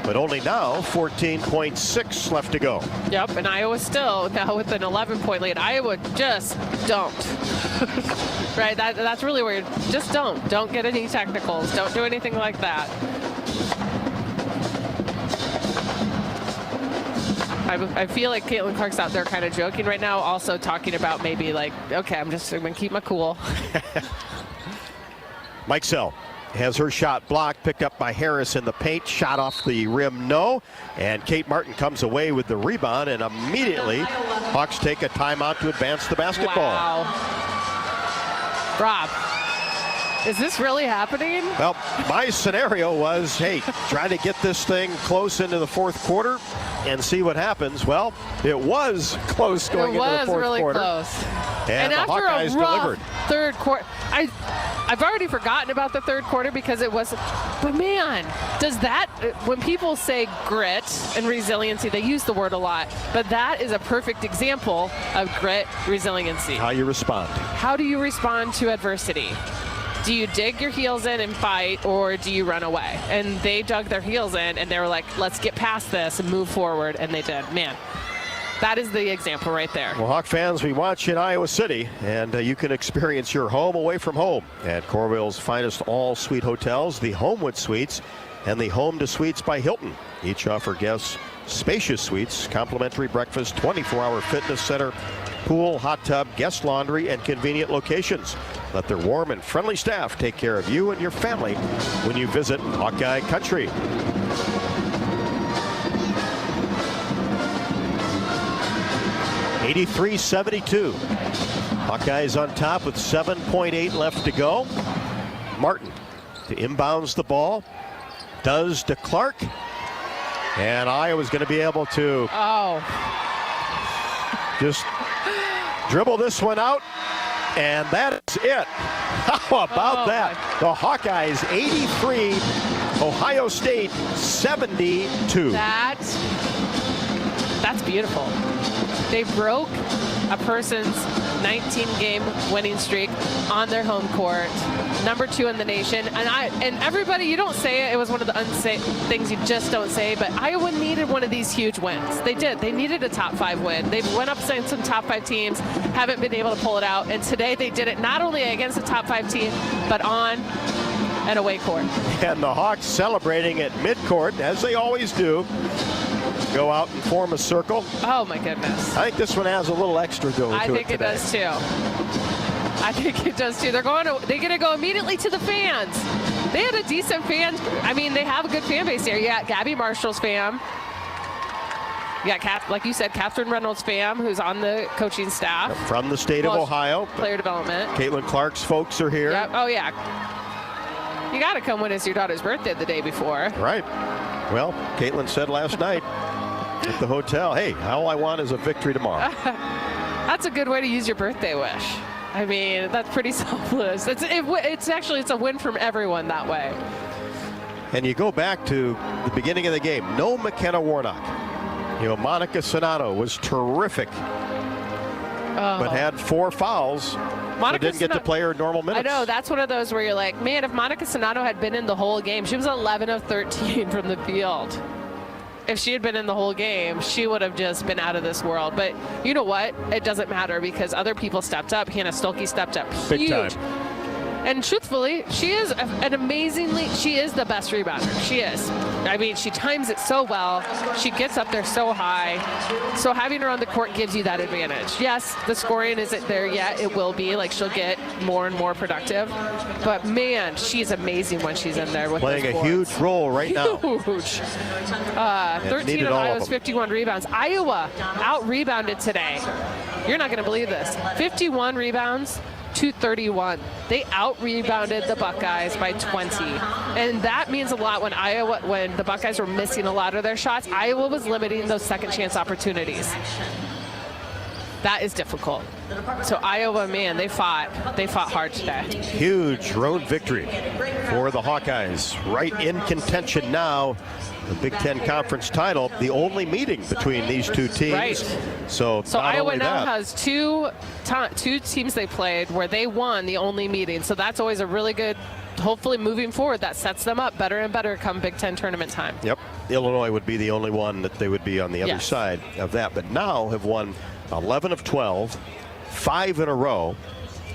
F: But only now 14.6 left to go.
P: Yep, and Iowa still now with an 11-point lead. Iowa just don't. Right, that's really weird. Just don't get any technicals. Don't do anything like that. I feel like Caitlin Clark's out there kind of joking right now, also talking about maybe like, okay, I'm going to keep my cool.
F: Mikesell has her shot blocked, picked up by Harris in the paint, shot off the rim, no. And Kate Martin comes away with the rebound, and immediately Hawks take a timeout to advance the basketball.
P: Wow. Rob, is this really happening?
F: Well, my scenario was, hey, try to get this thing close into the fourth quarter and see what happens. Well, it was close going into the fourth quarter.
P: It was really close.
F: And the
P: after
F: Hawkeyes
P: a rough
F: delivered.
P: Third quarter, I've already forgotten about the third quarter because it wasn't. But man, does that, when people say grit and resiliency, they use the word a lot. But that is a perfect example of grit, resiliency.
F: How you respond.
P: How do you respond to adversity? Do you dig your heels in and fight, or do you run away? And they dug their heels in, and they were like, let's get past this and move forward, and they did. Man, that is the example right there.
F: Well, Hawk fans, we watch in Iowa City, and you can experience your home away from home at Coralville's finest all-suite hotels, the Homewood Suites and the Home to Suites by Hilton. Each offer guests spacious suites, complimentary breakfast, 24-hour fitness center, pool, hot tub, guest laundry, and convenient locations. Let their warm and friendly staff take care of you and your family when you visit Hawkeye Country. (83-72). Hawkeyes on top with 7.8 left to go. Martin to inbounds the ball. Does to Clark. And Iowa's going to be able to just dribble this one out. And that is it. How about that? The Hawkeyes 83, Ohio State 72.
P: That's beautiful. They broke a person's 19-game winning streak on their home court, #2 in the nation. And everybody, you don't say it. It was one of the unsaid things you just don't say. But Iowa needed one of these huge wins. They did. They needed a top 5 win. They went up against some top 5 teams, haven't been able to pull it out. And today they did it not only against a top 5 team, but on an away court.
F: And the Hawks celebrating at midcourt, as they always do. Go out and form a circle.
P: Oh my goodness.
F: I think this one has a little extra go to it.
P: I think it does too. I think it does too. They're going to go immediately to the fans. They had a decent fan. I mean, they have a good fan base here. You got Gabby Marshall's fam. You got, like you said, Catherine Reynolds' fam, who's on the coaching staff.
F: From the state of Ohio.
P: Player development.
F: Caitlin Clark's folks are here.
P: Yep. Oh, yeah. You got to come when it's your daughter's birthday the day before.
F: Right. Well, Caitlin said last night at the hotel, hey, all I want is a victory tomorrow.
P: That's a good way to use your birthday wish. I mean, that's pretty selfless. It's a win from everyone that way.
F: And you go back to the beginning of the game. No McKenna Warnock. You know, Monica Sonato was terrific, but had 4 fouls. Monica didn't get to play her normal minutes.
P: I know, that's one of those where you're like, man, if Monica Sonato had been in the whole game, she was 11 of 13 from the field. If she had been in the whole game, she would have just been out of this world. But you know what? It doesn't matter because other people stepped up. Hannah Stolke stepped up huge.
F: Big time.
P: And truthfully, she is she is the best rebounder. She is. I mean, she times it so well. She gets up there so high. So having her on the court gives you that advantage. Yes, the scoring isn't there yet. It will be. Like, she'll get more and more productive. But, man, she's amazing when she's in there with
F: playing
P: those
F: a huge role right now.
P: Huge. 13 of Iowa's 51 rebounds. Iowa out-rebounded today. You're not going to believe this. 51 rebounds 231. They out-rebounded the Buckeyes by 20. And that means a lot when the Buckeyes were missing a lot of their shots. Iowa was limiting those second chance opportunities. That is difficult. So Iowa, man, they fought hard today.
F: Huge road victory for the Hawkeyes. Right in contention now. The Big Ten Conference title, the only meeting between these two teams.
P: Right.
F: So
P: Iowa now has two teams they played where they won the only meeting. So that's always a really good, hopefully moving forward, that sets them up better and better come Big Ten tournament time.
F: Yep. Illinois would be the only one that they would be on the other side of that. But now have won 11 of 12, 5 in a row,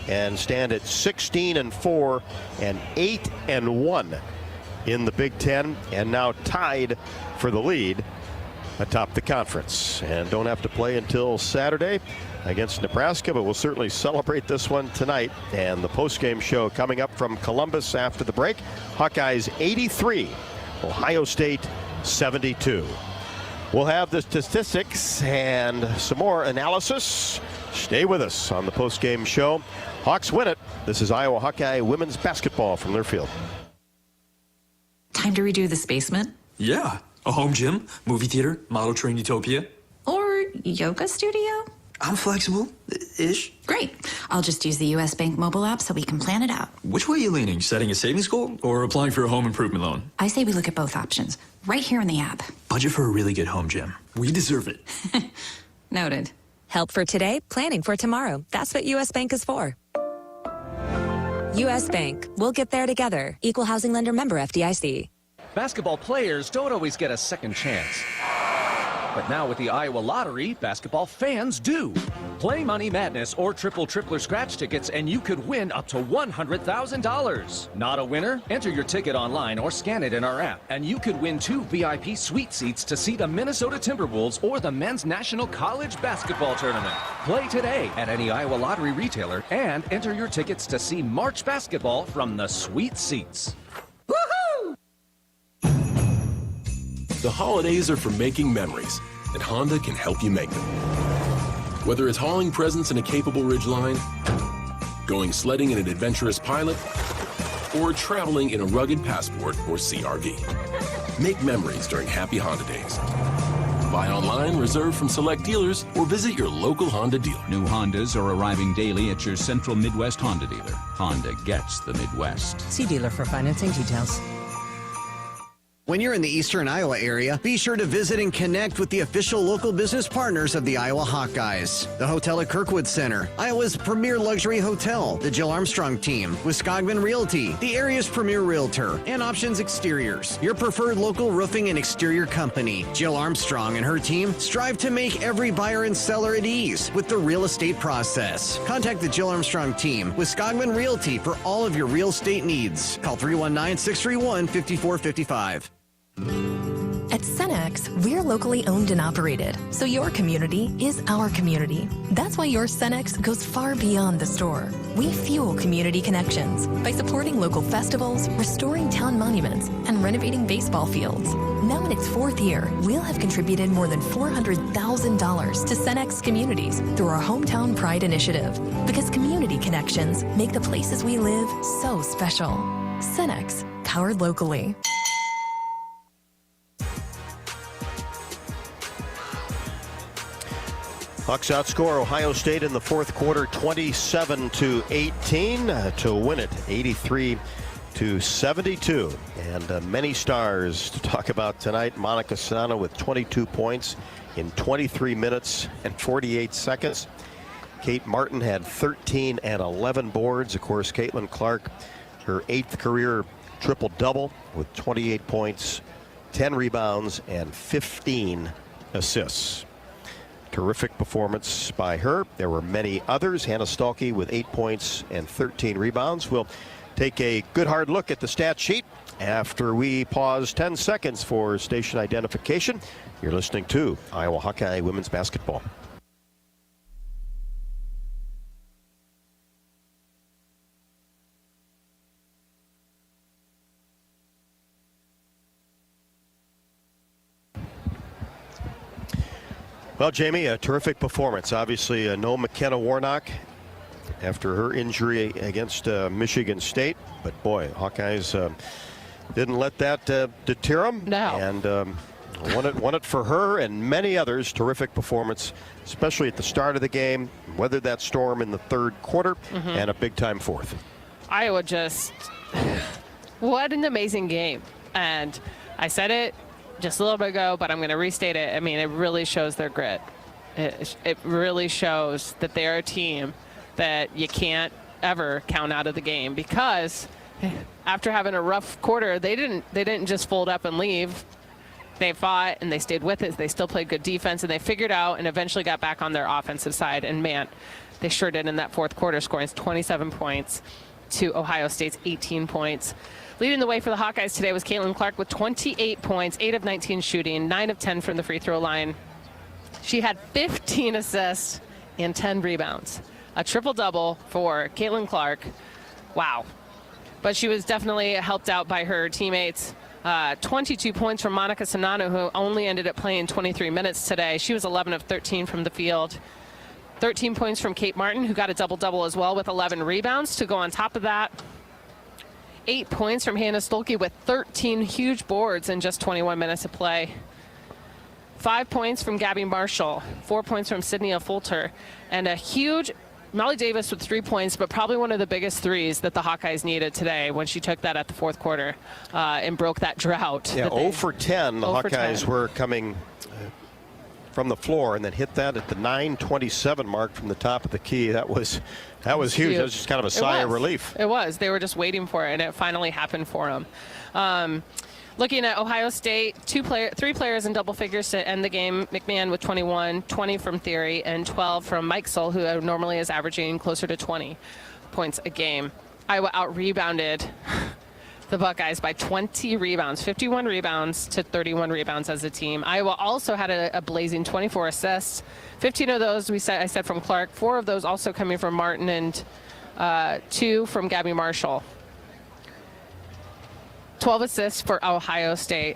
F: and stand at 16-4 and 8-1 in the Big Ten, and now tied for the lead atop the conference. And don't have to play until Saturday against Nebraska, but we'll certainly celebrate this one tonight. And the postgame show coming up from Columbus after the break. Hawkeyes 83, Ohio State 72. We'll have the statistics and some more analysis. Stay with us on the postgame show. Hawks win it. This is Iowa Hawkeye women's basketball from their field.
K: Time to redo this basement?
L: Yeah. A home gym, movie theater, model train utopia.
K: Or yoga studio?
L: I'm flexible-ish.
K: Great. I'll just use the U.S. Bank mobile app so we can plan it out.
L: Which way are you leaning? Setting a savings goal or applying for a home improvement loan?
K: I say we look at both options, right here in the app.
L: Budget for a really good home gym. We deserve it.
K: Noted.
E: Help for today, planning for tomorrow. That's what U.S. Bank is for. U.S. Bank. We'll get there together. Equal housing lender member FDIC.
A: Basketball players don't always get a second chance. But now with the Iowa Lottery, basketball fans do. Play Money Madness or Triple Tripler scratch tickets and you could win up to $100,000. Not a winner? Enter your ticket online or scan it in our app and you could win 2 VIP suite seats to see the Minnesota Timberwolves or the Men's National College Basketball Tournament. Play today at any Iowa Lottery retailer and enter your tickets to see March basketball from the sweet seats.
M: Woohoo! The holidays are for making memories, and Honda can help you make them. Whether it's hauling presents in a capable Ridgeline, going sledding in an adventurous Pilot, or traveling in a rugged Passport or CR-V. Make memories during Happy Honda Days. Buy online, reserve from select dealers, or visit your local Honda dealer.
N: New Hondas are arriving daily at your Central Midwest Honda dealer. Honda gets the Midwest.
W: See dealer for financing details.
I: When you're in the eastern Iowa area, be sure to visit and connect with the official local business partners of the Iowa Hawkeyes. The hotel at Kirkwood Center, Iowa's premier luxury hotel, the Jill Armstrong team, with Skogman Realty, the area's premier realtor, and Options Exteriors, your preferred local roofing and exterior company. Jill Armstrong and her team strive to make every buyer and seller at ease with the real estate process. Contact the Jill Armstrong team with Skogman Realty for all of your real estate needs. Call 319-631-5455.
J: At Cenex, we're locally owned and operated, so your community is our community. That's why your Cenex goes far beyond the store. We fuel community connections by supporting local festivals, restoring town monuments, and renovating baseball fields. Now in its 4th year, we'll have contributed more than $400,000 to Cenex communities through our Hometown Pride initiative, because community connections make the places we live so special. Cenex, powered locally.
F: Hawks outscore Ohio State in the fourth quarter 27-18 to win it 83-72. And many stars to talk about tonight. Monica Sana with 22 points in 23 minutes and 48 seconds. Kate Martin had 13 and 11 boards. Of course, Caitlin Clark, her 8th career triple-double with 28 points, 10 rebounds, and 15 assists. Terrific performance by her. There were many others. Hannah Stalkey with 8 points and 13 rebounds. We'll take a good hard look at the stat sheet after we pause 10 seconds for station identification. You're listening to Iowa Hawkeye women's basketball. Well, Jamie, a terrific performance. Obviously, no McKenna Warnock. after her injury against Michigan State. But boy, Hawkeyes didn't let that deter them.
P: No.
F: And won it for her and many others. Terrific performance, especially at the start of the game. Weathered that storm in the third quarter and a big-time fourth.
P: Iowa just, what an amazing game. And I said it just a little bit ago, but I'm going to restate it. I mean, it really shows their grit. It really shows that they're a team that you can't ever count out of the game, because after having a rough quarter, they didn't just fold up and leave. They fought and they stayed with it. They still played good defense, and they figured out and eventually got back on their offensive side. And man, they sure did in that fourth quarter, scoring 27 points to Ohio State's 18 points. Leading the way for the Hawkeyes today was Caitlin Clark with 28 points, 8 of 19 shooting, 9 of 10 from the free throw line. She had 15 assists and 10 rebounds. A triple-double for Caitlin Clark. Wow. But she was definitely helped out by her teammates. 22 points from Monica Sonano, who only ended up playing 23 minutes today. She was 11 of 13 from the field. 13 points from Kate Martin, who got a double-double as well with 11 rebounds to go on top of that. 8 points from Hannah Stolke with 13 huge boards in just 21 minutes of play. 5 points from Gabby Marshall, 4 points from Sydney Fulter, and a huge Molly Davis with 3 points, but probably one of the biggest threes that the Hawkeyes needed today when she took that at the fourth quarter and broke that drought.
F: Yeah, 0 for 10. The Hawkeyes were coming from the floor and then hit that at the 9:27 mark from the top of the key. That was huge. That was just kind of a sigh of relief.
P: It was. They were just waiting for it, and it finally happened for them. Looking at Ohio State, 3 players in double figures to end the game. McMahon with 21, 20 from Theory, and 12 from Mike Soll, who normally is averaging closer to 20 points a game. Iowa out-rebounded the Buckeyes by 20 rebounds, 51 rebounds to 31 rebounds as a team. Iowa also had a blazing 24 assists. 15 of those I said from Clark, 4 of those also coming from Martin, and 2 from Gabby Marshall. 12 assists for Ohio State.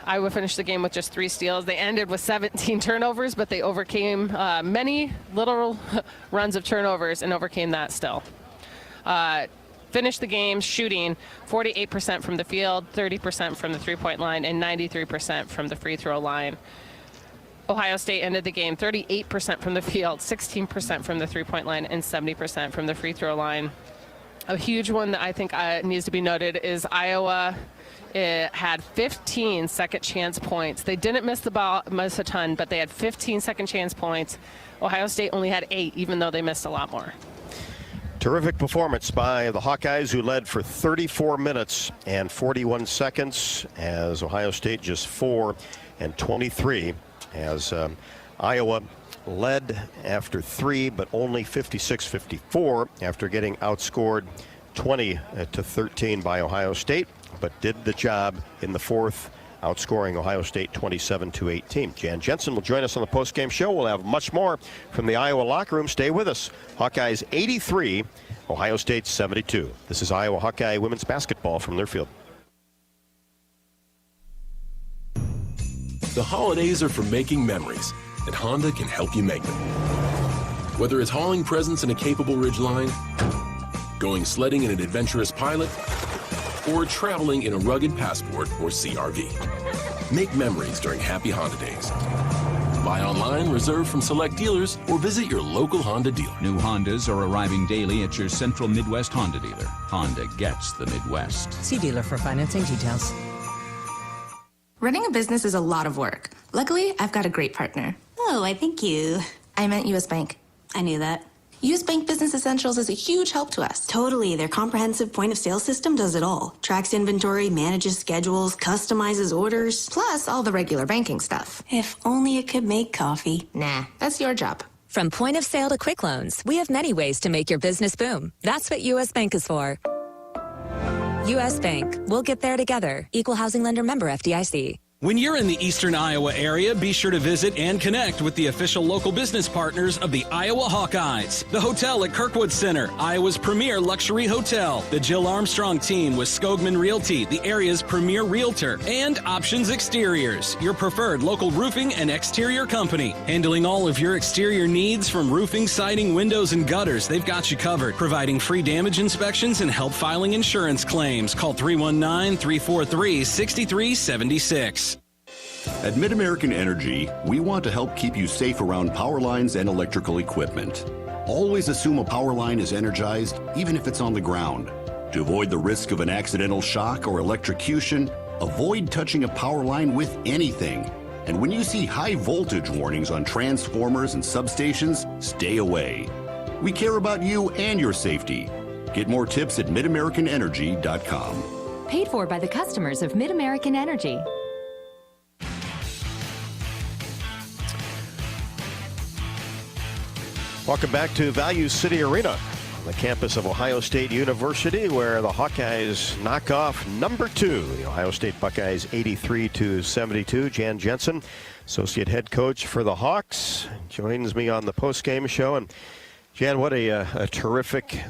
P: Iowa finished the game with just 3 steals. They ended with 17 turnovers, but they overcame many little runs of turnovers and overcame that still. Finished the game shooting 48% from the field, 30% from the three-point line, and 93% from the free throw line. Ohio State ended the game 38% from the field, 16% from the three-point line, and 70% from the free throw line. A huge one that I think needs to be noted is Iowa had 15 second chance points. They didn't miss a ton, but they had 15 second chance points. Ohio State only had 8, even though they missed a lot more.
F: Terrific performance by the Hawkeyes, who led for 34 minutes and 41 seconds, as Ohio State just 4 and 23, as Iowa led after 3, but only 56-54 after getting outscored 20-13 by Ohio State, but did the job in the fourth, outscoring Ohio State 27-18. Jan Jensen will join us on the postgame show. We'll have much more from the Iowa locker room. Stay with us. Hawkeyes 83, Ohio State 72. This is Iowa Hawkeye women's basketball from their field.
M: The holidays are for making memories, and Honda can help you make them. Whether it's hauling presents in a capable Ridgeline, going sledding in an adventurous Pilot, or traveling in a rugged Passport or CR-V. Make memories during Happy Honda Days. Buy online, reserve from select dealers, or visit your local Honda dealer.
N: New Hondas are arriving daily at your Central Midwest Honda dealer. Honda gets the Midwest.
W: See dealer for financing details.
R: Running a business is a lot of work. Luckily, I've got a great partner.
T: Oh, I thank you.
R: I meant U.S. Bank.
T: I knew that.
R: U.S. Bank Business Essentials is a huge help to us.
T: Totally. Their comprehensive point-of-sale system does it all. Tracks inventory, manages schedules, customizes orders.
R: Plus all the regular banking stuff.
T: If only it could make coffee.
R: Nah, that's your job.
E: From point of sale to quick loans, we have many ways to make your business boom. That's what U.S. Bank is for. U.S. Bank. We'll get there together. Equal housing lender member FDIC.
B: When you're in the eastern Iowa area, be sure to visit and connect with the official local business partners of the Iowa Hawkeyes. The hotel at Kirkwood Center, Iowa's premier luxury hotel. The Jill Armstrong team with Skogman Realty, the area's premier realtor. And Options Exteriors, your preferred local roofing and exterior company. Handling all of your exterior needs from roofing, siding, windows, and gutters, they've got you covered. Providing free damage inspections and help filing insurance claims. Call 319-343-6376.
D: At Mid-American Energy, we want to help keep you safe around power lines and electrical equipment. Always assume a power line is energized, even if it's on the ground. To avoid the risk of an accidental shock or electrocution, avoid touching a power line with anything. And when you see high voltage warnings on transformers and substations, stay away. We care about you and your safety. Get more tips at midamericanenergy.com.
Q: Paid for by the customers of Mid-American Energy.
F: Welcome back to Value City Arena on the campus of Ohio State University, where the Hawkeyes knock off number 2, the Ohio State Buckeyes, 83-72. Jan Jensen, associate head coach for the Hawks, joins me on the post-game show. And Jan, what a terrific,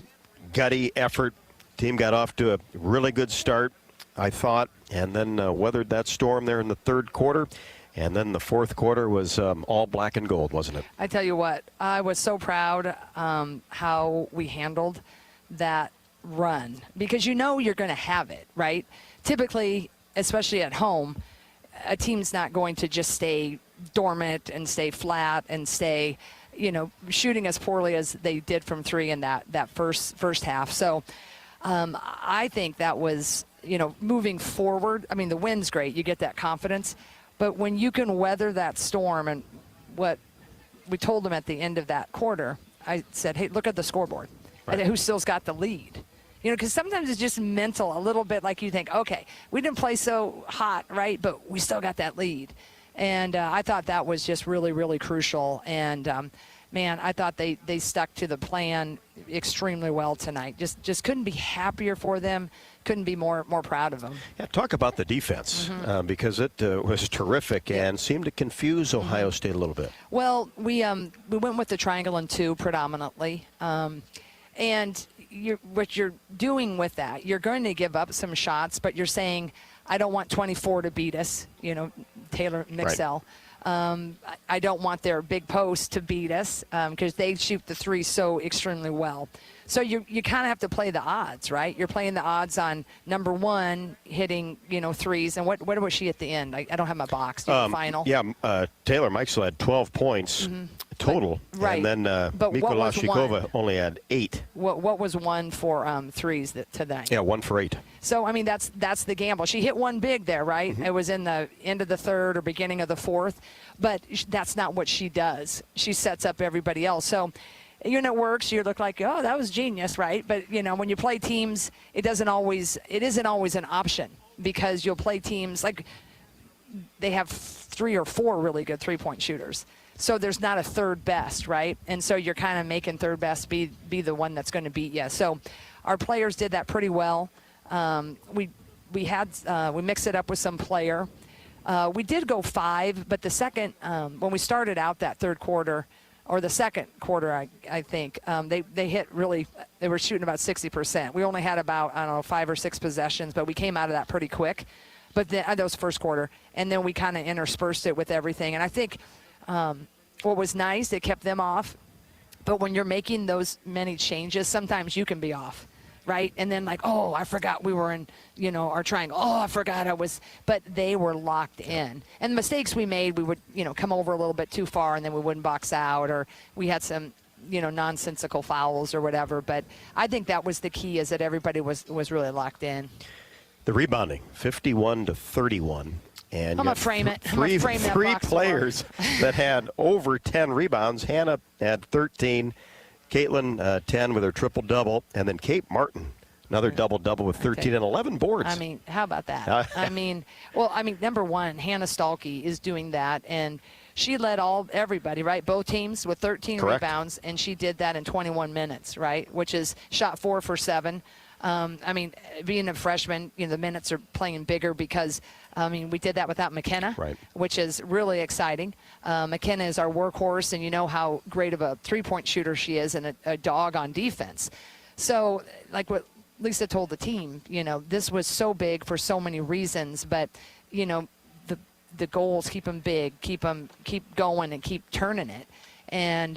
F: gutty effort. Team got off to a really good start, I thought, and then weathered that storm there in the third quarter. And then the fourth quarter was all black and gold, wasn't it?
S: I tell you what, I was so proud how we handled that run, because you know you're going to have it, right? Typically, especially at home, a team's not going to just stay dormant and stay flat and stay, shooting as poorly as they did from three in that first half. So I think that was, moving forward. I mean, the wind's great. You get that confidence. But when you can weather that storm, and what we told them at the end of that quarter, I said, hey, look at the scoreboard. Right. Who still's got the lead? Because sometimes it's just mental, a little bit like you think, okay, we didn't play so hot, right? But we still got that lead. And I thought that was just really, really crucial. And, man, I thought they stuck to the plan extremely well tonight. Just couldn't be happier for them. Couldn't be more proud of them.
F: Yeah, talk about the defense, because it was terrific and seemed to confuse Ohio State a little bit.
S: Well, we went with the triangle and 2 predominantly, and what you're doing with that, you're going to give up some shots, but you're saying, I don't want 24 to beat us, Taylor Mixell. Right. I don't want their big post to beat us, because they shoot the 3 so extremely well. So you kind of have to play the odds, right? You're playing the odds on number 1 hitting, threes. And what was she at the end? I don't have my box. Final.
F: Yeah, Taylor Mixell had 12 points total.
S: But, right.
F: And then Miko Lashikova only had 8.
S: What was 1 for threes tonight?
F: Yeah, 1 for 8.
S: So, I mean, that's the gamble. She hit one big there, right? It was in the end of the third or beginning of the fourth. But that's not what she does. She sets up everybody else. So, it works. You look like, oh, that was genius, right? But, when you play teams, it isn't always an option, because you'll play teams like they have 3 or 4 really good three-point shooters. So there's not a third best, right? And so you're kind of making third best be the one that's going to beat you. So our players did that pretty well. We mixed it up with some player. We did go 5, but the second, when we started out that third quarter, or the second quarter, I think, they hit really, they were shooting about 60%. We only had about, 5 or 6 possessions, but we came out of that pretty quick. But that was first quarter. And then we kind of interspersed it with everything. And I think what was nice, it kept them off. But when you're making those many changes, sometimes you can be off, right? And then like, oh, I forgot we were in, our triangle. Oh, I forgot I was, but they were locked in. And the mistakes we made, we would, come over a little bit too far and then we wouldn't box out, or we had some, nonsensical fouls or whatever. But I think that was the key, is that everybody was really locked in.
F: The rebounding, 51-31. And
S: I'm going to frame it.
F: Three players that had over 10 rebounds. Hannah had 13. Caitlin, 10 with her triple-double. And then Kate Martin, another double-double with 13 and 11 boards.
S: I mean, how about that? Number 1, Hannah Stalkey is doing that. And she led everybody, right? Both teams with 13
F: Correct.
S: Rebounds. And she did that in 21 minutes, right? Which is shot 4 for 7. I mean, being a freshman, the minutes are playing bigger because, we did that without McKenna, which is really exciting. McKenna is our workhorse, and you know how great of a three-point shooter she is and a dog on defense. So, like what Lisa told the team, this was so big for so many reasons, but, the goals, keep them big, keep going and keep turning it. And,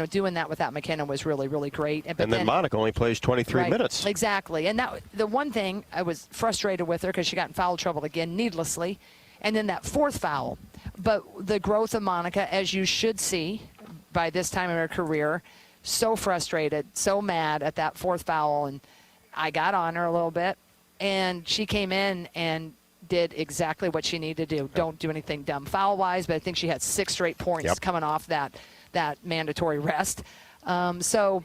S: doing that without McKenna was really, really great.
F: But then Monica only plays 23 minutes.
S: Exactly. And the one thing I was frustrated with her because she got in foul trouble again needlessly. And then that fourth foul. But the growth of Monica, as you should see by this time in her career, so frustrated, so mad at that fourth foul. And I got on her a little bit. And she came in and did exactly what she needed to do. Don't do anything dumb foul-wise, but I think she had 6 straight points coming off that mandatory rest. So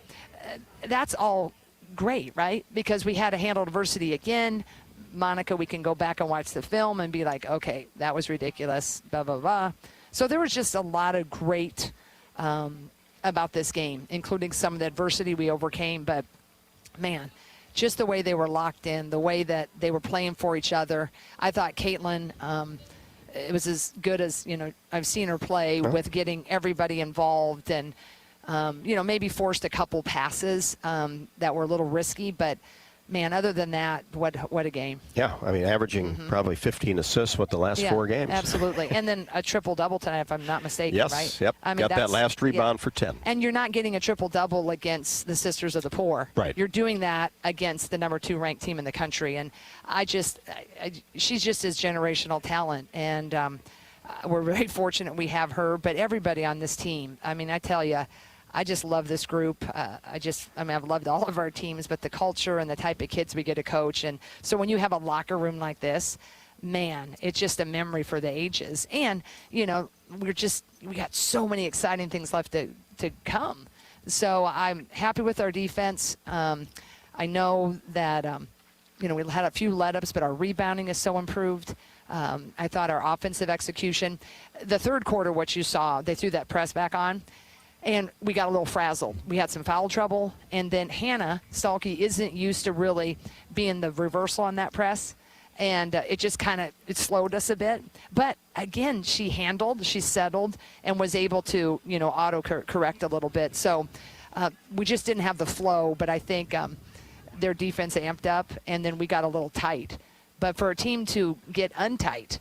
S: that's all great, right? Because we had to handle adversity again. Monica, we can go back and watch the film and be like, okay, that was ridiculous, blah, blah, blah. So there was just a lot of great about this game, including some of the adversity we overcame. But, man, just the way they were locked in, the way that they were playing for each other. I thought Caitlin, it was as good as, I've seen her play with getting everybody involved and, maybe forced a couple passes that were a little risky. But, man, other than that, what a game.
F: Yeah, averaging probably 15 assists with the last 4 games.
S: Absolutely. And then a triple-double tonight, if I'm not mistaken,
F: yes,
S: right?
F: Yep, got that last rebound for 10.
S: And you're not getting a triple-double against the Sisters of the Poor.
F: Right.
S: You're doing that against the number 2 ranked team in the country. And she's just as generational talent. And we're very fortunate we have her. But everybody on this team, I tell you, I just love this group. I've loved all of our teams, but the culture and the type of kids we get to coach. And so when you have a locker room like this, man, it's just a memory for the ages. And, we got so many exciting things left to come. So I'm happy with our defense. I know that, we had a few let-ups, but our rebounding is so improved. I thought our offensive execution, the third quarter, what you saw, they threw that press back on. And we got a little frazzled. We had some foul trouble. And then Hannah Stalkey isn't used to really being the reversal on that press. And it just it slowed us a bit. But, again, she settled, and was able to, auto-correct a little bit. So we just didn't have the flow. But I think their defense amped up, and then we got a little tight. But for a team to get untight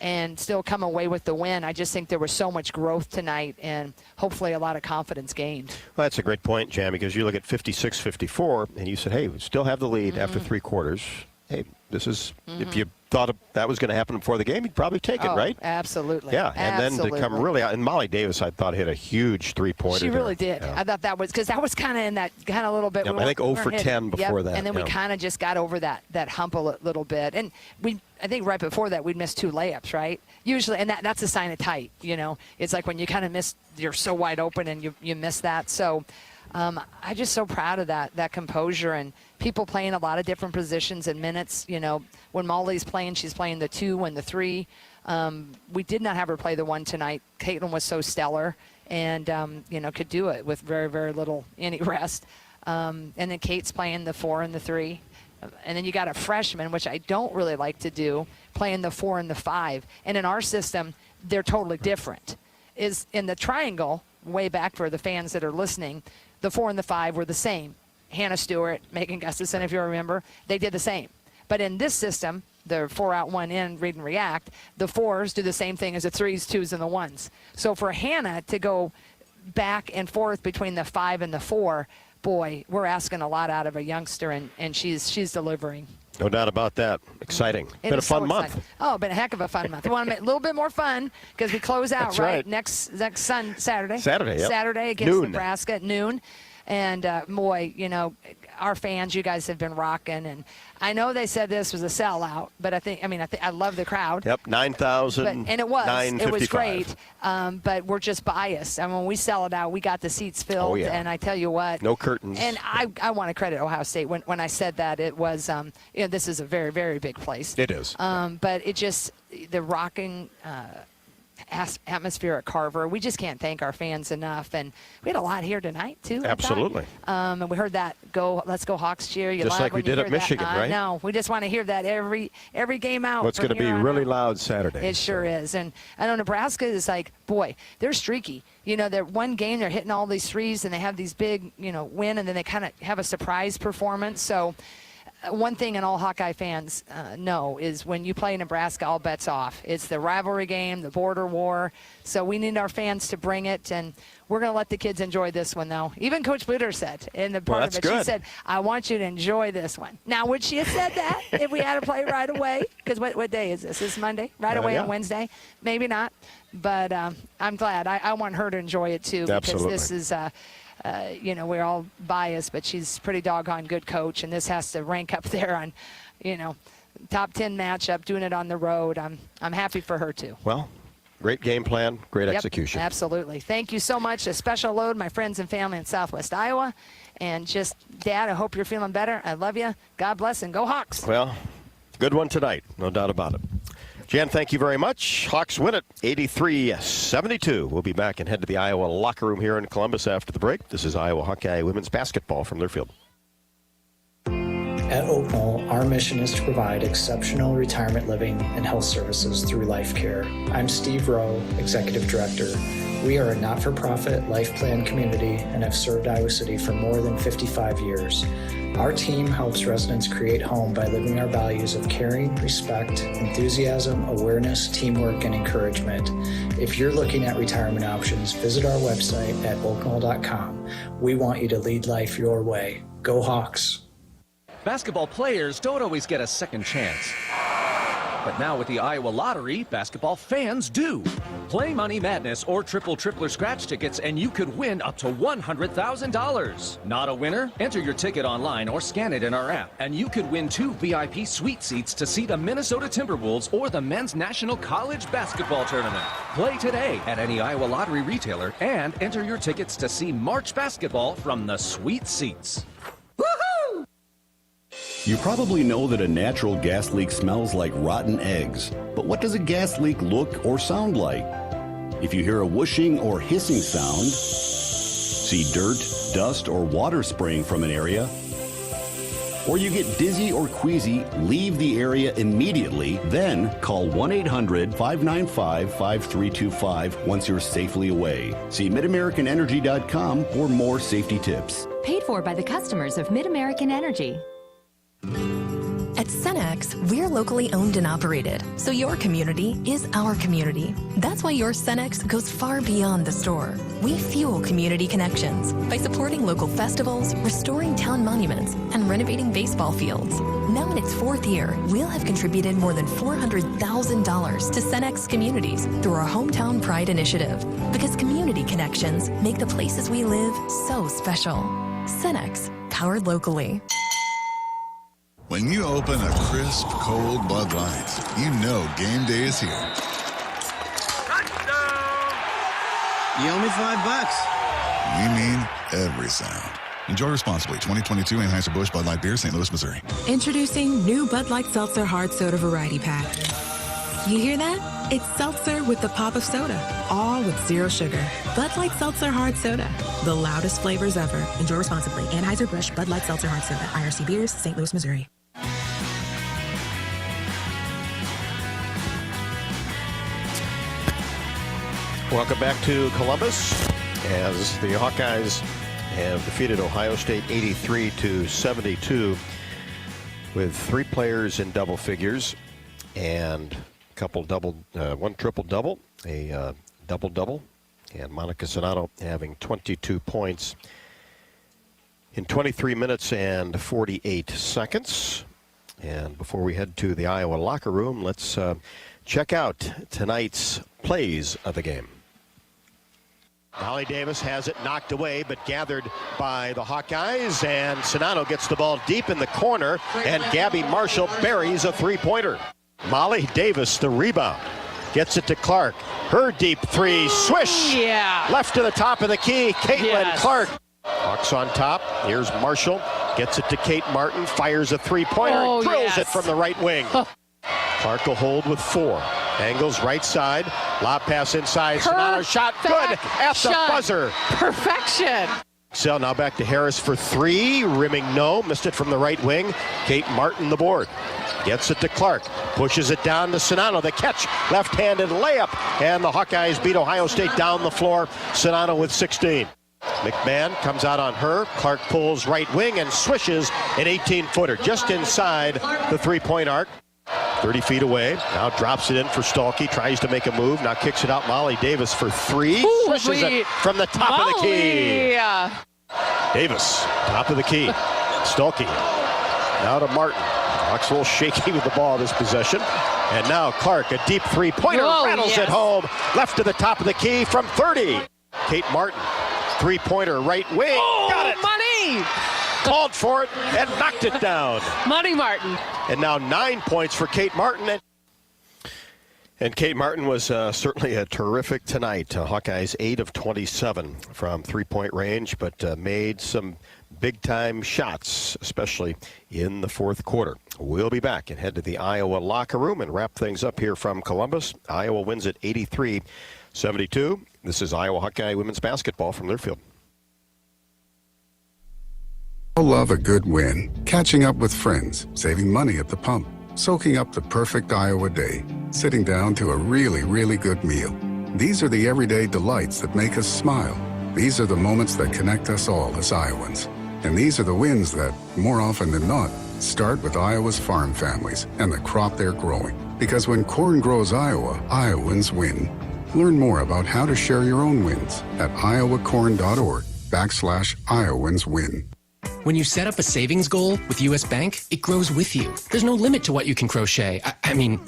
S: and still come away with the win, I just think there was so much growth tonight and hopefully a lot of confidence gained.
F: Well, that's a great point, Jan, because you look at 56-54, and you said, hey, we still have the lead after 3 quarters. Hey, this is, if you thought that was going to happen before the game, you'd probably take it, right?
S: Absolutely.
F: Yeah, and then to come really out. And Molly Davis, I thought, hit a huge three-pointer.
S: She really did. Yeah. I thought that was, because that was kind of in that kind of little bit.
F: Yep, I think 0 for 10 before that.
S: And then we kind of just got over that hump a little bit. And I think right before that, we'd missed 2 layups, right? Usually, and that's a sign of tight, It's like when you kind of miss, you're so wide open and you miss that. So I'm just so proud of that composure and people playing a lot of different positions and minutes. When Molly's playing, she's playing the 2 and the 3. We did not have her play the 1 tonight. Caitlin was so stellar and, could do it with very, very little any rest. And then Kate's playing the 4 and the 3. And then you got a freshman, which I don't really like to do, playing the 4 and the 5. And in our system, they're totally different. Is in the triangle, way back for the fans that are listening, the 4 and the 5 were the same. Hannah Stewart, Megan Gustafson, if you remember, they did the same. But in this system, the 4 out, 1 in, read and react, the 4s do the same thing as the 3s, 2s, and the 1s. So for Hannah to go back and forth between the 5 and the 4, boy, we're asking a lot out of a youngster, and she's delivering.
F: No doubt about that. Exciting. Been a fun month.
S: Oh, been a heck of a fun month. We want to make it a little bit more fun because we close out
F: right.
S: next Saturday.
F: Saturday, yep.
S: Saturday against
F: noon.
S: Nebraska at noon. And, boy, our fans, you guys have been rocking. And I know they said this was a sellout, but I love the crowd.
F: Yep, 9,000.
S: And it was. It was great. But we're just biased. When we sell it out, we got the seats filled.
F: Oh, yeah.
S: And I tell you what.
F: No curtains.
S: And I want to credit Ohio State. When I said that, it was, this is a very, very big place.
F: It is.
S: But it just, the rocking atmosphere at Carver. We just can't thank our fans enough. And we had a lot here tonight, too.
F: Absolutely.
S: And we heard that let's go Hawks cheer. You
F: just like we did at Michigan, right?
S: No, we just want to hear that every game out.
F: Well, it's going to be really loud Saturday.
S: It sure is. And I know Nebraska is like, boy, they're streaky. You know, they're one game, they're hitting all these threes, and they have these big, win, and then they kind of have a surprise performance. So one thing and all Hawkeye fans know is when you play Nebraska, all bets off. It's the rivalry game, the border war. So we need our fans to bring it, and we're going to let the kids enjoy this one, though. Even Coach Bluter said in the part of it, she said, I want you to enjoy this one. Now, would she have said that if we had to play right away? Because what day is this? This is Monday? Right away on Wednesday? Maybe not. But I'm glad. I want her to enjoy it, too, because this is we're all biased, but she's pretty doggone good coach, and this has to rank up there on, top 10 matchup, doing it on the road. I'm happy for her, too.
F: Well, great game plan, great execution.
S: Absolutely. Thank you so much. A special load, my friends and family in Southwest Iowa. And just, Dad, I hope you're feeling better. I love you. God bless, and go Hawks.
F: Well, good one tonight, no doubt about it. Jan, thank you very much. Hawks win it 83-72. We'll be back and head to the Iowa locker room here in Columbus after the break. This is Iowa Hawkeye women's basketball from their field.
C: At Oak Knoll, our mission is to provide exceptional retirement living and health services through life care. I'm Steve Rowe, Executive Director. We are a not-for-profit life plan community and have served Iowa City for more than 55 years. Our team helps residents create home by living our values of caring, respect, enthusiasm, awareness, teamwork, and encouragement. If you're looking at retirement options, visit our website at oakknoll.com. We want you to lead life your way. Go Hawks!
A: Basketball players don't always get a second chance. But now with the Iowa Lottery, basketball fans do. Play Money Madness or Tripler Scratch tickets and you could win up to $100,000. Not a winner? Enter your ticket online or scan it in our app and you could win 2 VIP suite seats to see the Minnesota Timberwolves or the Men's National College Basketball Tournament. Play today at any Iowa Lottery retailer and enter your tickets to see March basketball from the sweet seats.
D: You probably know that a natural gas leak smells like rotten eggs. But what does a gas leak look or sound like? If you hear a whooshing or hissing sound, see dirt, dust, or water spraying from an area, or you get dizzy or queasy, leave the area immediately, then call 1-800-595-5325 once you're safely away. See MidAmericanEnergy.com for more safety tips.
Q: Paid for by the customers of Mid-American Energy.
J: At Cenex, we're locally owned and operated, so your community is our community. That's why your Cenex goes far beyond the store. We fuel community connections by supporting local festivals, restoring town monuments, and renovating baseball fields. Now in its 4th year, we'll have contributed more than $400,000 to Cenex communities through our Hometown Pride initiative, because community connections make the places we live so special. Cenex, powered locally.
H: When you open a crisp, cold Bud Light, you know game day is here.
I: You owe me $5.
H: We mean every sound. Enjoy responsibly. 2022 Anheuser-Busch Bud Light Beer, St. Louis, Missouri.
O: Introducing new Bud Light Seltzer Hard Soda Variety Pack. You hear that? It's seltzer with the pop of soda, all with zero sugar. Bud Light Seltzer Hard Soda, the loudest flavors ever. Enjoy responsibly. Anheuser-Busch Bud Light Seltzer Hard Soda, IRC Beers, St. Louis, Missouri.
F: Welcome back to Columbus as the Hawkeyes have defeated Ohio State 83-72 with 3 players in double figures and one triple-double, a double-double, and Monica Sonato having 22 points in 23 minutes and 48 seconds. And before we head to the Iowa locker room, let's check out tonight's plays of the game. Molly Davis has it knocked away, but gathered by the Hawkeyes, and Sonato gets the ball deep in the corner, and Gabby Marshall buries a three-pointer. Molly Davis, the rebound, gets it to Clark. Her deep three, swish!
P: Yeah.
F: Left to the top of the key, Caitlin Clark. Hawks on top, here's Marshall, gets it to Kate Martin, fires a three-pointer, drills it from the right wing. Clark will hold with 4. Angles right side. Lob pass inside. Sonata shot good at the buzzer.
P: Perfection.
F: Sell now back to Harris for three. Rimming no. Missed it from the right wing. Kate Martin the board. Gets it to Clark. Pushes it down to Sonata. The catch. Left-handed layup. And the Hawkeyes beat Ohio State down the floor. Sonata with 16. McMahon comes out on her. Clark pulls right wing and swishes an 18-footer just inside the three-point arc. 30 feet away. Now drops it in for Stalkey. Tries to make a move. Now kicks it out. Molly Davis for three. Swishes it from the top of the key. Davis, top of the key. Stalkey. Now to Martin. Clark's a little shaky with the ball this possession. And now Clark, a deep three-pointer, rattles it home. Left to the top of the key from 30. Kate Martin, three-pointer, right wing. Got it.
P: Money!
F: Called for it and knocked it down.
P: Money Martin.
F: And now 9 points for Kate Martin. And Kate Martin was certainly a terrific tonight. Hawkeyes 8 of 27 from three-point range, but made some big-time shots, especially in the fourth quarter. We'll be back and head to the Iowa locker room and wrap things up here from Columbus. Iowa wins at 83-72. This is Iowa Hawkeye women's basketball from their field.
G: I love a good win. Catching up with friends, saving money at the pump, soaking up the perfect Iowa day, sitting down to a really, really good meal. These are the everyday delights that make us smile. These are the moments that connect us all as Iowans. And these are the wins that, more often than not, start with Iowa's farm families and the crop they're growing. Because when corn grows Iowa, Iowans win. Learn more about how to share your own wins at iowacorn.org/IowansWin.
U: When you set up a savings goal with U.S. Bank, it grows with you. There's no limit to what you can crochet. Can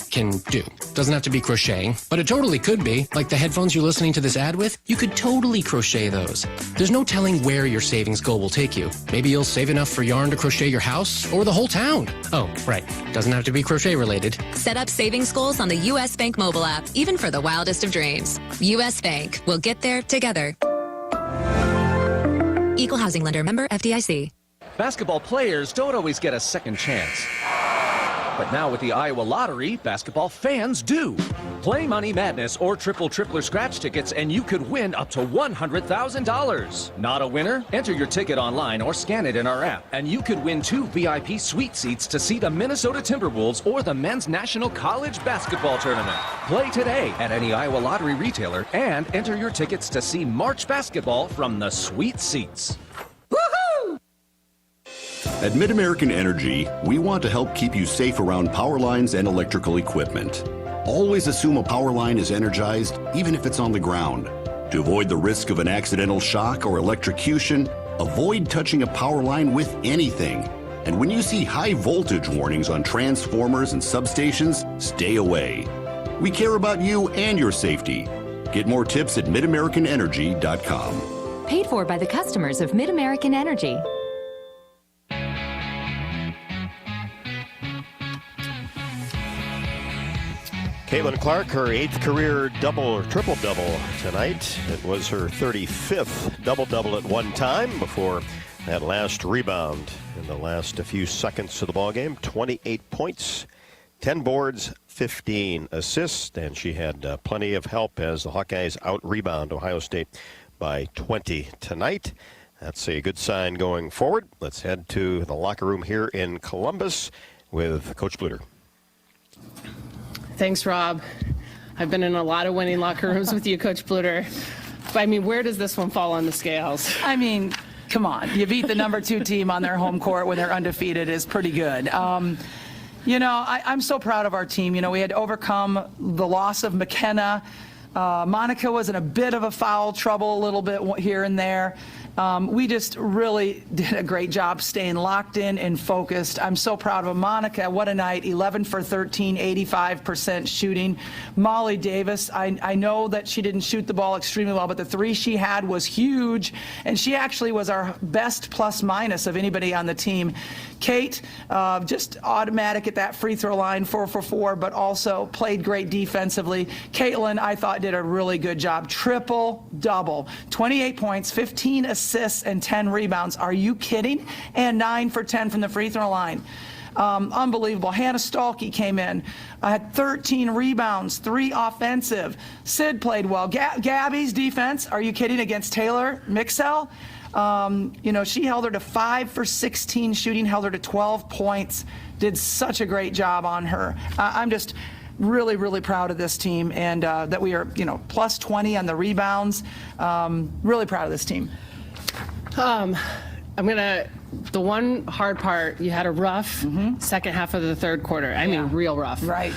U: do. Doesn't have to be crocheting, but it totally could be. Like the headphones you're listening to this ad with, you could totally crochet those. There's no telling where your savings goal will take you. Maybe you'll save enough for yarn to crochet your house or the whole town. Oh, right. Doesn't have to be crochet related.
E: Set up savings goals on the U.S. Bank mobile app, even for the wildest of dreams. U.S. Bank. We'll get there together. Equal housing lender, member FDIC.
A: Basketball players don't always get a second chance. But now with the Iowa Lottery, basketball fans do. Play Money Madness or Tripler Scratch tickets and you could win up to $100,000. Not a winner? Enter your ticket online or scan it in our app and you could win 2 VIP suite seats to see the Minnesota Timberwolves or the Men's National College Basketball Tournament. Play today at any Iowa Lottery retailer and enter your tickets to see March basketball from the suite seats.
D: At Mid-American Energy, we want to help keep you safe around power lines and electrical equipment. Always assume a power line is energized, even if it's on the ground. To avoid the risk of an accidental shock or electrocution, avoid touching a power line with anything. And when you see high voltage warnings on transformers and substations, stay away. We care about you and your safety. Get more tips at midamericanenergy.com.
Q: Paid for by the customers of Mid-American Energy.
F: Caitlin Clark, her 8th career double or triple-double tonight. It was her 35th double-double at one time before that last rebound in the last few seconds of the ballgame. 28 points, 10 boards, 15 assists, and she had plenty of help as the Hawkeyes out-rebound Ohio State by 20 tonight. That's a good sign going forward. Let's head to the locker room here in Columbus with Coach Bluter.
P: Thanks, Rob. I've been in a lot of winning locker rooms with you, Coach Bluter. Where does this one fall on the scales?
V: Come on. You beat the number 2 team on their home court when they're undefeated is pretty good. I'm so proud of our team. We had to overcome the loss of McKenna. Monica was in a bit of a foul trouble a little bit here and there. We just really did a great job staying locked in and focused. I'm so proud of Monica. What a night. 11 for 13, 85% shooting. Molly Davis, I know that she didn't shoot the ball extremely well, but the 3 she had was huge, and she actually was our best plus-minus of anybody on the team. Kate, just automatic at that free throw line, 4 for 4, but also played great defensively. Caitlin, I thought, did a really good job. Triple-double. 28 points, 15 assists, and 10 rebounds. Are you kidding? And 9 for 10 from the free throw line. Unbelievable. Hannah Stalkey came in, had 13 rebounds, 3 offensive. Sid played well. Gabby's defense, are you kidding, against Taylor Mixell? She held her to 5 for 16 shooting, held her to 12 points, did such a great job on her. I'm just really, really proud of this team, and that we are, plus 20 on the rebounds. Really proud of this team.
P: The one hard part, you had a rough second half of the third quarter. I mean, real rough.
V: Right.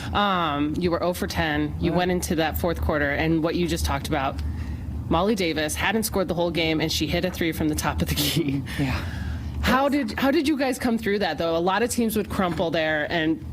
P: You were 0 for 10. You went into that fourth quarter, and what you just talked about, Molly Davis hadn't scored the whole game, and she hit a 3 from the top of the key.
V: Yeah.
P: How did you guys come through that, though? A lot of teams would crumple there and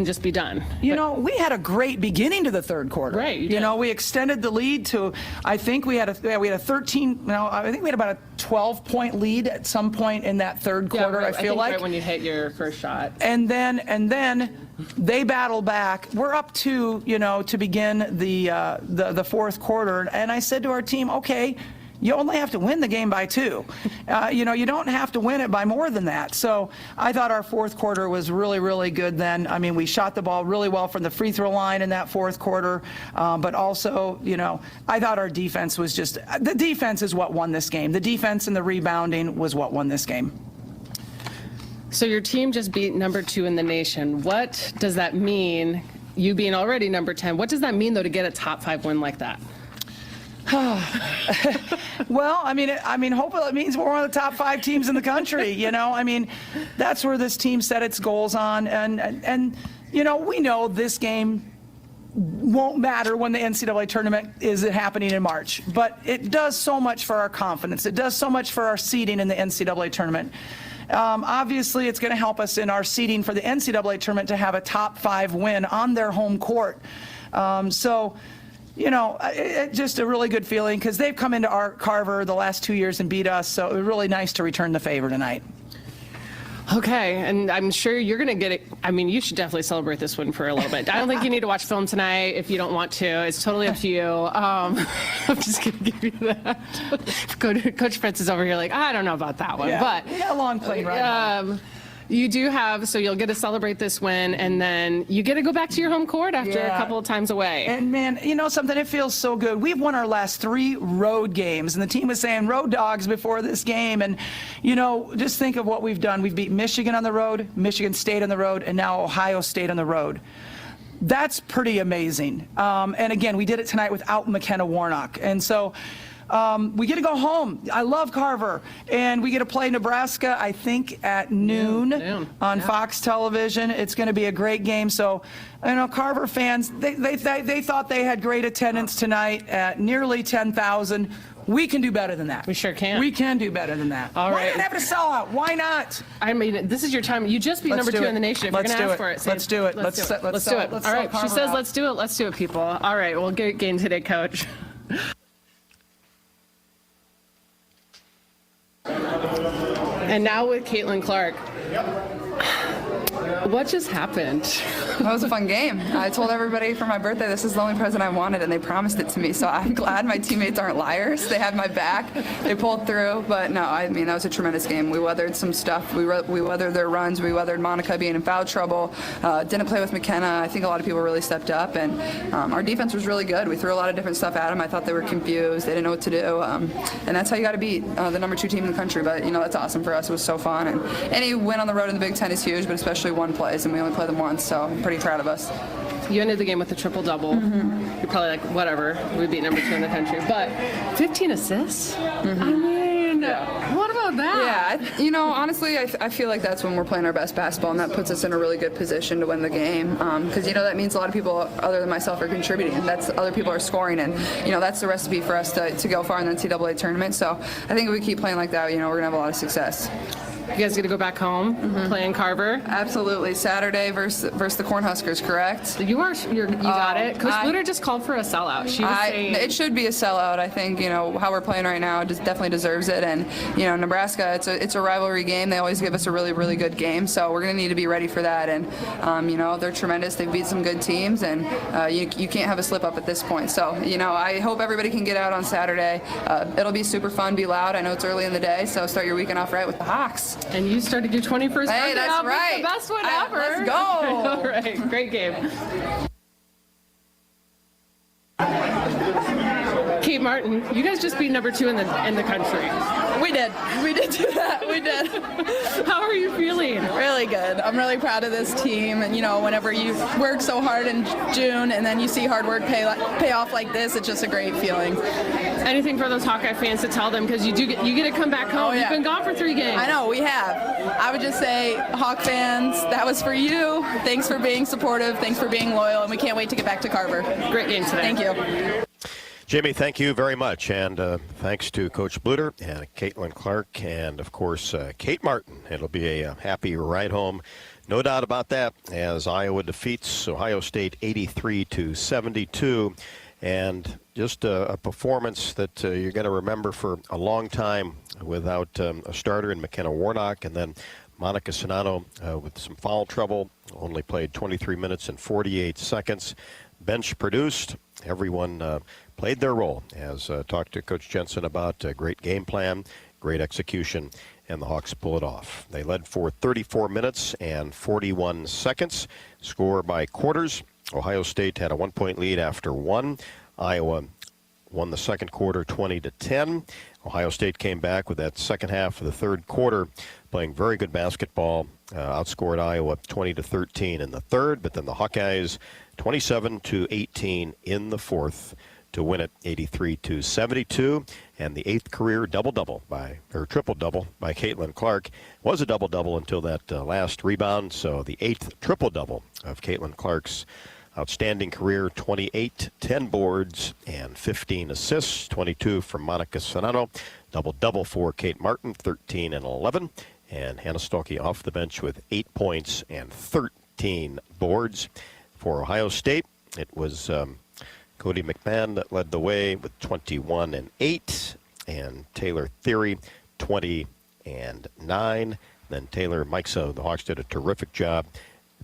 P: just be done.
V: We had a great beginning to the third quarter.
P: Right.
V: We extended the lead to, I think we had a 13, I think we had about a 12-point lead at some point in that third quarter,
P: right.
V: I feel like.
P: Right when you hit your first shot.
V: And then they battle back. We're up to, to begin the fourth quarter. And I said to our team, okay, you only have to win the game by 2. You don't have to win it by more than that. So I thought our fourth quarter was really, really good then. I mean, we shot the ball really well from the free throw line in that fourth quarter. But also, I thought our defense was the defense is what won this game. The defense and the rebounding was what won this game.
P: So your team just beat number 2 in the nation. What does that mean, you being already number 10? What does that mean, though, to get a top 5 win like that?
V: Well, I mean, hopefully it means we're one of the top 5 teams in the country. I mean, that's where this team set its goals on, and we know this game won't matter when the NCAA tournament is happening in March, but it does so much for our confidence. It does so much for our seeding in the NCAA tournament. Obviously, it's going to help us in our seeding for the NCAA tournament to have a top 5 win on their home court. It's just a really good feeling because they've come into our Carver the last 2 years and beat us, so it was really nice to return the favor tonight.
P: Okay, and I'm sure you're going to get it. I mean, you should definitely celebrate this one for a little bit. I don't think you need to watch film tonight if you don't want to. It's totally up to you. I'm just going to give you that. Coach Fritz is over here like, I don't know about that one.
V: Yeah,
P: but
V: we got a long plane ride.
P: You do have, so you'll get to celebrate this win, and then you get to go back to your home court after a couple of times away.
V: And man, something, it feels so good. We've won our last 3 road games, and the team was saying road dogs before this game. And, just think of what we've done. We've beat Michigan on the road, Michigan State on the road, and now Ohio State on the road. That's pretty amazing. And again, we did it tonight without McKenna Warnock. And so, we get to go home. I love Carver. And we get to play Nebraska, I think, at noon on Fox Television. It's going to be a great game. So, Carver fans, they thought they had great attendance tonight at nearly 10,000. We can do better than that.
P: We sure can.
V: We can do better than that.
P: All right.
V: Why not have it a sellout? Why not?
P: I mean, this is your time. You just beat number 2 in the nation. If you're going to ask for it,
V: let's do it.
P: Let's do it. All right. She says, let's do it. Let's do it, people. All right. Well, great game today, Coach. And now with Caitlin Clark. What just happened?
K: That was a fun game. I told everybody for my birthday this is the only present I wanted, and they promised it to me. So I'm glad my teammates aren't liars. They had my back. They pulled through. But no, I mean, that was a tremendous game. We weathered some stuff. We weathered their runs. We weathered Monica being in foul trouble. Didn't play with McKenna. I think a lot of people really stepped up, and our defense was really good. We threw a lot of different stuff at them. I thought they were confused. They didn't know what to do. And that's how you got to beat the number 2 team in the country. But, that's awesome for us. It was so fun. And any win on the road in the Big Ten is huge, but especially one place, and we only play them once, so I'm pretty proud of us.
P: You ended the game with a triple-double. You're probably like, whatever, we beat number 2 in the country. But 15 assists? I mean, what about that?
K: Yeah, honestly, I feel like that's when we're playing our best basketball, and that puts us in a really good position to win the game. Because, that means a lot of people other than myself are contributing. That's other people are scoring, and, that's the recipe for us to go far in the NCAA tournament. So I think if we keep playing like that, we're going to have a lot of success.
P: You guys get to go back home, play in Carver?
K: Absolutely. Saturday versus the Cornhuskers, correct?
P: You got it. Coach Bluter just called for a sellout. She was saying
K: it should be a sellout. I think, how we're playing right now just definitely deserves it. And, Nebraska, it's a rivalry game. They always give us a really, really good game. So we're going to need to be ready for that. And, they're tremendous. They've beat some good teams. And you can't have a slip up at this point. So, I hope everybody can get out on Saturday. It'll be super fun, be loud. I know it's early in the day. So start your weekend off right with the Hawks.
P: points. And you started your 21st birthday
K: that's
P: off with
K: right.
P: the best one ever.
K: Let's go.
P: All right, great game. Kate Martin, you guys just beat number 2 in the country.
L: We did do that. We did.
P: How are you feeling?
L: Really good. I'm really proud of this team. And, you know, whenever you work so hard in June and then you see hard work pay off like this, it's just a great feeling.
P: Anything for those Hawkeye fans to tell them? Because you get to come back home.
L: Oh, yeah.
P: You've been gone for 3 games.
L: I know, we have. I would just say, Hawk fans, that was for you. Thanks for being supportive. Thanks for being loyal. And we can't wait to get back to Carver.
P: Great game today.
L: Thank you.
F: Jamie, thank you very much, and thanks to Coach Bluter and Caitlin Clark, and of course Kate Martin. It'll be a happy ride home, no doubt about that, as Iowa defeats Ohio State 83-72, and just a performance that you're going to remember for a long time without a starter in McKenna Warnock, and then Monica Sonano with some foul trouble, only played 23 minutes and 48 seconds. Bench produced. Everyone played their role, as talked to Coach Jensen about a great game plan, great execution, and the Hawks pull it off. They led for 34 minutes and 41 seconds. Score by quarters. Ohio State had a 1-point lead after 1. Iowa won the second quarter 20-10. Ohio State came back with that second half of the third quarter, playing very good basketball, outscored Iowa 20-13 in the third, but then the Hawkeyes 27-18 in the fourth to win it 83-72, and the 8th career triple-double by Caitlin Clark. Was a double-double until that last rebound, so the 8th triple-double of Caitlin Clark's outstanding career, 28, 10 boards, and 15 assists, 22 from Monica Sonano. Double-double for Kate Martin, 13 and 11, and Hannah Stolke off the bench with 8 points and 13 boards. For Ohio State, it was Cody McMahon that led the way with 21 and 8, and Taylor Theory 20 and 9. Then Taylor Mikesa, the Hawks did a terrific job.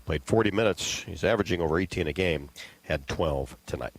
F: Played 40 minutes. He's averaging over 18 a game. Had 12 tonight.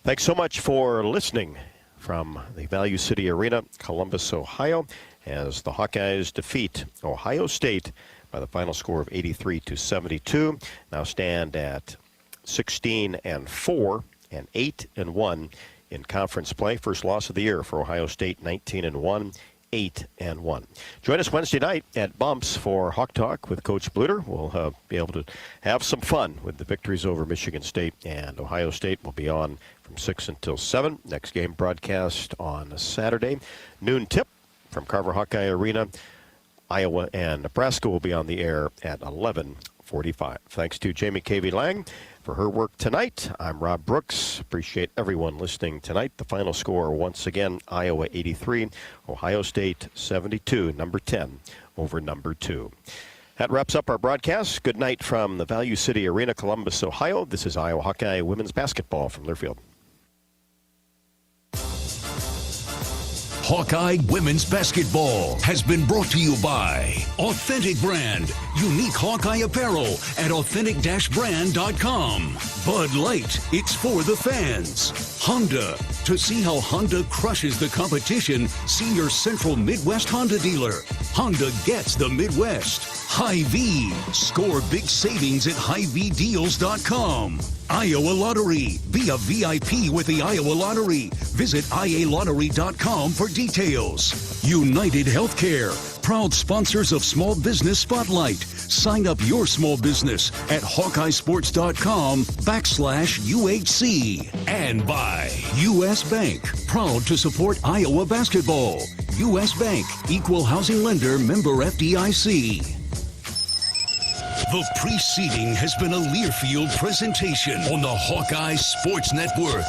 F: Thanks so much for listening from the Value City Arena, Columbus, Ohio, as the Hawkeyes defeat Ohio State by the final score of 83-72. Now stand at 16-4 and 8-1 in conference play. First loss of the year for Ohio State, 19-1. 8-1. Join us Wednesday night at Bumps for Hawk Talk with Coach Bluter. We'll be able to have some fun with the victories over Michigan State and Ohio State. We'll be on from 6 until 7. Next game broadcast on Saturday. Noon tip from Carver Hawkeye Arena. Iowa and Nebraska will be on the air at 11:45. Thanks to Jamie Cavey Lang for her work tonight. I'm Rob Brooks. Appreciate everyone listening tonight. The final score, once again, Iowa 83, Ohio State 72, number 10 over number 2. That wraps up our broadcast. Good night from the Value City Arena, Columbus, Ohio. This is Iowa Hawkeye women's basketball from Learfield.
M: Hawkeye Women's Basketball has been brought to you by Authentic Brand. Unique Hawkeye apparel at authentic-brand.com. Bud Light, it's for the fans. Honda. To see how Honda crushes the competition, see your Central Midwest Honda dealer. Honda gets the Midwest. Hy-Vee. Score big savings at HyVeeDeals.com. Iowa Lottery. Be a VIP with the Iowa Lottery. Visit IALottery.com for details. United Healthcare. Proud sponsors of Small Business Spotlight. Sign up your small business at HawkeyeSports.com/UHC. And by U.S. Bank. Proud to support Iowa basketball. U.S. Bank. Equal housing lender, member FDIC. The preceding has been a Learfield presentation on the Hawkeye Sports Network.